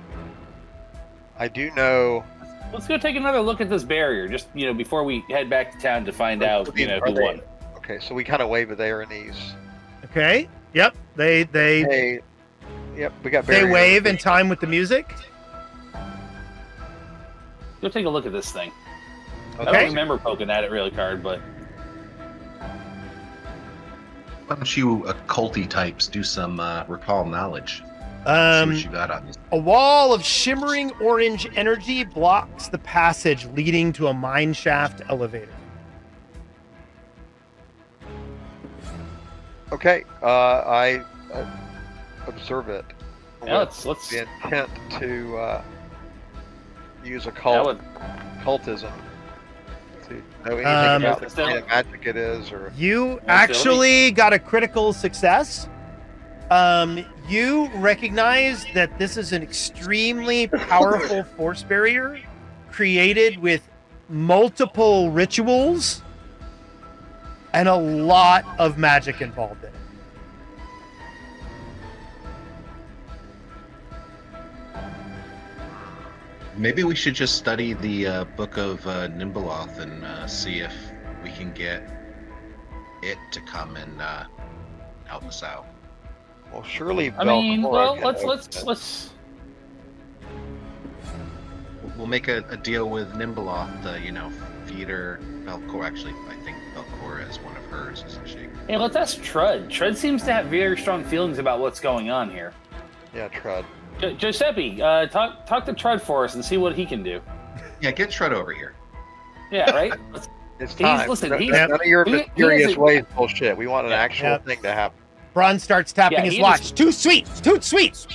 I do know. Let's go take another look at this barrier, just before we head back to town to find out, who won. Okay, so we kind of wave at there and these. Okay. Yep. They Yep, we got. They wave in time with the music. Go take a look at this thing. Okay. I don't remember poking at it really hard, but. Why don't you occulty types do some recall knowledge? See what you got on this. A wall of shimmering orange energy blocks the passage leading to a mine shaft elevator. Okay, I observe it. Yeah, let's the intent to use occultism to know anything about the kind of magic it is, or you actually got a critical success. You recognize that this is an extremely powerful force barrier created with multiple rituals and a lot of magic involved in it. Maybe we should just study the Book of Nimbaloth and see if we can get it to come and help us out. Well, surely. Let's. We'll make a deal with Nimbaloth. Feed her Belcor. Actually, I think Belcor is one of hers, isn't she? Hey, let's ask Trud. Trud seems to have very strong feelings about what's going on here. Yeah, Trud. Giuseppe, talk to Trud for us and see what he can do. Yeah, get Trud over here. Yeah, right. It's time. None of your mysterious ways bullshit. We want an actual thing to happen. Bron starts tapping his watch. Too sweet! Too sweet!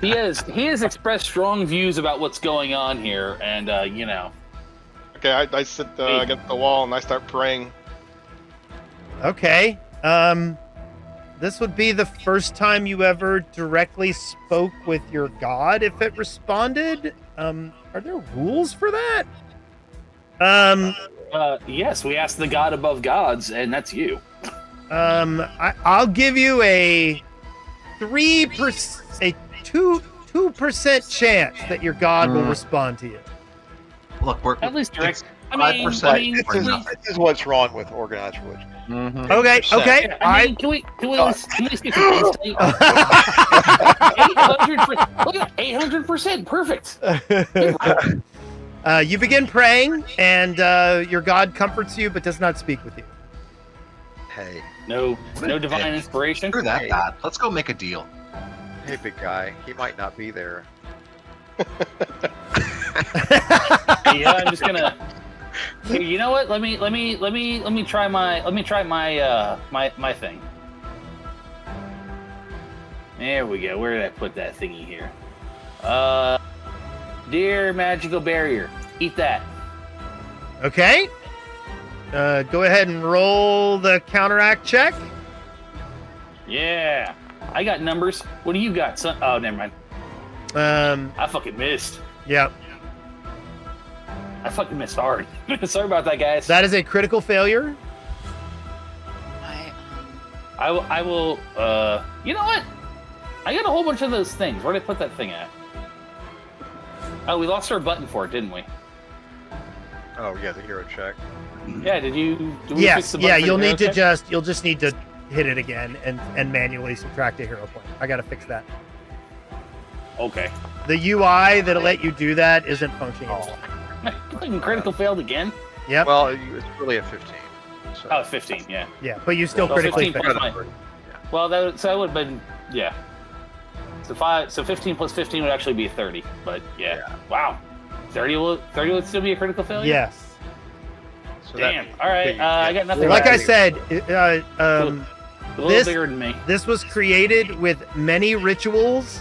He has expressed strong views about what's going on here, and Okay, I sit against the wall and I start praying. Okay. This would be the first time you ever directly spoke with your god if it responded. Are there rules for that? Yes, we asked the god above gods, and that's you. I'll give you a 2% chance that your god will respond to you. Look, we're at least direct. 5%. This is what's wrong with organized religion. Mm-hmm. Okay. Yeah, I mean, can we see some insight? 800%. Look at 800%. Perfect. You begin praying, and your god comforts you, but does not speak with you. Hey. No divine inspiration. Screw that bad. Let's go make a deal. Hey, big guy. He might not be there. Yeah, I'm just gonna. Hey, you know what? Let me try my my thing. There we go. Where did I put that thingy here? Dear magical barrier, eat that. Okay. Go ahead and roll the counteract check. Yeah, I got numbers. What do you got, son? Oh, never mind. I fucking missed. Yep. I fucking missed hard. Sorry about that, guys. That is a critical failure. I will. You know what? I got a whole bunch of those things. Where did I put that thing at? Oh, we lost our button for it, didn't we? Oh yeah, the hero check. Yeah. Did we Yes. fix the button Yeah. for You'll the hero need to check? you'll just need to hit it again and manually subtract a hero point. I gotta fix that. Okay. The UI that'll let you do that isn't functioning. Fucking critical failed again. Yep. Well, it's really a 15. So. Oh, 15, yeah. Yeah, but you still Well, critically 15 failed. plus well, that would have been, yeah. So 15 plus 15 would actually be 30, but yeah. Wow. 30 would still be a critical failure? Yes. So damn. All right. I got nothing. Like I said, a little bigger than me. This was created with many rituals.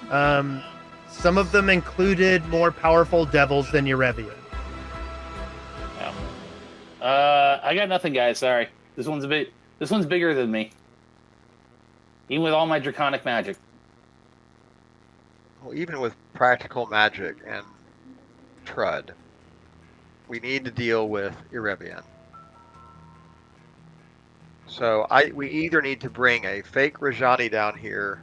Some of them included more powerful devils than Urevian. I got nothing, guys. Sorry. This one's bigger than me. Even with all my draconic magic. Well, even with practical magic and Trud, we need to deal with Urevian. So we either need to bring a fake Rajani down here,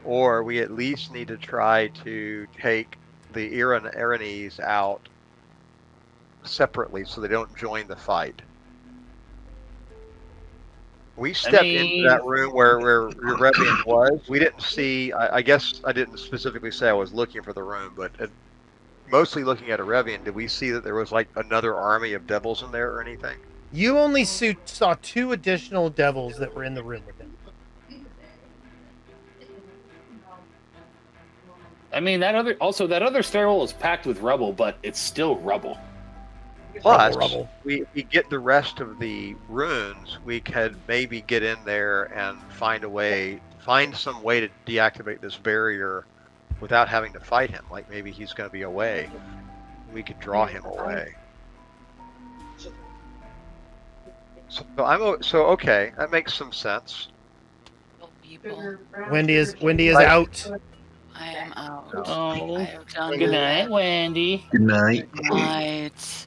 or we at least need to try to take the Aranese out separately so they don't join the fight. We stepped into that room where Urevian was. We didn't see, I guess I didn't specifically say I was looking for the room, but mostly looking at Urevian, did we see that there was like another army of devils in there or anything? You only saw 2 additional devils that were in the room with him. I mean, that other stairwell is packed with rubble, but it's still rubble. Plus, we get the rest of the runes, we could maybe get in there and find some way to deactivate this barrier without having to fight him. Like maybe he's going to be away. We could draw him away. So okay, that makes some sense. People. Wendy is out. I am out. Oh, I have done good night, Wendy. Good night. Good night.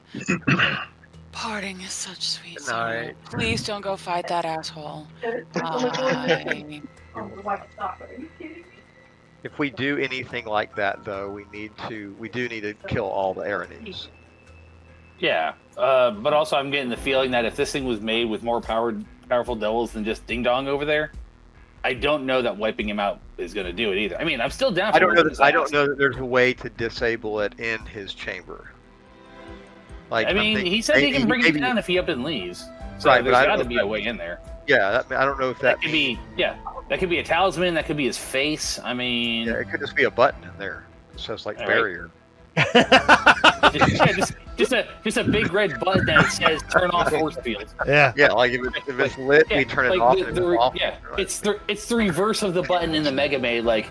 Parting is such sweet sorrow. Please don't go fight that asshole. Bye. If we do anything like that, though, we do need to kill all the Aranese. Yeah, but also I'm getting the feeling that if this thing was made with more powerful devils than just Ding Dong over there, I don't know that wiping him out is going to do it either. I mean, I'm still down for I don't know that there's a way to disable it in his chamber. Like, I mean, he said he can bring it down if he up and leaves. So right, there's got to be a way in there. Yeah, I don't know if that could be. Yeah, that could be a talisman. That could be his face. I mean, yeah, it could just be a button in there. It says like barrier. just a big red button that says "Turn off force field." Yeah, yeah. Like if it's lit, we turn it off. Yeah, it's the reverse of the button in the Mega Man. Like,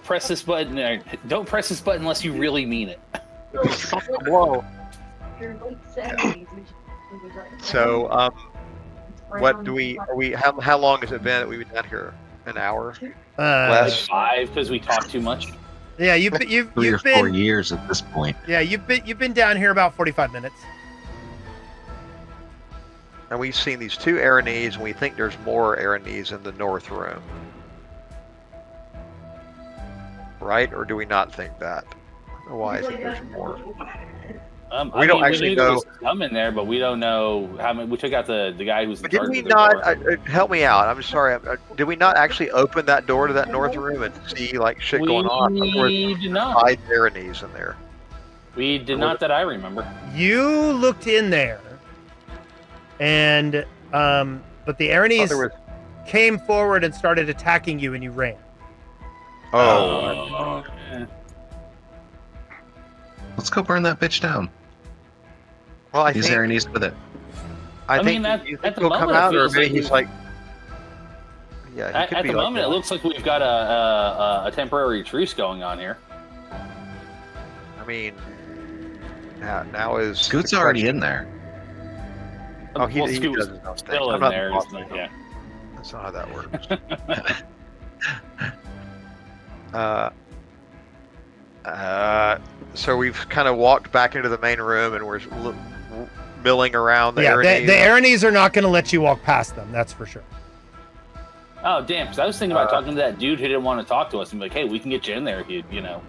press this button. Or don't press this button unless you really mean it. Whoa. So, what do we? How long has it been that we've been down here? An hour? Less? Like 5 because we talk too much. Yeah, you've 3 or 4 years at this point. Yeah, you've been down here about 45 minutes. And we've seen these 2 Aranese, and we think there's more Aranese in the north room. Right? Or do we not think that? Why I think there's more. We don't actually know. Some in there, but we don't know how many. We took out the guy who's. Did we not? Help me out. I'm sorry. Did we not actually open that door to that north room and see like shit going on? We did not. 5 Aranese in there. We did not, that I remember. You looked in there, and but the Aranese came forward and started attacking you, and you ran. Oh. Let's go burn that bitch down. Well, I think Aranese with it. I think at the he'll moment, come out, or maybe like he's like. Yeah, he could at be the moment, it looks like we've got a temporary truce going on here. I mean, now is Scoot's already in there. Oh, he Scoot's does his own thing. still in there. Yeah. That's not how that works. So we've kind of walked back into the main room, and we're milling around the Aranese. The Aranese are not going to let you walk past them. That's for sure. Oh damn! Because I was thinking about talking to that dude who didn't want to talk to us and be like, "Hey, we can get you in there if you know."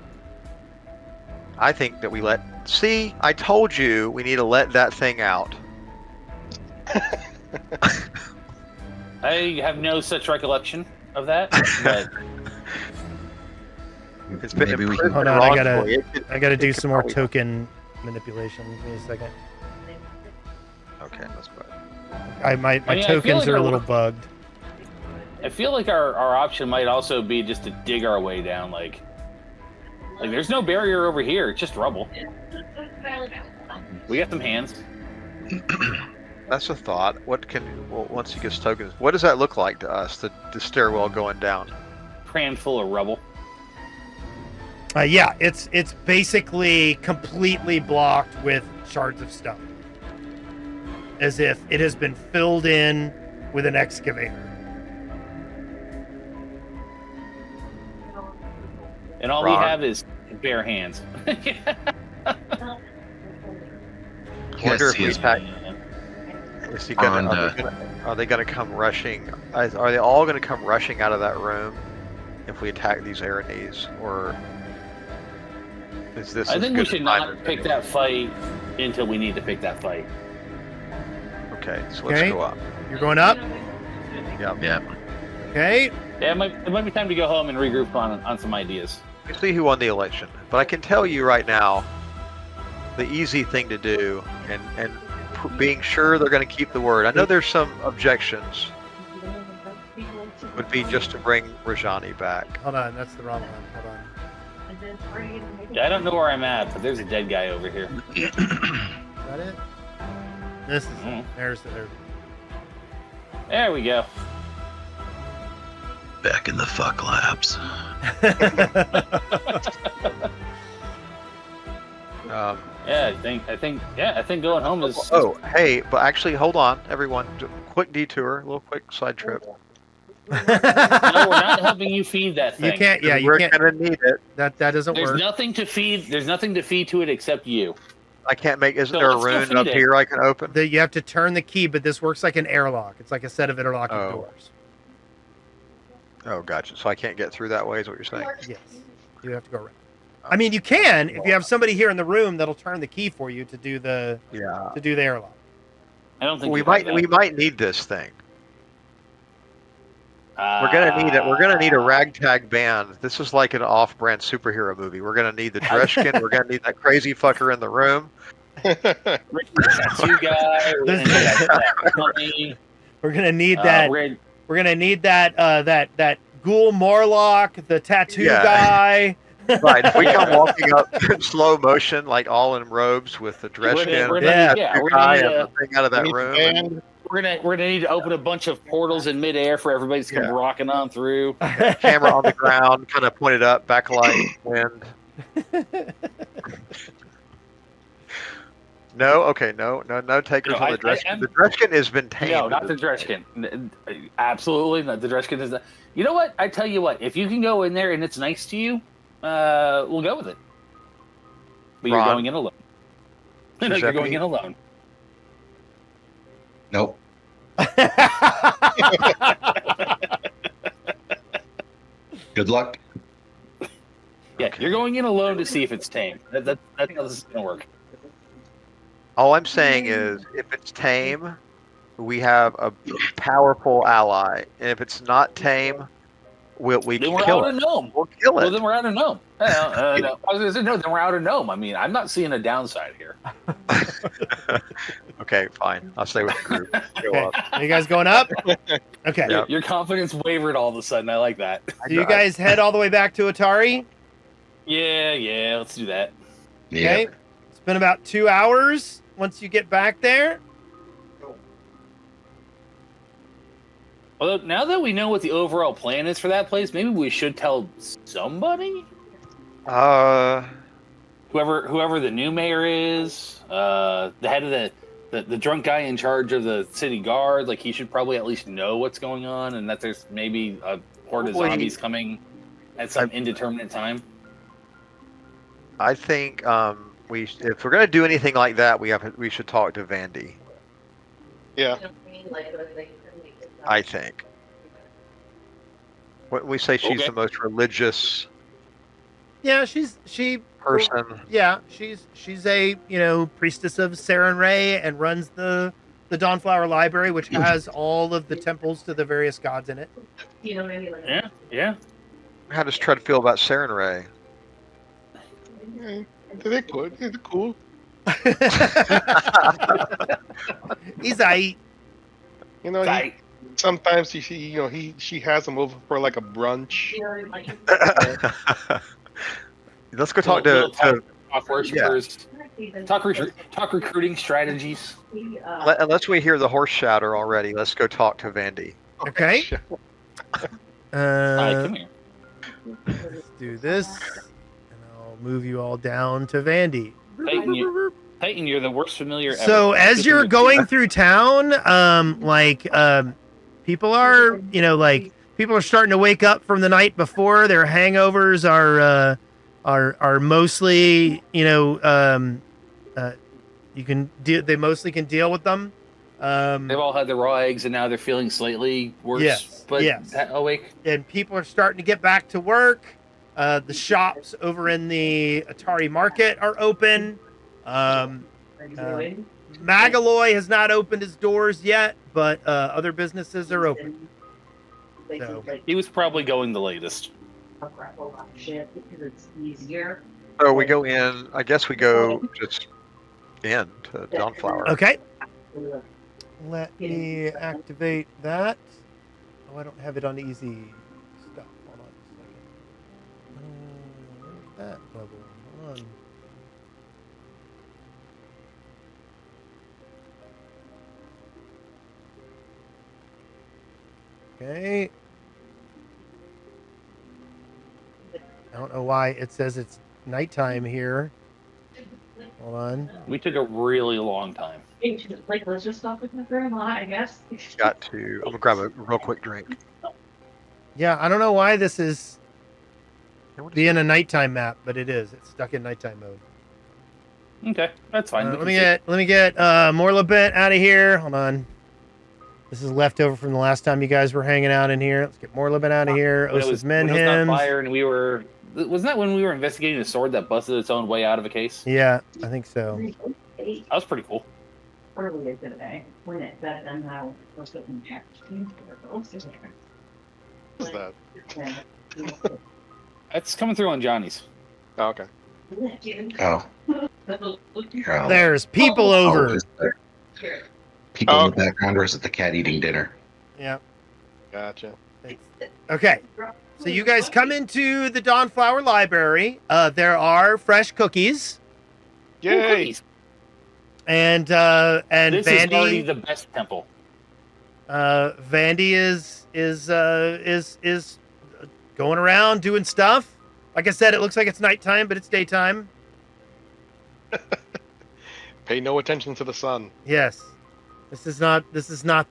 I think that we let. See, I told you we need to let that thing out. I have no such recollection of that. But it's been hold on, I gotta do some more token manipulation. Give me a second. Okay, that's fine. My tokens are a little bugged. I feel like our option might also be just to dig our way down. Like there's no barrier over here. It's just rubble. We got some hands. That's a thought. Once he gets tokens, what does that look like to us? The stairwell going down, Crammed full of rubble. Yeah, it's basically completely blocked with shards of stone, as if it has been filled in with an excavator. And all we have is bare hands. Wonder if we attack. Is he gonna, are they going to come rushing? Are they all going to come rushing out of that room if we attack these Aranese, or is this? I think we should not pick that fight until we need to pick that fight. Okay, so let's go up. You're going up? Yep. Okay. Yeah, it might be time to go home and regroup on some ideas. We'll see who won the election, but I can tell you right now, the easy thing to do, and being sure they're going to keep the word. I know there's some objections. Would be just to bring Rajani back. Hold on, that's the wrong one. Hold on. Yeah, I don't know where I'm at, but there's a dead guy over here. Is that it? This is there's the There we go. Back in the fuck labs. I think going home is. Oh, hey, but actually, hold on, everyone. Quick detour, a little quick side trip. No, we're not helping you feed that thing. You can't. Yeah, we're you can't. gonna need it. That doesn't work. There's nothing to feed to it except you. I can't make. Isn't there a rune up here I can open? You have to turn the key, but this works like an airlock. It's like a set of interlocking doors. Oh, gotcha. So I can't get through that way, is what you're saying? Yes. You have to go around. I mean, you can if you have somebody here in the room that'll turn the key for you to do the airlock. I don't think we might need this thing. We're gonna need it. We're gonna need a ragtag band. This is like an off-brand superhero movie. We're gonna need the Dreshkin. We're gonna need that crazy fucker in the room. Tattoo guy. We're gonna need that. We're gonna need that. That ghoul Morlock, the tattoo guy. Right. If we come walking up in slow motion, like all in robes with the Dreshkin, we're gonna need everything out of that room. We're gonna need to open a bunch of portals in midair for everybody to come rocking on through. Camera on the ground, kind of pointed up, backlight, wind. No, okay, no takers on the Dreshkin. The Dreshkin has been tamed. No, not the Dreshkin. Absolutely not. The Dreshkin is not. You know what? I tell you what. If you can go in there and it's nice to you, we'll go with it. But you're going in alone. You're going in alone. Nope. Good luck. Yeah, you're going in alone to see if it's tame. That's how this is gonna work. All I'm saying is, if it's tame, we have a powerful ally, and if it's not tame, we can kill it. We'll kill it. Well, then we're out of Gnome. No. I was going to say, no, then we're out of Gnome. I mean, I'm not seeing a downside here. Okay, fine. I'll stay with the group. Go up. Are you guys going up? Okay. Yep. Your confidence wavered all of a sudden. I like that. Do you guys head all the way back to Otari? Yeah, let's do that. Okay. It's been about 2 hours once you get back there. Although, now that we know what the overall plan is for that place, maybe we should tell somebody? Whoever the new mayor is, the head of the drunk guy in charge of the city guard, like, he should probably at least know what's going on, and that there's maybe a horde of zombies coming at some indeterminate time. I think if we're gonna do anything like that, we should talk to Vandy. Yeah. I think. When we say she's the most religious. Yeah, she person. Yeah, she's a priestess of Saren Ray and runs the Dawnflower Library, which has all of the temples to the various gods in it. Yeah. How does Tread feel about Saren Ray? They're good. They're cool. He's aight. You know, sometimes she has him over for like a brunch. Let's go talk to talk worshipers. Talk recruiting strategies. Unless we hear the horse chatter already, let's go talk to Vandy. Okay. Hi, come here. Let's do this, and I'll move you all down to Vandy. Titan, you're the worst familiar ever. So as you're going through town, people are, people are starting to wake up from the night before. Their hangovers are mostly, they mostly can deal with them. They've all had the raw eggs, and now they're feeling slightly worse. Awake. And people are starting to get back to work. The shops over in the Otari market are open. Magaloy has not opened his doors yet, but other businesses are open. So he was probably going the latest. So we go in. I guess we go just in to Dawnflower. Okay. Let me activate that. Oh, I don't have it on easy stuff. Hold on a second. Where's that bubble? Hold on. Okay. I don't know why it says it's nighttime here. Hold on. We took a really long time. Let's just stop with my grandma, I guess. I'm gonna grab a real quick drink. Yeah, I don't know why this is being a nighttime map, but it is. It's stuck in nighttime mode. Okay, that's fine. Let me get Morlabent out of here. Hold on. This is leftover from the last time you guys were hanging out in here. Let's get Morlabent out of here. Osa's Men Hymns. Fire, and wasn't that when we were investigating a sword that busted its own way out of a case? Yeah, I think so. That was pretty cool. Earlier today, when it that and now was the What's that? That's coming through on Johnny's. Oh, okay. Oh. There's people over. People in the background, or is it the cat eating dinner? Yeah. Gotcha. Okay. So you guys come into the Dawnflower Library. There are fresh cookies. Yay! And this Vandy is already the best temple. Vandy is going around doing stuff. Like I said, it looks like it's nighttime, but it's daytime. Pay no attention to the sun. Yes. This is not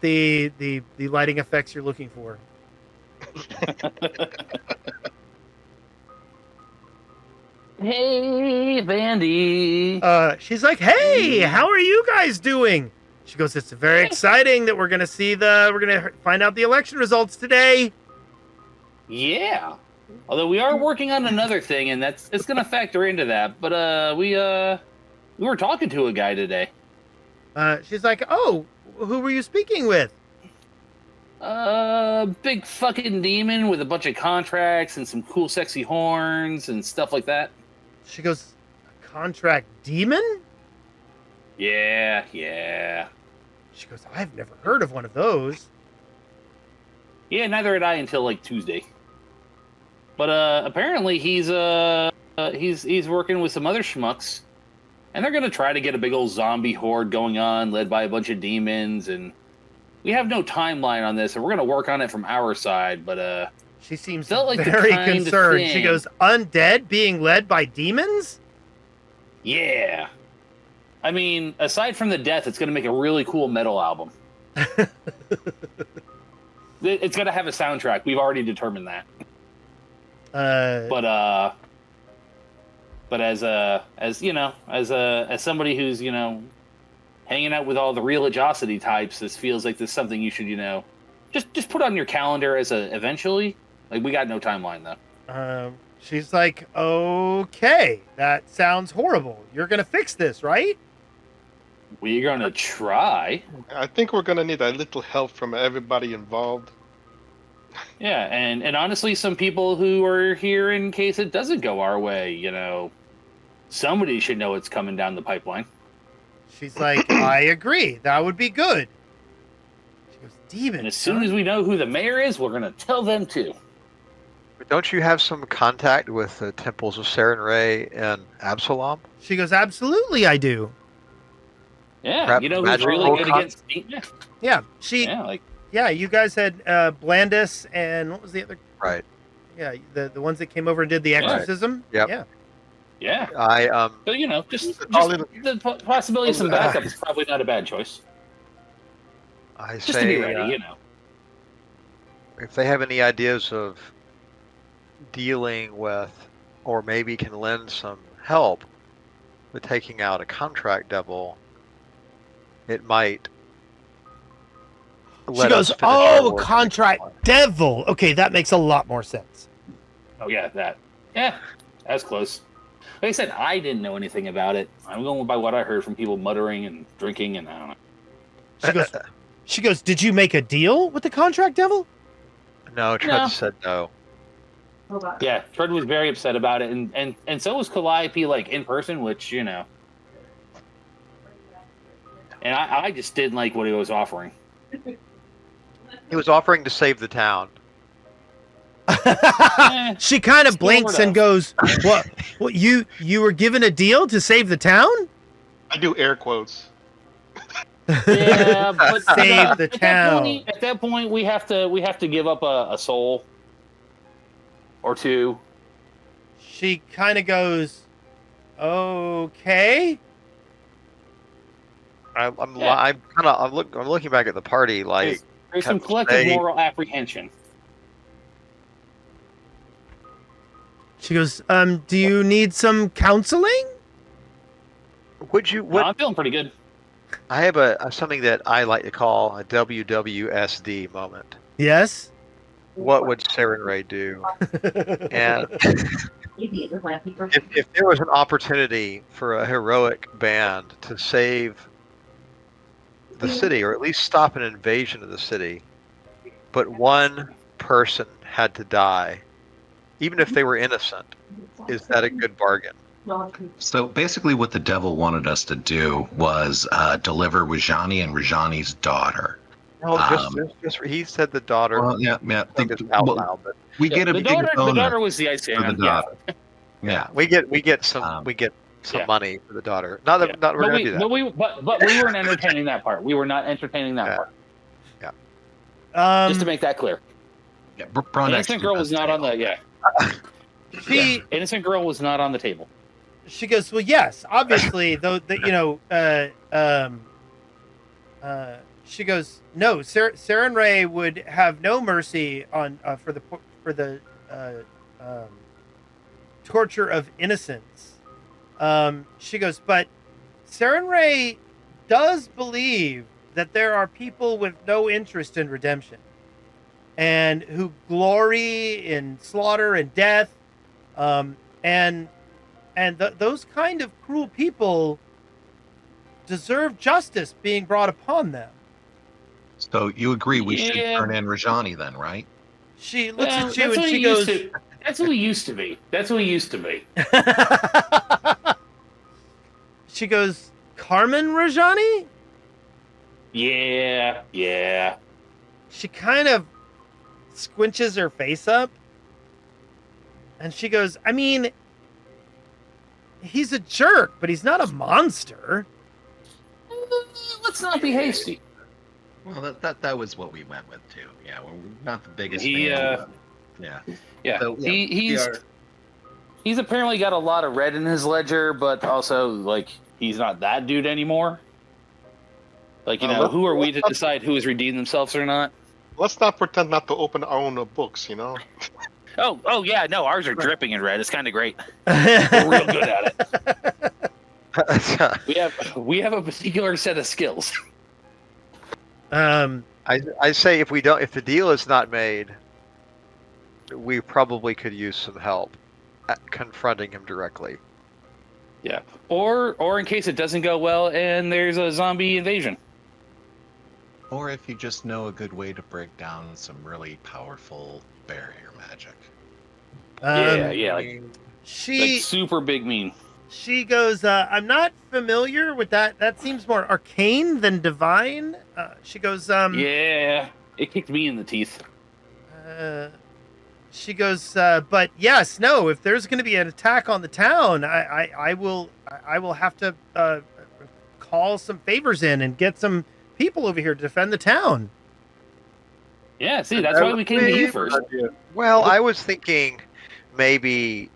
the lighting effects you're looking for. Hey, Vandy. She's like, "Hey, how are you guys doing?" She goes, "It's very exciting that we're gonna find out the election results today." Yeah. Although we are working on another thing, and it's gonna factor into that. But we were talking to a guy today. She's like, "Oh, who were you speaking with?" Big fucking demon with a bunch of contracts and some cool, sexy horns and stuff like that. She goes, "A contract demon?" Yeah. She goes, "I've never heard of one of those." Yeah, neither had I until like Tuesday. But apparently he's working with some other schmucks, and they're gonna try to get a big old zombie horde going on, led by a bunch of demons. And we have no timeline on this, and we're gonna work on it from our side. But she seems like very concerned. She goes, "Undead being led by demons?" Yeah. I mean, aside from the death, it's gonna make a really cool metal album. It's gonna have a soundtrack. We've already determined that. But as somebody who's hanging out with all the religiosity types, this feels like this is something you should just put on your calendar as a eventually. Like, we got no timeline though. She's like, "Okay, that sounds horrible. You're gonna fix this, right?" We're gonna try. I think we're gonna need a little help from everybody involved. Yeah, and honestly, some people who are here in case it doesn't go our way. Somebody should know it's coming down the pipeline. She's like, I agree. That would be good. She goes, demons. And as soon as we know who the mayor is, we're going to tell them too. But don't you have some contact with the temples of Saren Ray and Absalom? She goes, absolutely, I do. Yeah, Perhaps you know who's really good against... Yeah, you guys had Blandis and what was the other? Right. Yeah, the ones that came over and did the exorcism. Yep. Yeah. Yeah. So, you know, just the possibility of some backup is probably not a bad choice. Just to be ready, you know. If they have any ideas of dealing with, or maybe can lend some help with taking out a contract devil, it might. She goes, oh, contract devil. Okay, that makes a lot more sense. Oh, yeah, that. Yeah, that's close. Like I said, I didn't know anything about it. I'm going by what I heard from people muttering and drinking, and I don't know. She goes, did you make a deal with the contract devil? No, Trud said no. Yeah, Trud was very upset about it, and so was Calliope, like, in person, which, you know. And I just didn't like what he was offering. He was offering to save the town. She kind of blinks and goes, "What? What? You were given a deal to save the town?" I do air quotes. Yeah, but save the town. At that point, we have to give up a soul or two. She kind of goes, "Okay." I'm looking back at the party like there's some collective moral apprehension. She goes, do you need some counseling? No, I'm feeling pretty good. I have something that I like to call a WWSD moment. Yes. What would Saren Ray do? And if there was an opportunity for a heroic band to save the city, or at least stop an invasion of the city, but one person had to die, even if they were innocent, is that a good bargain? So basically what the devil wanted us to do was deliver Rajani and Rajani's daughter. No, he said the daughter. Well, yeah. I think it's out loud, but the daughter was the icing on the daughter. Yeah, we get some money for the daughter. Not we're going to do that. But we weren't entertaining that part. We were not entertaining that part. Yeah. Just to make that clear. Yeah, Innocent girl was not on the Innocent girl was not on the table. She goes, well, yes, obviously, though. She goes, no. Saren Ray would have no mercy on for the torture of innocence. She goes, but Saren Ray does believe that there are people with no interest in redemption and who glory in slaughter and death. Those kind of cruel people deserve justice being brought upon them. So you agree we should turn in Rajani then, right? She looks at you and she goes, that's who he used to be. That's who he used to be. She goes, Carmen Rajani? Yeah. She kind of squinches her face up. And she goes, I mean, he's a jerk, but he's not a monster. Let's not be hasty. Well, that was what we went with too. Yeah, we're not the biggest fan. Yeah. So, he's apparently got a lot of red in his ledger, but also like he's not that dude anymore. Like, you know, who are we to decide who has redeemed themselves or not? Let's not pretend not to open our own books, you know. Oh yeah, no, ours are dripping in red. It's kind of great. We're real good at it. We have a particular set of skills. I say if the deal is not made, we probably could use some help at confronting him directly. Yeah, or in case it doesn't go well and there's a zombie invasion. Or if you just know a good way to break down some really powerful barrier magic. Like super big mean. She goes, I'm not familiar with that. That seems more arcane than divine. She goes, Yeah, it kicked me in the teeth. She goes, but yes, no, if there's going to be an attack on the town, I will have to call some favors in and get some people over here to defend the town. Yeah, see, that's why we came to you first. Well, I was thinking maybe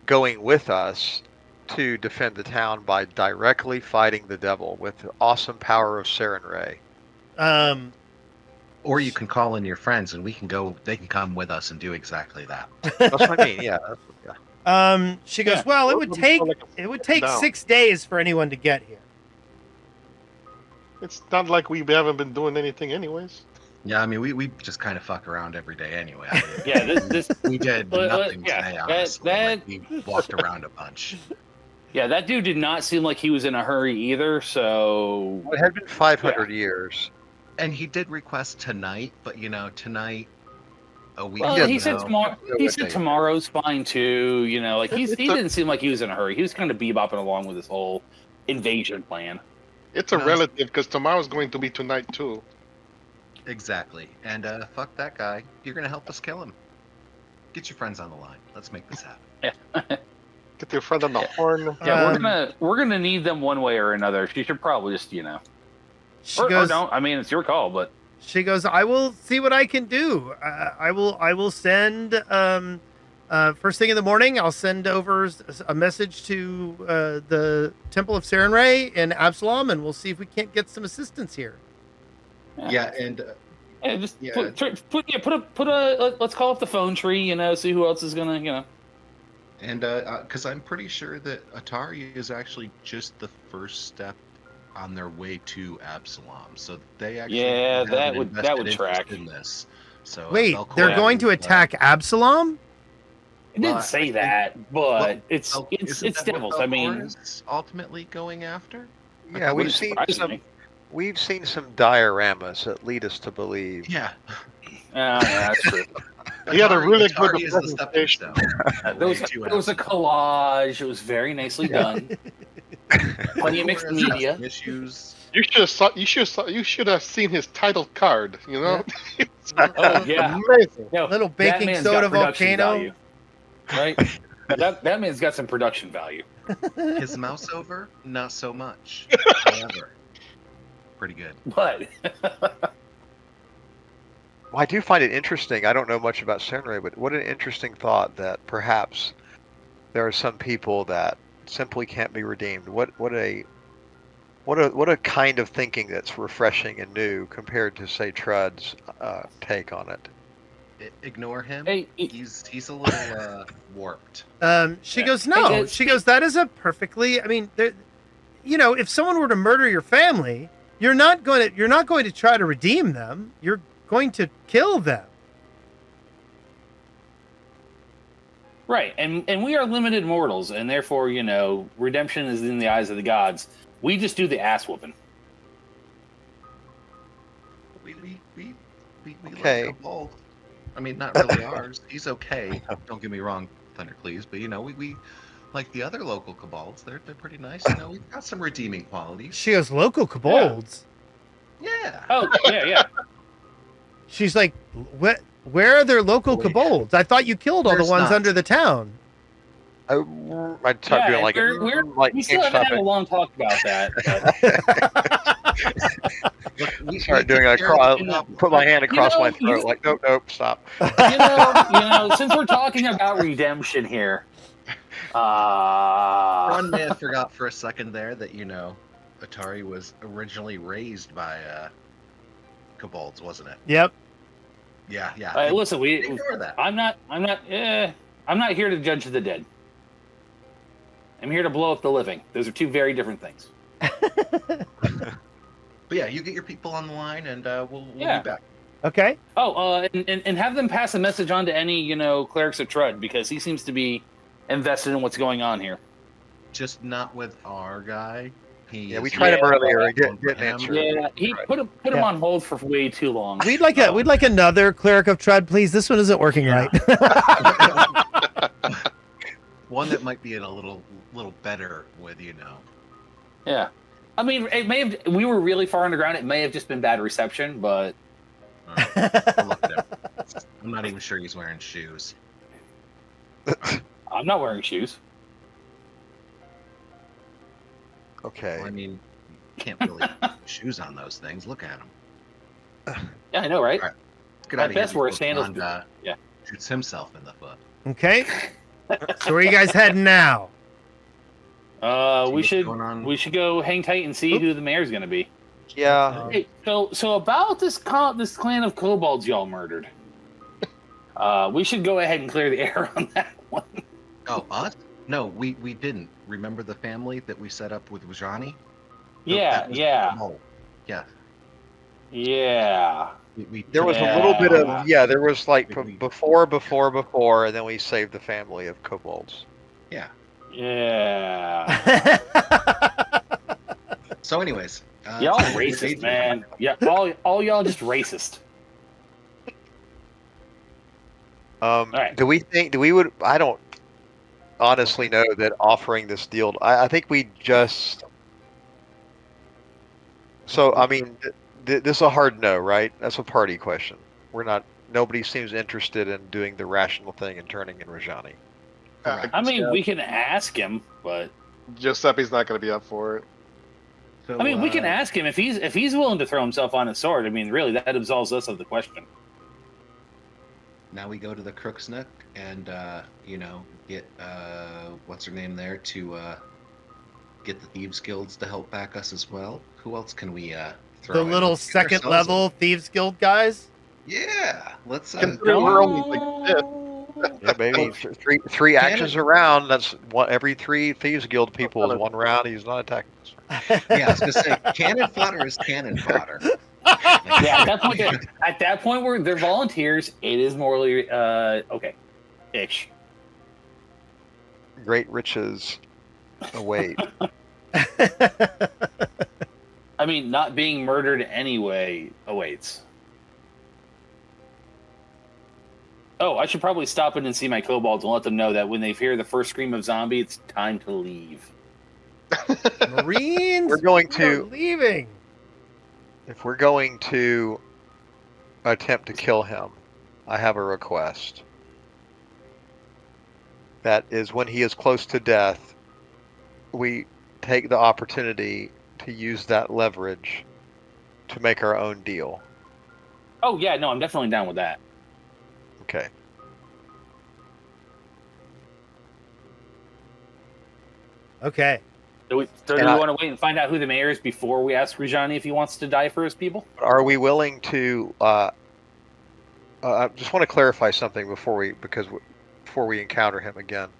going with us to defend the town by directly fighting the devil with the awesome power of Saren Ray. Or you can call in your friends and we can go, they can come with us and do exactly that. That's what I mean, yeah. She goes, well, it would take 6 days for anyone to get here. It's not like we haven't been doing anything anyways. Yeah, I mean, we just kind of fuck around every day anyway. I mean, Yeah, we did nothing today, honestly. We walked around a bunch. Yeah, that dude did not seem like he was in a hurry either, so... It had been 500 years. And he did request tonight, but, tonight, a week Well, ago... he said tomorrow's fine, too, like, he didn't seem like he was in a hurry. He was kind of bebopping along with this whole invasion plan. It's a relative, because tomorrow's going to be tonight, too. Exactly. And fuck that guy. You're going to help us kill him. Get your friends on the line. Let's make this happen. Get your friend on the horn. Yeah, we're gonna need them one way or another. She should probably just, or don't. I mean, it's your call, but she goes, I will see what I can do. I will send first thing in the morning. I'll send over a message to the Temple of Saren Ray in Absalom, and we'll see if we can't get some assistance here. Yeah, and put a let's call up the phone tree. See who else is gonna. And because I'm pretty sure that Otari is actually just the first step on their way to Absalom, so they actually that would track in this. So wait, they're going to attack Absalom? It didn't say that, but it's devils. I mean, is ultimately going after. Yeah, we've seen some dioramas that lead us to believe. Yeah. Yeah, that's true. He had a really good presentation. There was a collage. It was very nicely done. Plenty of mixed media. Issues. You should have seen his title card. Oh yeah, amazing. Little baking soda volcano. Value, right? that man's got some production value. His mouse over, not so much. However, pretty good. But. Well, I do find it interesting. I don't know much about Saren Ray, but what an interesting thought that perhaps there are some people that simply can't be redeemed. What a kind of thinking that's refreshing and new compared to, say, Trud's take on it. Ignore him. Hey, he's a little warped. She goes, no. She goes, that is a perfectly. I mean, if someone were to murder your family, you're not going to try to redeem them. You're going to kill them. Right, and we are limited mortals, and therefore, redemption is in the eyes of the gods. We just do the ass whooping. We okay. like Cabal. I mean, not really ours. He's okay. Don't get me wrong, Thundercleaves, but we like the other local Cabals. They're pretty nice. We've got some redeeming qualities. She goes, local Cabalds. Yeah. Oh yeah. She's like, where are their local Cabalds? I thought you killed all the ones under the town. I'd start doing we still haven't had a long talk about that. We start doing put my hand across my throat, like nope, stop. Since we're talking about redemption here, One may have forgot for a second there that Otari was originally raised by Cabalds, wasn't it? Yep. Yeah. Listen, ignore that. I'm not here to judge the dead. I'm here to blow up the living. Those are two very different things. But yeah, you get your people on the line, and we'll be back. Okay. Oh, and have them pass a message on to any clerics of Trud, because he seems to be invested in what's going on here. Just not with our guy. We tried him earlier and didn't answer. Yeah, he put him on hold for way too long. We'd like another cleric of Trud, please. This one isn't working right. one that might be in a little better with, you know. Yeah. I mean, it may have. We were really far underground. It may have just been bad reception, but We'll look at him. I'm not even sure he's wearing shoes. I'm not wearing shoes. Okay. Well, I mean, you can't really put shoes on those things. Look at him. Yeah, I know, right? All right. Get At out of here best, wear before sandals. Bond, Yeah. shoots himself in the foot. Okay. So where are you guys heading now? We what's should going on. we should go hang tight and see who the mayor's going to be. Yeah. Hey, so about this clan of kobolds y'all murdered. We should go ahead and clear the air on that one. Oh, us? No, we didn't. Remember the family that we set up with Rajani? Yeah. Oh, yeah. Yeah. There was a little bit of there was like before, and then we saved the family of kobolds. Yeah. Yeah. So, anyways, Y'all racist, man. Yeah, all y'all just racist. Right. Do we would? I don't honestly know that offering this deal. I think we just. So I mean, this is a hard no, right? That's a party question. Nobody seems interested in doing the rational thing and turning in Rajani. I mean, we can ask him, but Giuseppe's not going to be up for it. So, I mean, we can ask him if he's willing to throw himself on his sword. I mean, really, that absolves us of the question. Now we go to the Crook's Nook and get what's her name there to get the Thieves Guilds to help back us as well. Who else can we throw? The in? little Let's get second ourselves level Thieves Guild guys? Yeah, let's. Considering we're only like fifth. Yeah, maybe three actions around. That's one every 3 Thieves Guild people is 1 round. He's not attacking us. Yeah, I was gonna say cannon fodder is cannon fodder. Yeah, at that point, where they're volunteers, it is morally okay, ish. Great riches await. I mean, not being murdered anyway awaits. Oh, I should probably stop in and see my kobolds and let them know that when they hear the first scream of zombie, it's time to leave. Marines, We're going to leaving. If we're going to attempt to kill him, I have a request. That is, when he is close to death, we take the opportunity to use that leverage to make our own deal. Oh yeah, no, I'm definitely down with that. Okay. Okay. Do we want to wait and find out who the mayor is before we ask Rajani if he wants to die for his people? Are we willing to? I just want to clarify something before we encounter him again.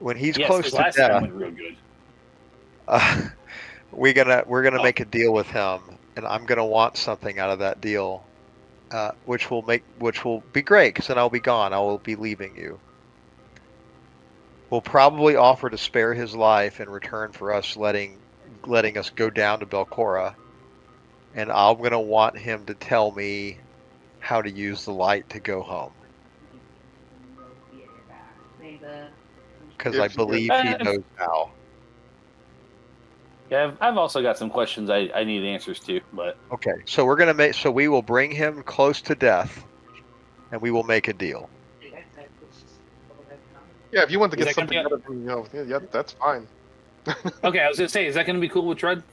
When he's close to last time death, went real good. we're gonna make a deal with him, and I'm gonna want something out of that deal, which will be great, because then I'll be gone. I will be leaving you. We'll probably offer to spare his life in return for us letting us go down to Belcora, and I'm gonna want him to tell me how to use the light to go home, because I believe he knows how. Yeah, I've also got some questions I need answers to, but Okay, so we will bring him close to death, and we will make a deal. Yeah, if you want to Is get that gonna something be out of him, yeah, that's fine. okay. I was gonna say, is that gonna be cool with Trud?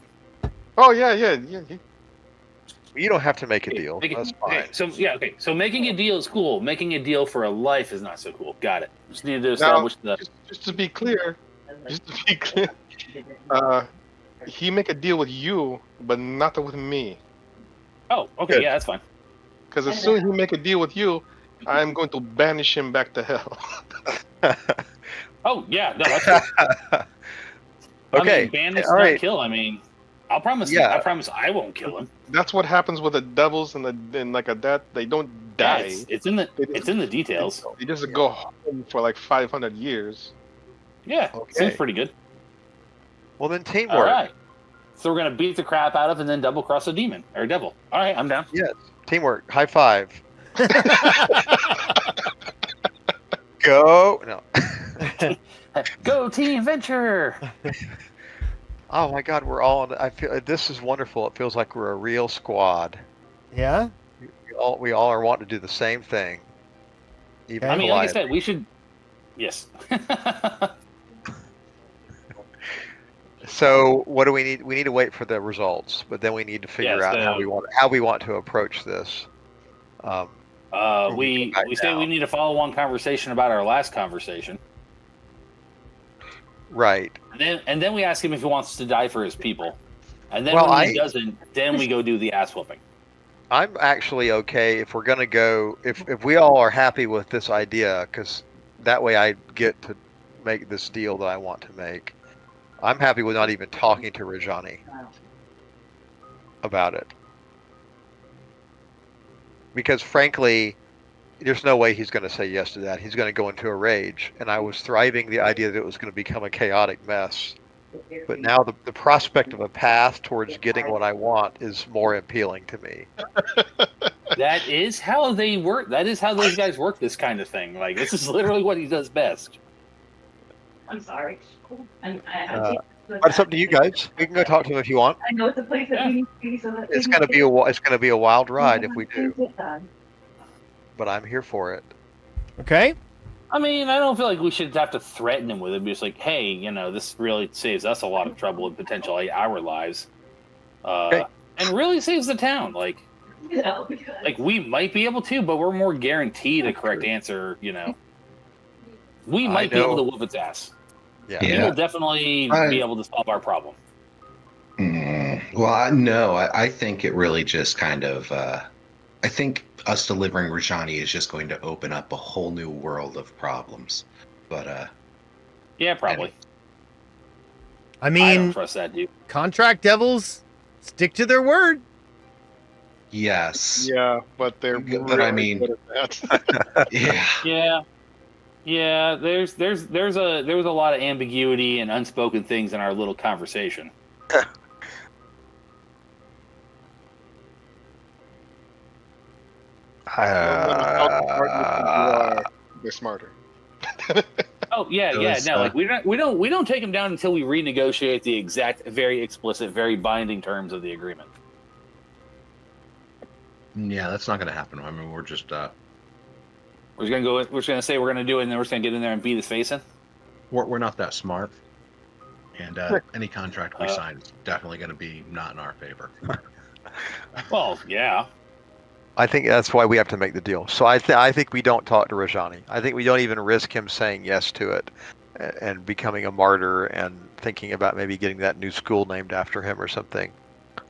Oh yeah. You don't have to make a deal. That's fine. Okay. So making a deal is cool. Making a deal for a life is not so cool. Got it. Just need to establish Just to be clear, he make a deal with you, but not with me. Oh, okay. Good. Yeah, that's fine. Because as soon as he make a deal with you, I'm going to banish him back to hell. Oh yeah, no, that's cool. Okay. I mean, banish, all not right. kill. I mean, I'll promise. Yeah. I promise I won't kill him. That's what happens with the devils and like a death. They don't die. Yeah, it's in the details. They just go home for like 500 years. Yeah, Okay. seems pretty good. Well, then teamwork. All right. So we're gonna beat the crap out of and then double cross a demon or devil. All right, I'm down. Yes, teamwork. High five. Go. No. Go Team Venture! Oh my God, we're all. I feel this is wonderful. It feels like we're a real squad. Yeah. We all are wanting to do the same thing. Even I mean, like I Calliope. said, we should. Yes. So what do we need? We need to wait for the results, but then we need to figure out how we want to approach this. We say we need to follow on conversation about our last conversation. Right. And then we ask him if he wants to die for his people. And then when he doesn't, then we go do the ass whooping. I'm actually okay if we're gonna go. If we all are happy with this idea, because that way I get to make this deal that I want to make. I'm happy with not even talking to Rajani about it. Because frankly, there's no way he's going to say yes to that. He's going to go into a rage. And I was thriving the idea that it was going to become a chaotic mess. But now the prospect of a path towards getting what I want is more appealing to me. That is how they work. That is how those guys work this kind of thing. Like, this is literally what he does best. I'm sorry. But it's up to you guys. We can go talk to him if you want. I know it's a place that we need to be, so that It's going to be a wild ride if we do. But I'm here for it. Okay. I mean, I don't feel like we should have to threaten him with it. Be just like, hey, this really saves us a lot of trouble and potentially our lives, and really saves the town. Like we might be able to, but we're more guaranteed a correct answer. We might be able to whoop its ass. Yeah. We will definitely be able to solve our problem. Well, I think it really just kind of. I think us delivering Rajani is just going to open up a whole new world of problems. But yeah, probably. I mean, I don't trust that dude. Contract devils stick to their word. Yes. Yeah, but they're. But I mean, good at that. yeah. Yeah. There was a lot of ambiguity and unspoken things in our little conversation. They're smarter. Oh yeah. No, like we don't take them down until we renegotiate the exact, very explicit, very binding terms of the agreement. Yeah, that's not going to happen. I mean, we're just We're just gonna say we're gonna do it, and then we're just gonna get in there and beat his face in. We're not that smart, and any contract we sign is definitely going to be not in our favor. Well, yeah. I think that's why we have to make the deal. So I think we don't talk to Rajani. I think we don't even risk him saying yes to it and becoming a martyr and thinking about maybe getting that new school named after him or something,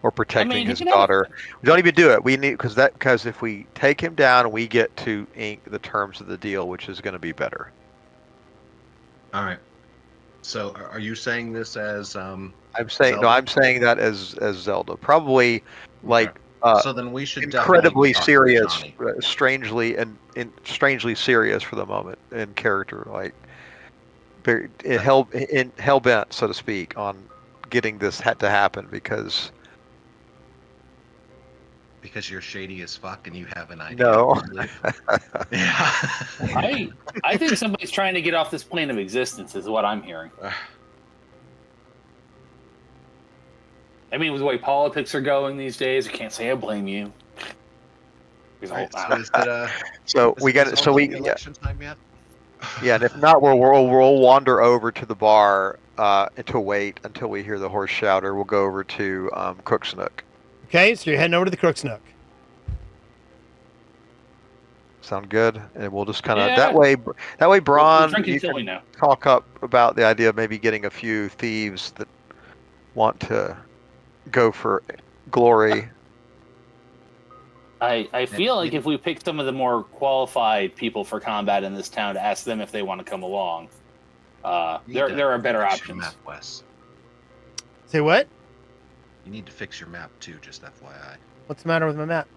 or protecting his daughter. We don't even do it. We need because if we take him down, we get to ink the terms of the deal, which is going to be better. All right. So, are you saying this as I'm saying Zelda? no. I'm saying that as Zelda. Probably like. So then we should incredibly serious, Rajani. strangely serious for the moment in character, like hell bent, so to speak, on getting this to happen because you're shady as fuck and you have an idea. No. Yeah. I think somebody's trying to get off this plane of existence, is what I'm hearing. I mean, with the way politics are going these days, I can't say I blame you. Right, so we got so we election time yet? Yeah, and if not, we'll wander over to the bar to wait until we hear the horse shouter. We'll go over to Cook's Nook. Okay, so you're heading over to the Cook's Nook. Sound good? And we'll just kind of that way, Braun, you can talk up about the idea of maybe getting a few thieves that want to go for glory. I feel like if we pick some of the more qualified people for combat in this town to ask them if they want to come along, there are better options. Map, Wes. Say what? You need to fix your map too, just FYI. What's the matter with my map?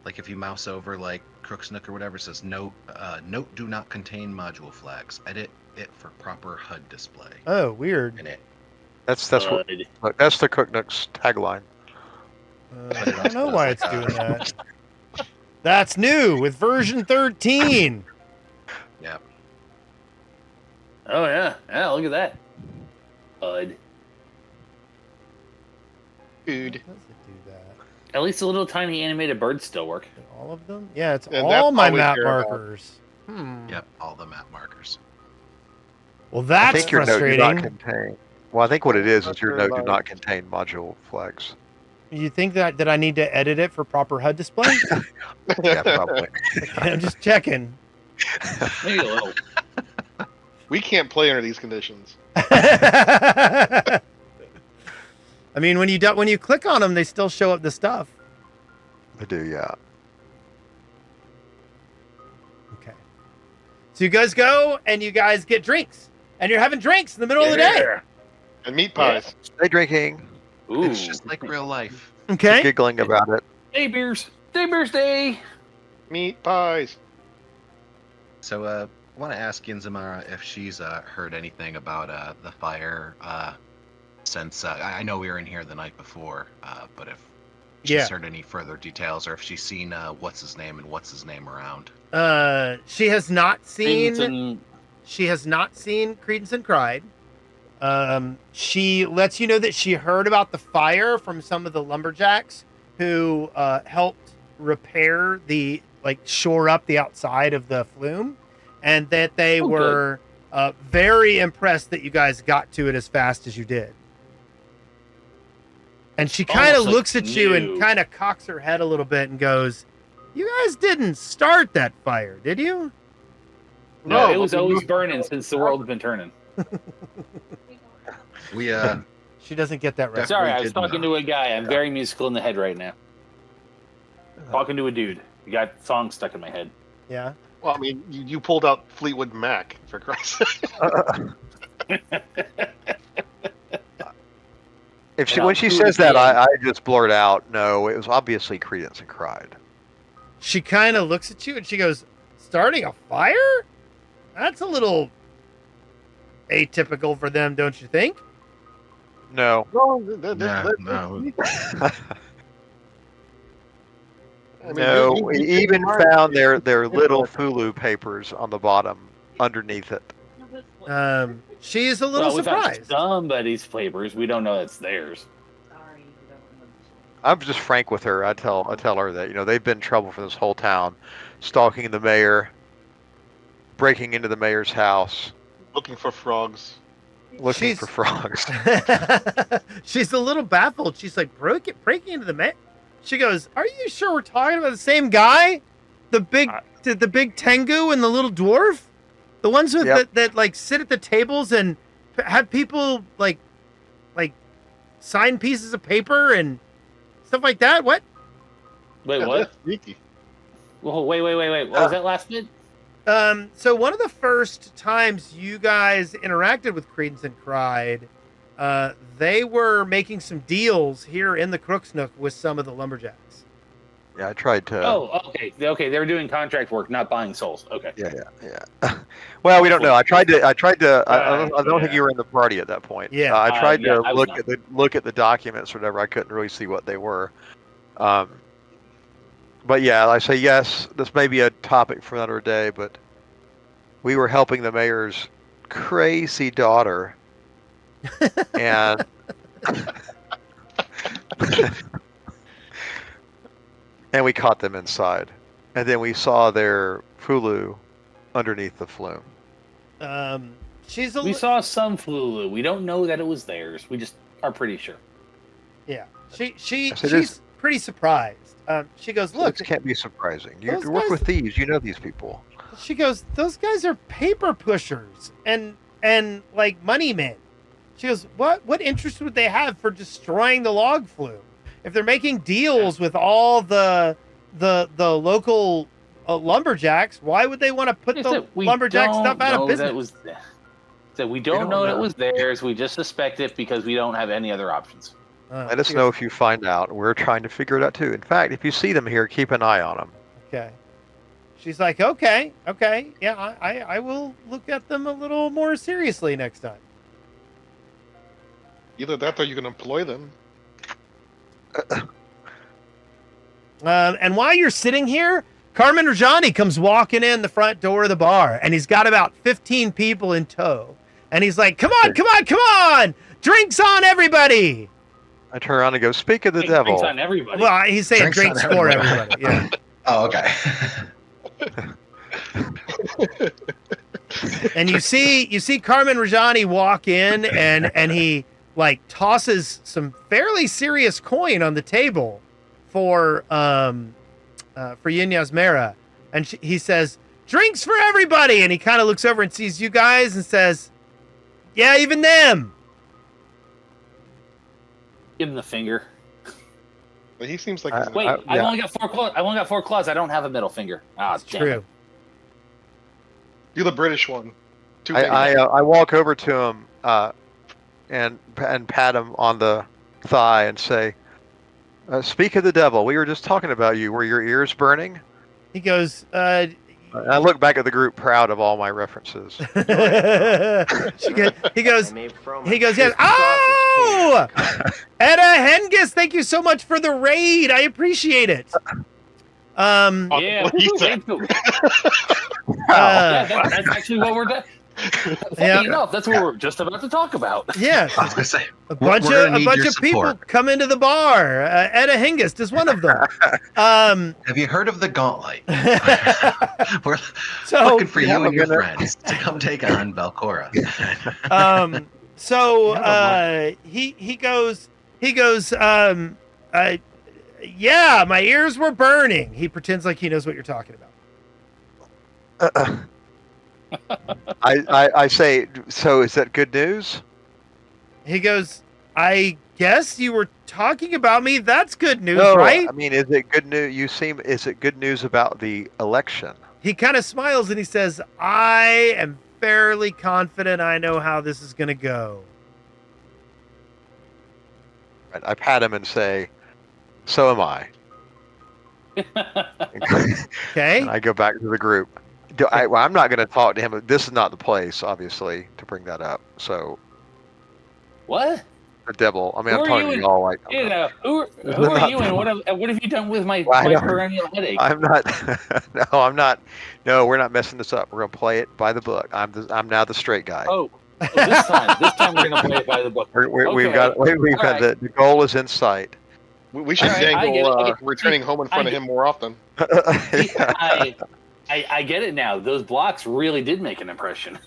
Like if you mouse over like Crook's Nook or whatever, it says note do not contain module flags. Edit it for proper HUD display. Oh, weird. In it. That's the Cook Nook's tagline. I don't know why it's doing that. That's new with version 13. Yeah. Oh yeah, look at that. Bud. Dude. How does it do that? At least the little tiny animated birds still work. All of them? Yeah, it's And all that's my all we map care about. markers. Yep, all the map markers. Well, I that's think your note do frustrating. not contain. Well, I think what it is your note do Marker not contain module flags. You think that I need to edit it for proper HUD display? Yeah, probably. I'm just checking. Maybe a little. We can't play under these conditions. I mean, when you click on them, they still show up the stuff. I do, yeah. Okay. So you guys go and you guys get drinks, and you're having drinks in the middle of the day. And meat pies. Stay drinking. Ooh. It's just like real life. Okay. Giggling about it. Day beers. Day beers day. Meat pies. So, I want to ask Yinzamara if she's heard anything about the fire since I know we were in here the night before, but if she's heard any further details or if she's seen what's his name around. She has not seen. Credence She has not seen Credence and Cried. She lets you know that she heard about the fire from some of the lumberjacks who helped repair shore up the outside of the flume, and that they were very impressed that you guys got to it as fast as you did. And she kind of looks at you and kind of cocks her head a little bit and goes, "You guys didn't start that fire, did you?" No, it was always burning since the world's been turning. We She doesn't get that right. Sorry, I was talking to a guy. I'm very musical in the head right now. Talking to a dude. You got songs stuck in my head. Yeah. Well, I mean, you pulled out Fleetwood Mac, for Christ's sake. When she says that, I just blurt out, no, it was obviously Credence and Cried. She kind of looks at you and she goes, "Starting a fire? That's a little atypical for them, don't you think?" No. no. No, we even found their little Fulu papers on the bottom underneath it. She's a little surprised. Somebody's papers. We don't know it's theirs. I'm just frank with her. I tell her that they've been in trouble for this whole town, stalking the mayor, breaking into the mayor's house, Looking for frogs. looking for frogs. She's a little baffled. She's like, breaking into the mayor? She goes, "Are you sure we're talking about the same guy? The big Tengu and the little dwarf? The ones with that sit at the tables and have people like sign pieces of paper and stuff like that?" What? Wait, what? Sneaky. Well, wait. What was that last bit? So one of the first times you guys interacted with Credence and Cried, they were making some deals here in the Crooks Nook with some of the lumberjacks. Yeah, I tried to. Oh, okay. They were doing contract work, not buying souls. Okay. Yeah. Well, we don't know. I tried to. I don't think you were in the party at that point. Yeah. I tried to I was look at the documents or whatever. I couldn't really see what they were. But yeah, I say yes. This may be a topic for another day, but we were helping the mayor's crazy daughter, and and we caught them inside, and then we saw their Fulu underneath the flume. We saw some Fulu. We don't know that it was theirs. We just are pretty sure. Yeah. She's pretty surprised. She goes, "Look, this can't be surprising. You work with thieves. You know these people." She goes, "Those guys are paper pushers and like money men." She goes, "What interest would they have for destroying the log flume? If they're making deals with all the local lumberjacks, why would they want to put the lumberjack stuff out of business?" We don't know it was theirs. We just suspect it because we don't have any other options. Let us know if you find out. We're trying to figure it out too. In fact, if you see them here, keep an eye on them. Okay. She's like, okay, yeah, I will look at them a little more seriously next time. Either that or you can employ them. And while you're sitting here, Carmen Rajani comes walking in the front door of the bar, and he's got about 15 people in tow. And he's like, come on, come on, come on! Drinks on everybody! I turn around and go, speak of the devil. Drinks on everybody. Well, he's saying drinks for everybody. Yeah. Oh, okay. And you see Carmen Rajani walk in, and he like tosses some fairly serious coin on the table for Yin Yasmera, and he says, drinks for everybody, and he kind of looks over and sees you guys and says, yeah, even them. Give him the finger. But he seems like Wait, I only got 4 claws. I only got 4 claws. I don't have a middle finger. Ah, That's true. You're the British one. I walk over to him and pat him on the thigh and say, speak of the devil. We were just talking about you. Were your ears burning? He goes, I look back at the group, proud of all my references. he goes, yes. Oh! Edda Hengis, thank you so much for the raid. I appreciate it. Yeah, that's actually what we're doing. Funny enough, that's what we're just about to talk about. Yeah, I was gonna say a bunch of people come into the bar. Edda Hengist is one of them. Have you heard of the Gauntlight? We're looking for you and your friends to come take on Belcora. He goes. Yeah, my ears were burning. He pretends like he knows what you're talking about. I say, so is that good news? He goes, I guess you were talking about me. That's good news, no, right? I mean, is it good news? Is it good news about the election? He kind of smiles and he says, I am fairly confident I know how this is going to go. I pat him and say, so am I. Okay. And I go back to the group. I'm not going to talk to him. This is not the place, obviously, to bring that up. So, what? The devil. I mean, I'm talking to you all like. You know, who are you, and what have you done with my perennial headache? I'm not. No, I'm not. No, we're not messing this up. We're going to play it by the book. I'm now the straight guy. Oh, this time we're going to play it by the book. We've got the goal is in sight. We should dangle returning home in front of him more often. I get it now. Those blocks really did make an impression.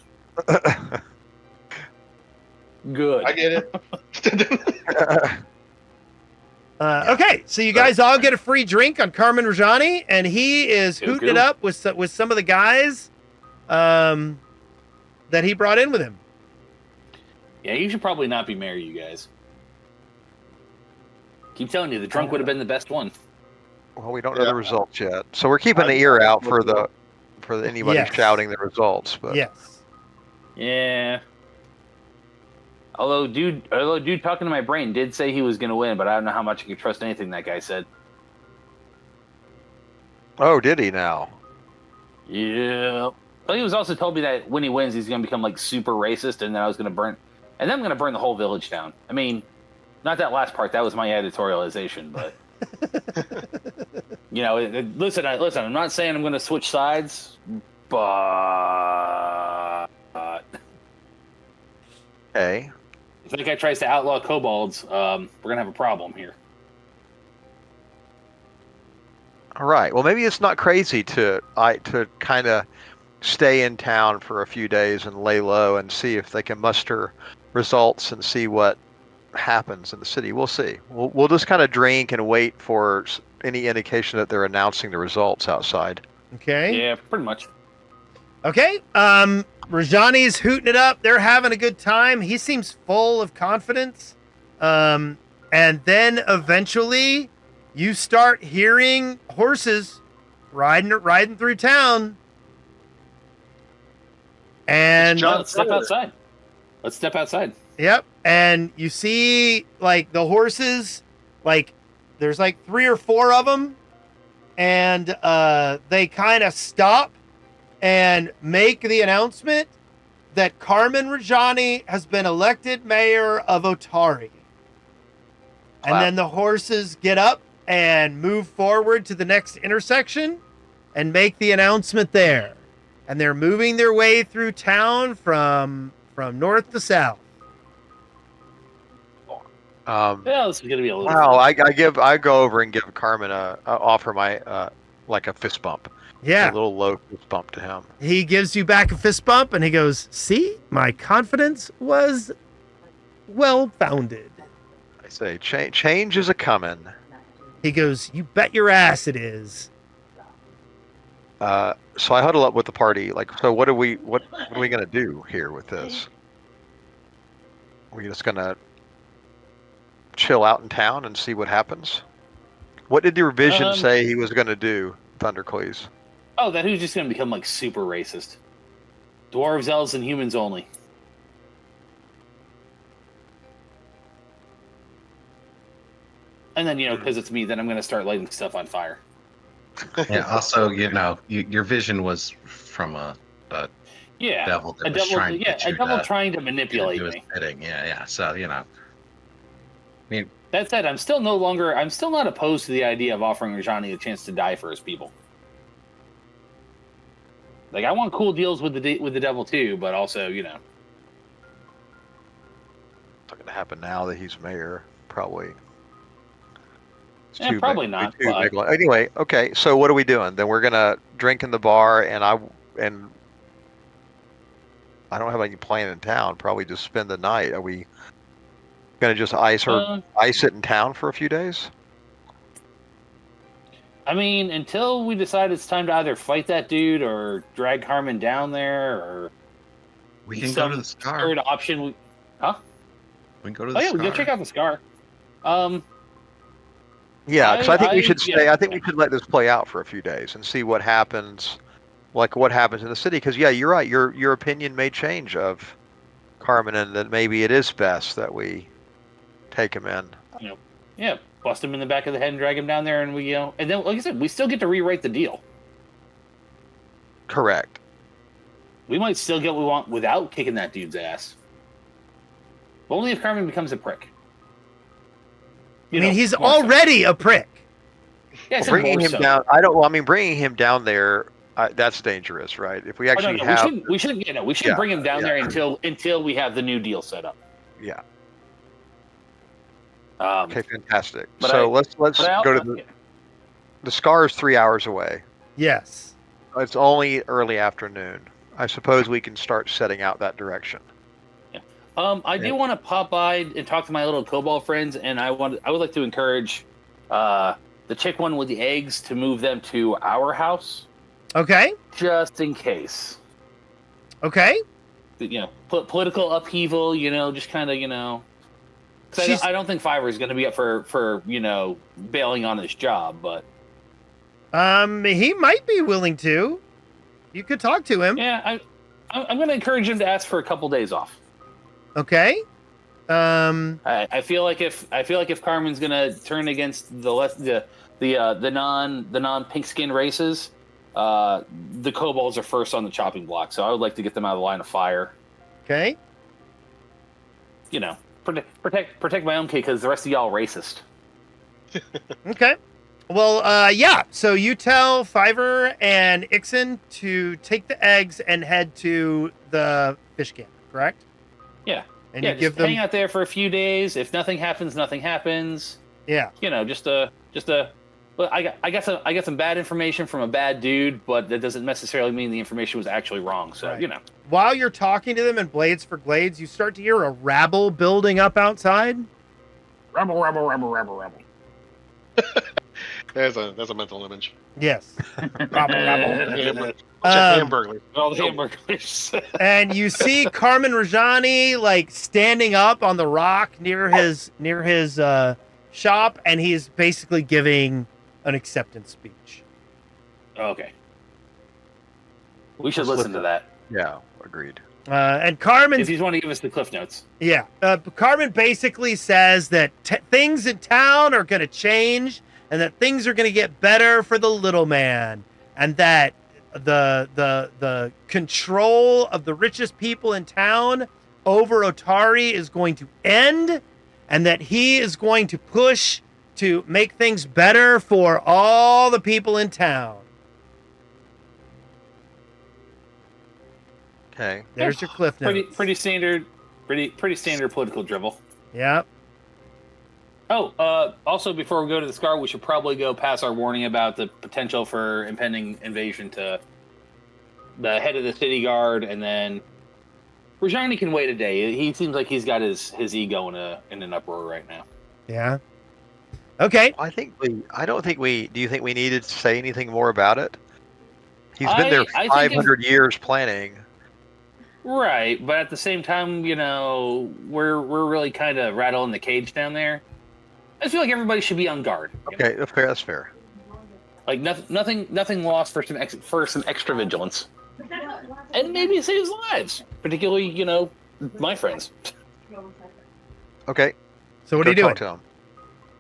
Good. I get it. Okay, so you guys all get a free drink on Carmen Rajani, and he is hooting it up with some of the guys that he brought in with him. Yeah, you should probably not be married, you guys. Keep telling you, the drunk would have been the best one. Well, we don't know the results yet, so we're keeping the ear out for anybody shouting the results. But yeah. Although dude talking to my brain did say he was going to win, but I don't know how much I could trust anything that guy said. Oh, did he now? Yeah. Well, he was also told me that when he wins, he's going to become like super racist, and then I'm going to burn the whole village down. I mean, not that last part. That was my editorialization, but. Listen. I'm not saying I'm going to switch sides, but okay. If that guy tries to outlaw kobolds, we're going to have a problem here. All right. Well, maybe it's not crazy to kind of stay in town for a few days and lay low and see if they can muster results and see what happens in the city. We'll see. We'll just kind of drink and wait for any indication that they're announcing the results outside. Okay. Yeah, pretty much. Okay. Rajani's hooting it up. They're having a good time. He seems full of confidence. And then eventually you start hearing horses riding through town. And let's step outside. Yep. And you see like the horses, like there's like 3 or 4 of them, and they kind of stop and make the announcement that Carmen Rajani has been elected mayor of Otari. And then the horses get up and move forward to the next intersection. and make the announcement there. And they're moving their way through town from north to south. Yeah, this is gonna be a little. Wow, I go over and give Carmen offer my like a fist bump. Yeah. A little low fist bump to him. He gives you back a fist bump and he goes, "See, my confidence was well founded." I say, change is a coming. He goes, "You bet your ass it is." So I huddle up with the party. Like, so what are we gonna do here with this? Are we just gonna chill out in town and see what happens? What did the revision say he was gonna do, Thundercleese? Oh, that who's just gonna become like super racist. Dwarves, elves, and humans only. And then, because it's me, then I'm gonna start lighting stuff on fire. Yeah. Also, your vision was from a devil that was trying to get you trying to manipulate me. Yeah. So I mean, that said, I'm still not opposed to the idea of offering Rajani a chance to die for his people. Like, I want cool deals with the devil too, but also, It's not gonna happen now that he's mayor, probably. Probably not. Anyway, okay. So what are we doing? Then we're gonna drink in the bar, and I don't have any plan in town. Probably just spend the night. Are we gonna just ice it in town for a few days? I mean, until we decide it's time to either fight that dude or drag Carmen down there, or we can go to the Scar. Third option, we can go to the Scar. We can go check out the Scar. Yeah, because I think we should stay. I think we should let this play out for a few days and see what happens, like what happens in the city. Because you're right. Your opinion may change of Carmen, and that maybe it is best that we take him in. Bust him in the back of the head and drag him down there, and and then, like I said, we still get to rewrite the deal. Correct. We might still get what we want without kicking that dude's ass. But only if Carmen becomes a prick. He's already a prick. Yeah, bringing him down. Bringing him down there. That's dangerous, right? If we actually we shouldn't bring him down there until we have the new deal set up. Yeah. Okay, fantastic. Let's go to the Scar is 3 hours away. Yes. It's only early afternoon. I suppose we can start setting out that direction. I do want to pop by and talk to my little kobold friends, and I would like to encourage the chick one with the eggs to move them to our house. Okay. Just in case. Okay. Political upheaval. Just kind of. I don't think Fiverr is going to be up for bailing on his job, but he might be willing to. You could talk to him. Yeah, I'm going to encourage him to ask for a couple days off. Okay. I feel like if Carmen's going to turn against the non pink skin races, the kobolds are first on the chopping block. So I would like to get them out of the line of fire. Okay. Protect my own kid because the rest of y'all are racist. Okay. Well, yeah. So you tell Fiverr and Ixen to take the eggs and head to the fish camp, correct? Yeah. And you give them hang out there for a few days. If nothing happens, nothing happens. Yeah. Well, I got some bad information from a bad dude, but that doesn't necessarily mean the information was actually wrong. So right. While you're talking to them in Blades for Glades, you start to hear a rabble building up outside. Rabble. There's a mental image. Yes. Rabble. Hamburglar. All the hamburgers. And you see Carmen Rajani standing up on the rock near his shop, and he's basically giving an acceptance speech. Okay. We should listen to that. Yeah, agreed. And Carmen, if you want to give us the cliff notes. Yeah, Carmen basically says that things in town are going to change, and that things are going to get better for the little man, and that the control of the richest people in town over Otari is going to end, and that he is going to push to make things better for all the people in town. Okay. There's your cliff notes. Pretty standard political drivel. Yep. Oh, also before we go to the Scar, we should probably go past our warning about the potential for impending invasion to the head of the city guard, and then Rajani can wait a day. He seems like he's got his ego in an uproar right now. Yeah. Okay. I don't think we. Do you think we needed to say anything more about it? He's been there 500 years planning. Right, but at the same time, we're really kind of rattling the cage down there. I feel like everybody should be on guard. Okay, that's fair. Like nothing lost for some extra vigilance, and maybe it saves lives, particularly my friends. Okay. So what are you doing? Talk to him.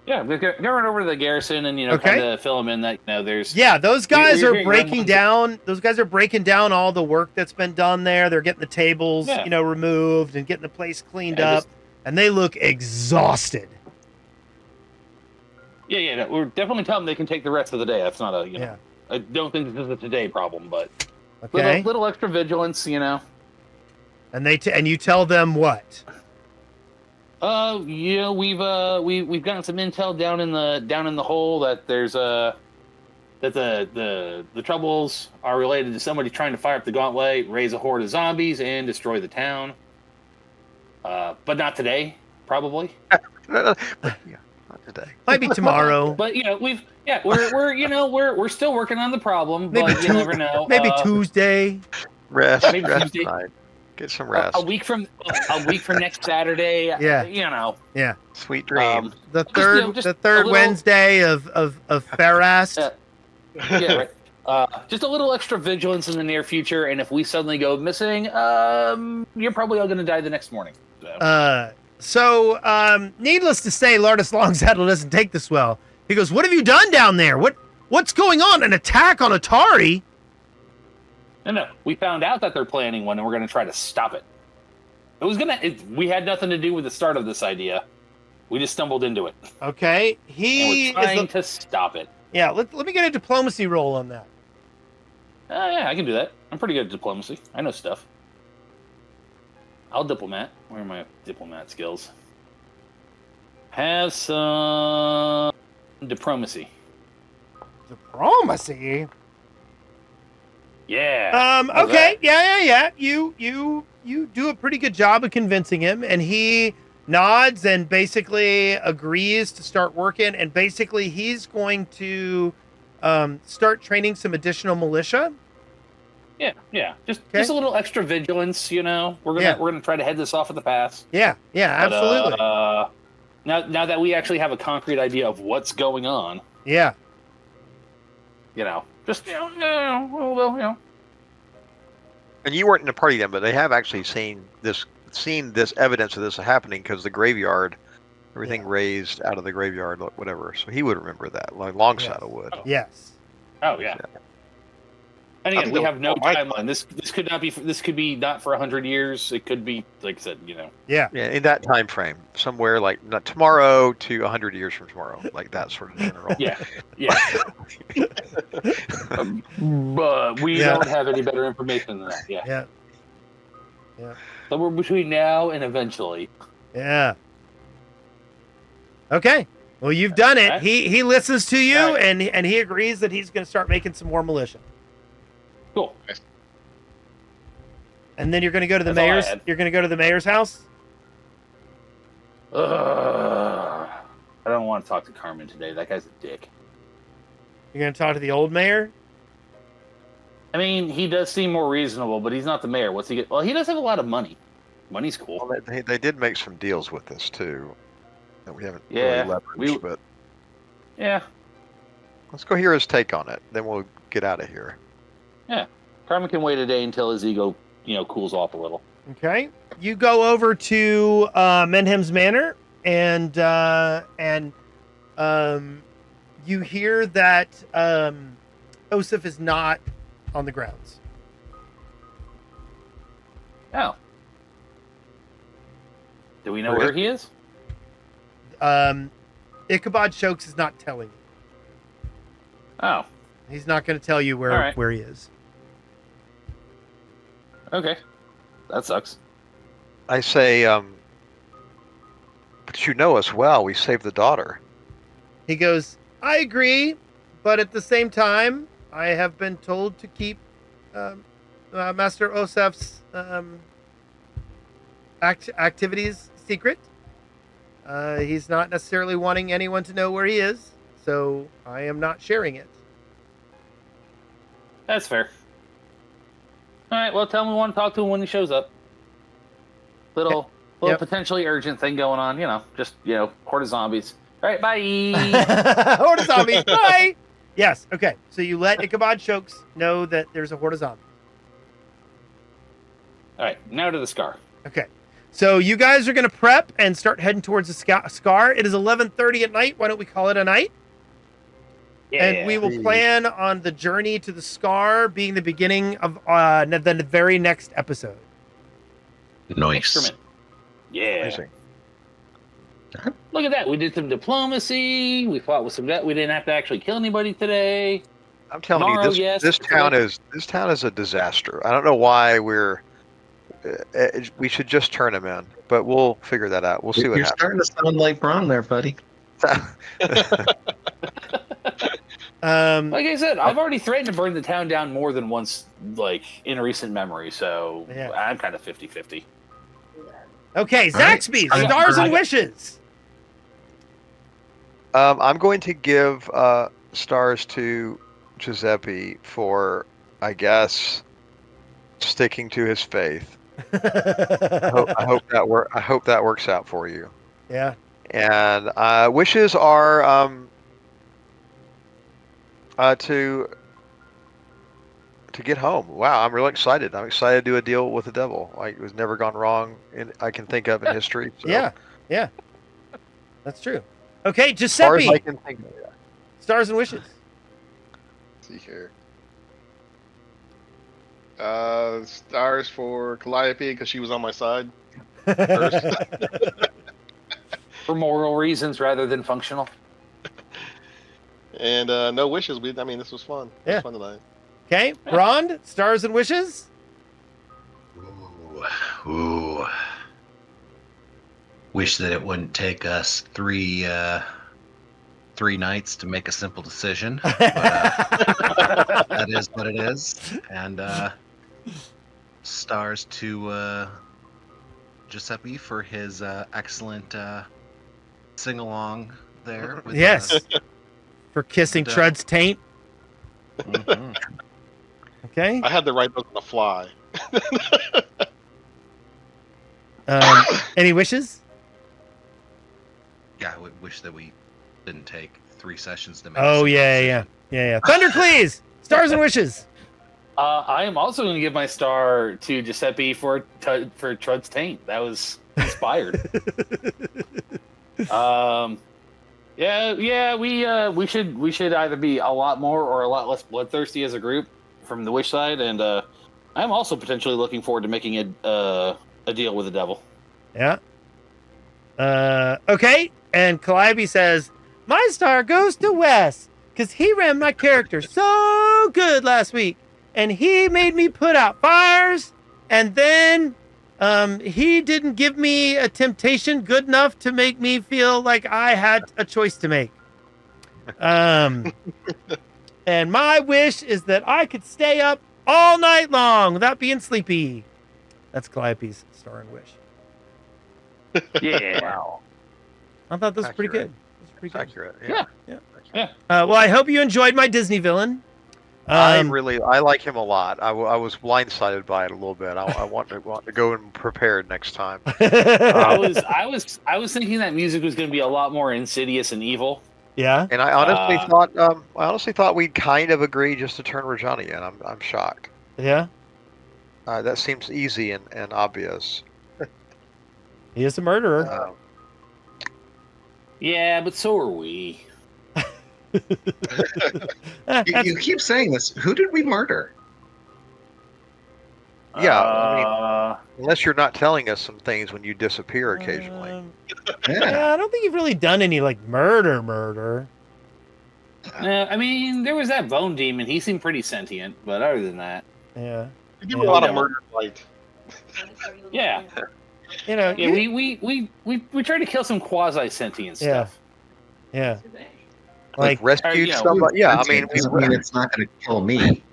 Yeah, we're going over to the garrison and kind of fill them in that there's. Yeah, those guys are breaking down. Those guys are breaking down all the work that's been done there. They're getting the tables, removed and getting the place cleaned up, and they look exhausted. Yeah, no, we're definitely telling them they can take the rest of the day. That's not a I don't think this is a today problem, but little extra vigilance, And and you tell them what? We've gotten some intel down in the hole that there's that the troubles are related to somebody trying to fire up the Gauntlight, raise a horde of zombies, and destroy the town. But not today, probably. Not today. Might be tomorrow. But we're still working on the problem. Maybe but you never know. Maybe Tuesday. Rest. Maybe rest Tuesday. time. Get some rest. A week from next Saturday. Yeah. Yeah. Sweet dreams. The third Wednesday of Farast. Yeah, right. Just a little extra vigilance in the near future, and if we suddenly go missing, you're probably all going to die the next morning. So, needless to say, Lardis Longsaddle doesn't take this well. He goes, "What have you done down there? What's going on? An attack on Otari?" No. We found out that they're planning one, and we're going to try to stop it. We had nothing to do with the start of this idea. We just stumbled into it. Okay, and we're trying to stop it. Yeah, let me get a diplomacy roll on that. Yeah, I can do that. I'm pretty good at diplomacy. I know stuff. I'll diplomat. Where are my diplomat skills? Have some diplomacy. Diplomacy? Yeah. Okay. Yeah. You do a pretty good job of convincing him, and he nods and basically agrees to start working, and basically he's going to start training some additional militia. Yeah. Just a little extra vigilance, We're gonna try to head this off at the pass. Yeah, absolutely. Now that we actually have a concrete idea of what's going on. Yeah. Just And you weren't in the party then, but they have actually seen this evidence of this happening because the graveyard, everything raised out of the graveyard, whatever. So he would remember that, like Longsaddle would. Yes. Oh yeah. And again, we have no timeline. This could not be. This could be not for 100 years. It could be, like I said, Yeah. Yeah, in that time frame, somewhere like not tomorrow to 100 years from tomorrow, like that sort of general. Yeah. But we don't have any better information than that. Yeah. Somewhere between now and eventually. Yeah. Okay. Well, you've done it. Right. He listens to you, right. and he agrees that he's going to start making some more militia. Cool. And then you're going to go to the mayor's. You're going to go to the mayor's house. I don't want to talk to Carmen today. That guy's a dick. You're going to talk to the old mayor? I mean, he does seem more reasonable, but he's not the mayor. What's he get? Well, he does have a lot of money. Money's cool. Well, they did make some deals with this too that we haven't really leveraged, but yeah. Let's go hear his take on it. Then we'll get out of here. Yeah, Carmen can wait a day until his ego, cools off a little. Okay, you go over to Menhem's Manor, and you hear that Osif is not on the grounds. Oh, do we know where he is? Ichabod Shokes is not telling you. Oh, he's not going to tell you where he is. Okay. that sucks. I say, but you know us well. We saved the daughter. He goes, I agree, but at the same time, I have been told to keep Master Osef's activities secret. He's not necessarily wanting anyone to know where he is, so I am not sharing it. That's fair. All right, well, tell him we want to talk to him when he shows up. Little potentially urgent thing going on, just, horde of zombies. All right, bye. Horde of zombies, bye. Yes, okay. So you let Ichabod Chokes know that there's a horde of zombies. All right, now to the Scar. Okay. So you guys are going to prep and start heading towards the Scar. It is 11:30 at night. Why don't we call it a night? Yeah. And we will plan on the journey to the Scar being the beginning of the very next episode. Nice. Excrement. Yeah. Amazing. Look at that. We did some diplomacy. We fought with some debt. We didn't have to actually kill anybody today. I'm telling Tomorrow, you, yes, this town is a disaster. I don't know why we should just turn him in, but we'll figure that out. We'll see what You're happens. starting to sound like Braun there, buddy. Like I said, I've already threatened to burn the town down more than once, in recent memory, so I'm kind of 50-50. Okay, Zaxby, stars and wishes. I'm going to give stars to Giuseppe for, I guess, sticking to his faith. I hope that works out for you. Yeah. And wishes are to get home. Wow, I'm really excited. I'm excited to do a deal with the devil. Like, it was never gone wrong I can think of in history. So. Yeah. That's true. Okay, As far as Giuseppe. I can think of, yeah. Stars and wishes. Let's see here. Stars for Calliope because she was on my side. For moral reasons rather than functional. And no wishes. This was fun. It was fun tonight. Okay, Rond, stars and wishes. Ooh. Wish that it wouldn't take us three nights to make a simple decision. But, that is what it is. And stars to Giuseppe for his excellent sing-along there. With, yes. For kissing Trud's taint. Mm-hmm. Okay. I had to write those on the fly. Any wishes? Yeah, I would wish that we didn't take 3 sessions to make. Oh yeah. Thundercleese, stars and wishes. I am also going to give my star to Giuseppe for Trud's taint. That was inspired. We should either be a lot more or a lot less bloodthirsty as a group from the wish side, and I'm also potentially looking forward to making a deal with the devil. Yeah. Okay. And Calliope says, my star goes to Wes because he ran my character so good last week, and he made me put out fires, and then he didn't give me a temptation good enough to make me feel like I had a choice to make. And my wish is that I could stay up all night long without being sleepy. That's Calliope's star and wish. Yeah. Wow. I thought this was pretty good. It's accurate. Yeah. Well, I hope you enjoyed my Disney villain. I like him a lot. I was blindsided by it a little bit. I want to go in prepared next time. I was thinking that music was going to be a lot more insidious and evil. Yeah. And I honestly thought we'd kind of agree just to turn Rajani in. I'm shocked. Yeah. That seems easy and obvious. He is a murderer. Yeah, but so are we. You keep saying this. Who did we murder? Yeah, unless you're not telling us some things when you disappear occasionally. Yeah, I don't think you've really done any murder. There was that bone demon. He seemed pretty sentient, but other than that, yeah, You do a lot of murder light. Yeah. You know. Yeah, we tried to kill some quasi sentient stuff. Yeah. Like rescued you know, somebody. Yeah, I mean, doesn't mean it's not going to kill me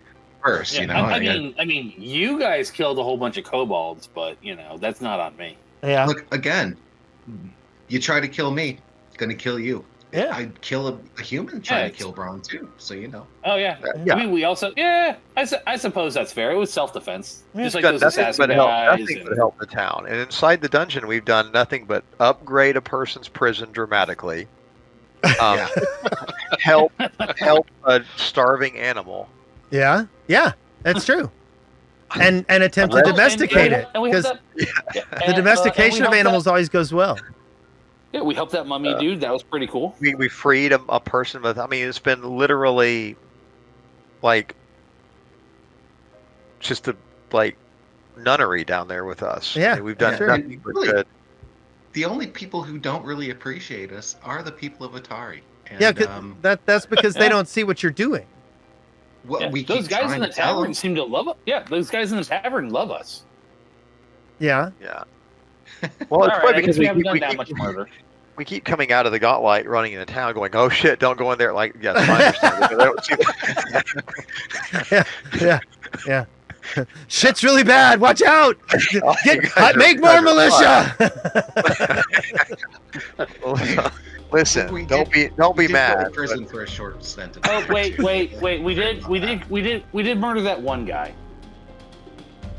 first. Yeah, You know, I mean, you guys killed a whole bunch of kobolds, but you know that's not on me. Yeah. Look again. You try to kill me, gonna kill you. Yeah. I'd kill a human trying to kill Braun too. So you know. Oh yeah. Yeah. I mean, we also I suppose that's fair. It was self-defense, just like done those nothing assassin but help, guys. nothing but help the town. And inside the dungeon, we've done nothing but upgrade a person's prison dramatically. Help a starving animal. Yeah, that's true. And attempt to domesticate it, because the domestication of animals always goes well. Yeah, we helped that mummy dude. That was pretty cool. We freed a person with. I mean, it's been literally like just a nunnery down there with us. Yeah, I mean, we've done sure. nothing but good. The only people who don't really appreciate us are the people of Atari. And, Yeah, that's because they don't see what you're doing. What we those keep guys trying in the to tell tavern them. seem to love us. Yeah, those guys in the tavern love us. Yeah. Yeah. Well, it's All funny right, I because guess we haven't done that much murder. we keep coming out of the Gauntlight, running into town, going, "Oh shit, don't go in there!" Like, yes, I understand. Yeah. Shit's really bad. Watch out! Make more militia. Listen, don't be Go to mad. prison for a short stint. Oh wait! We did murder that one guy.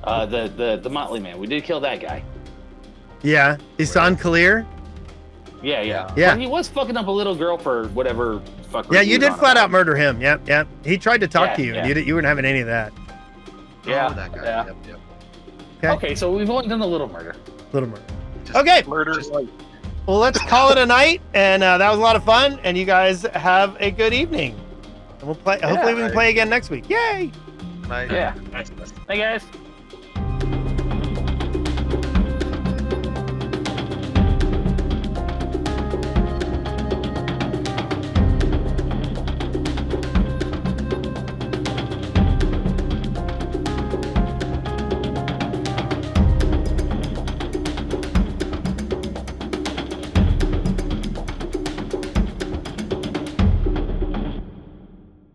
The Motley Man. We did kill that guy. Yeah, Isan Kalir. Yeah. Yeah. Well, he was fucking up a little girl for whatever fuck. Yeah, you did flat out murder him. Yep. He tried to talk to you, Yeah. and you weren't having any of that. Yeah. Oh, that guy. Yeah. Yep. Okay, so we've only done a little murder. Little murder. Okay. Murder. Well, let's call it a night, and that was a lot of fun. And you guys have a good evening. And we'll play. Hopefully, we can play again next week. Yay! Nice. Yeah. Hey guys.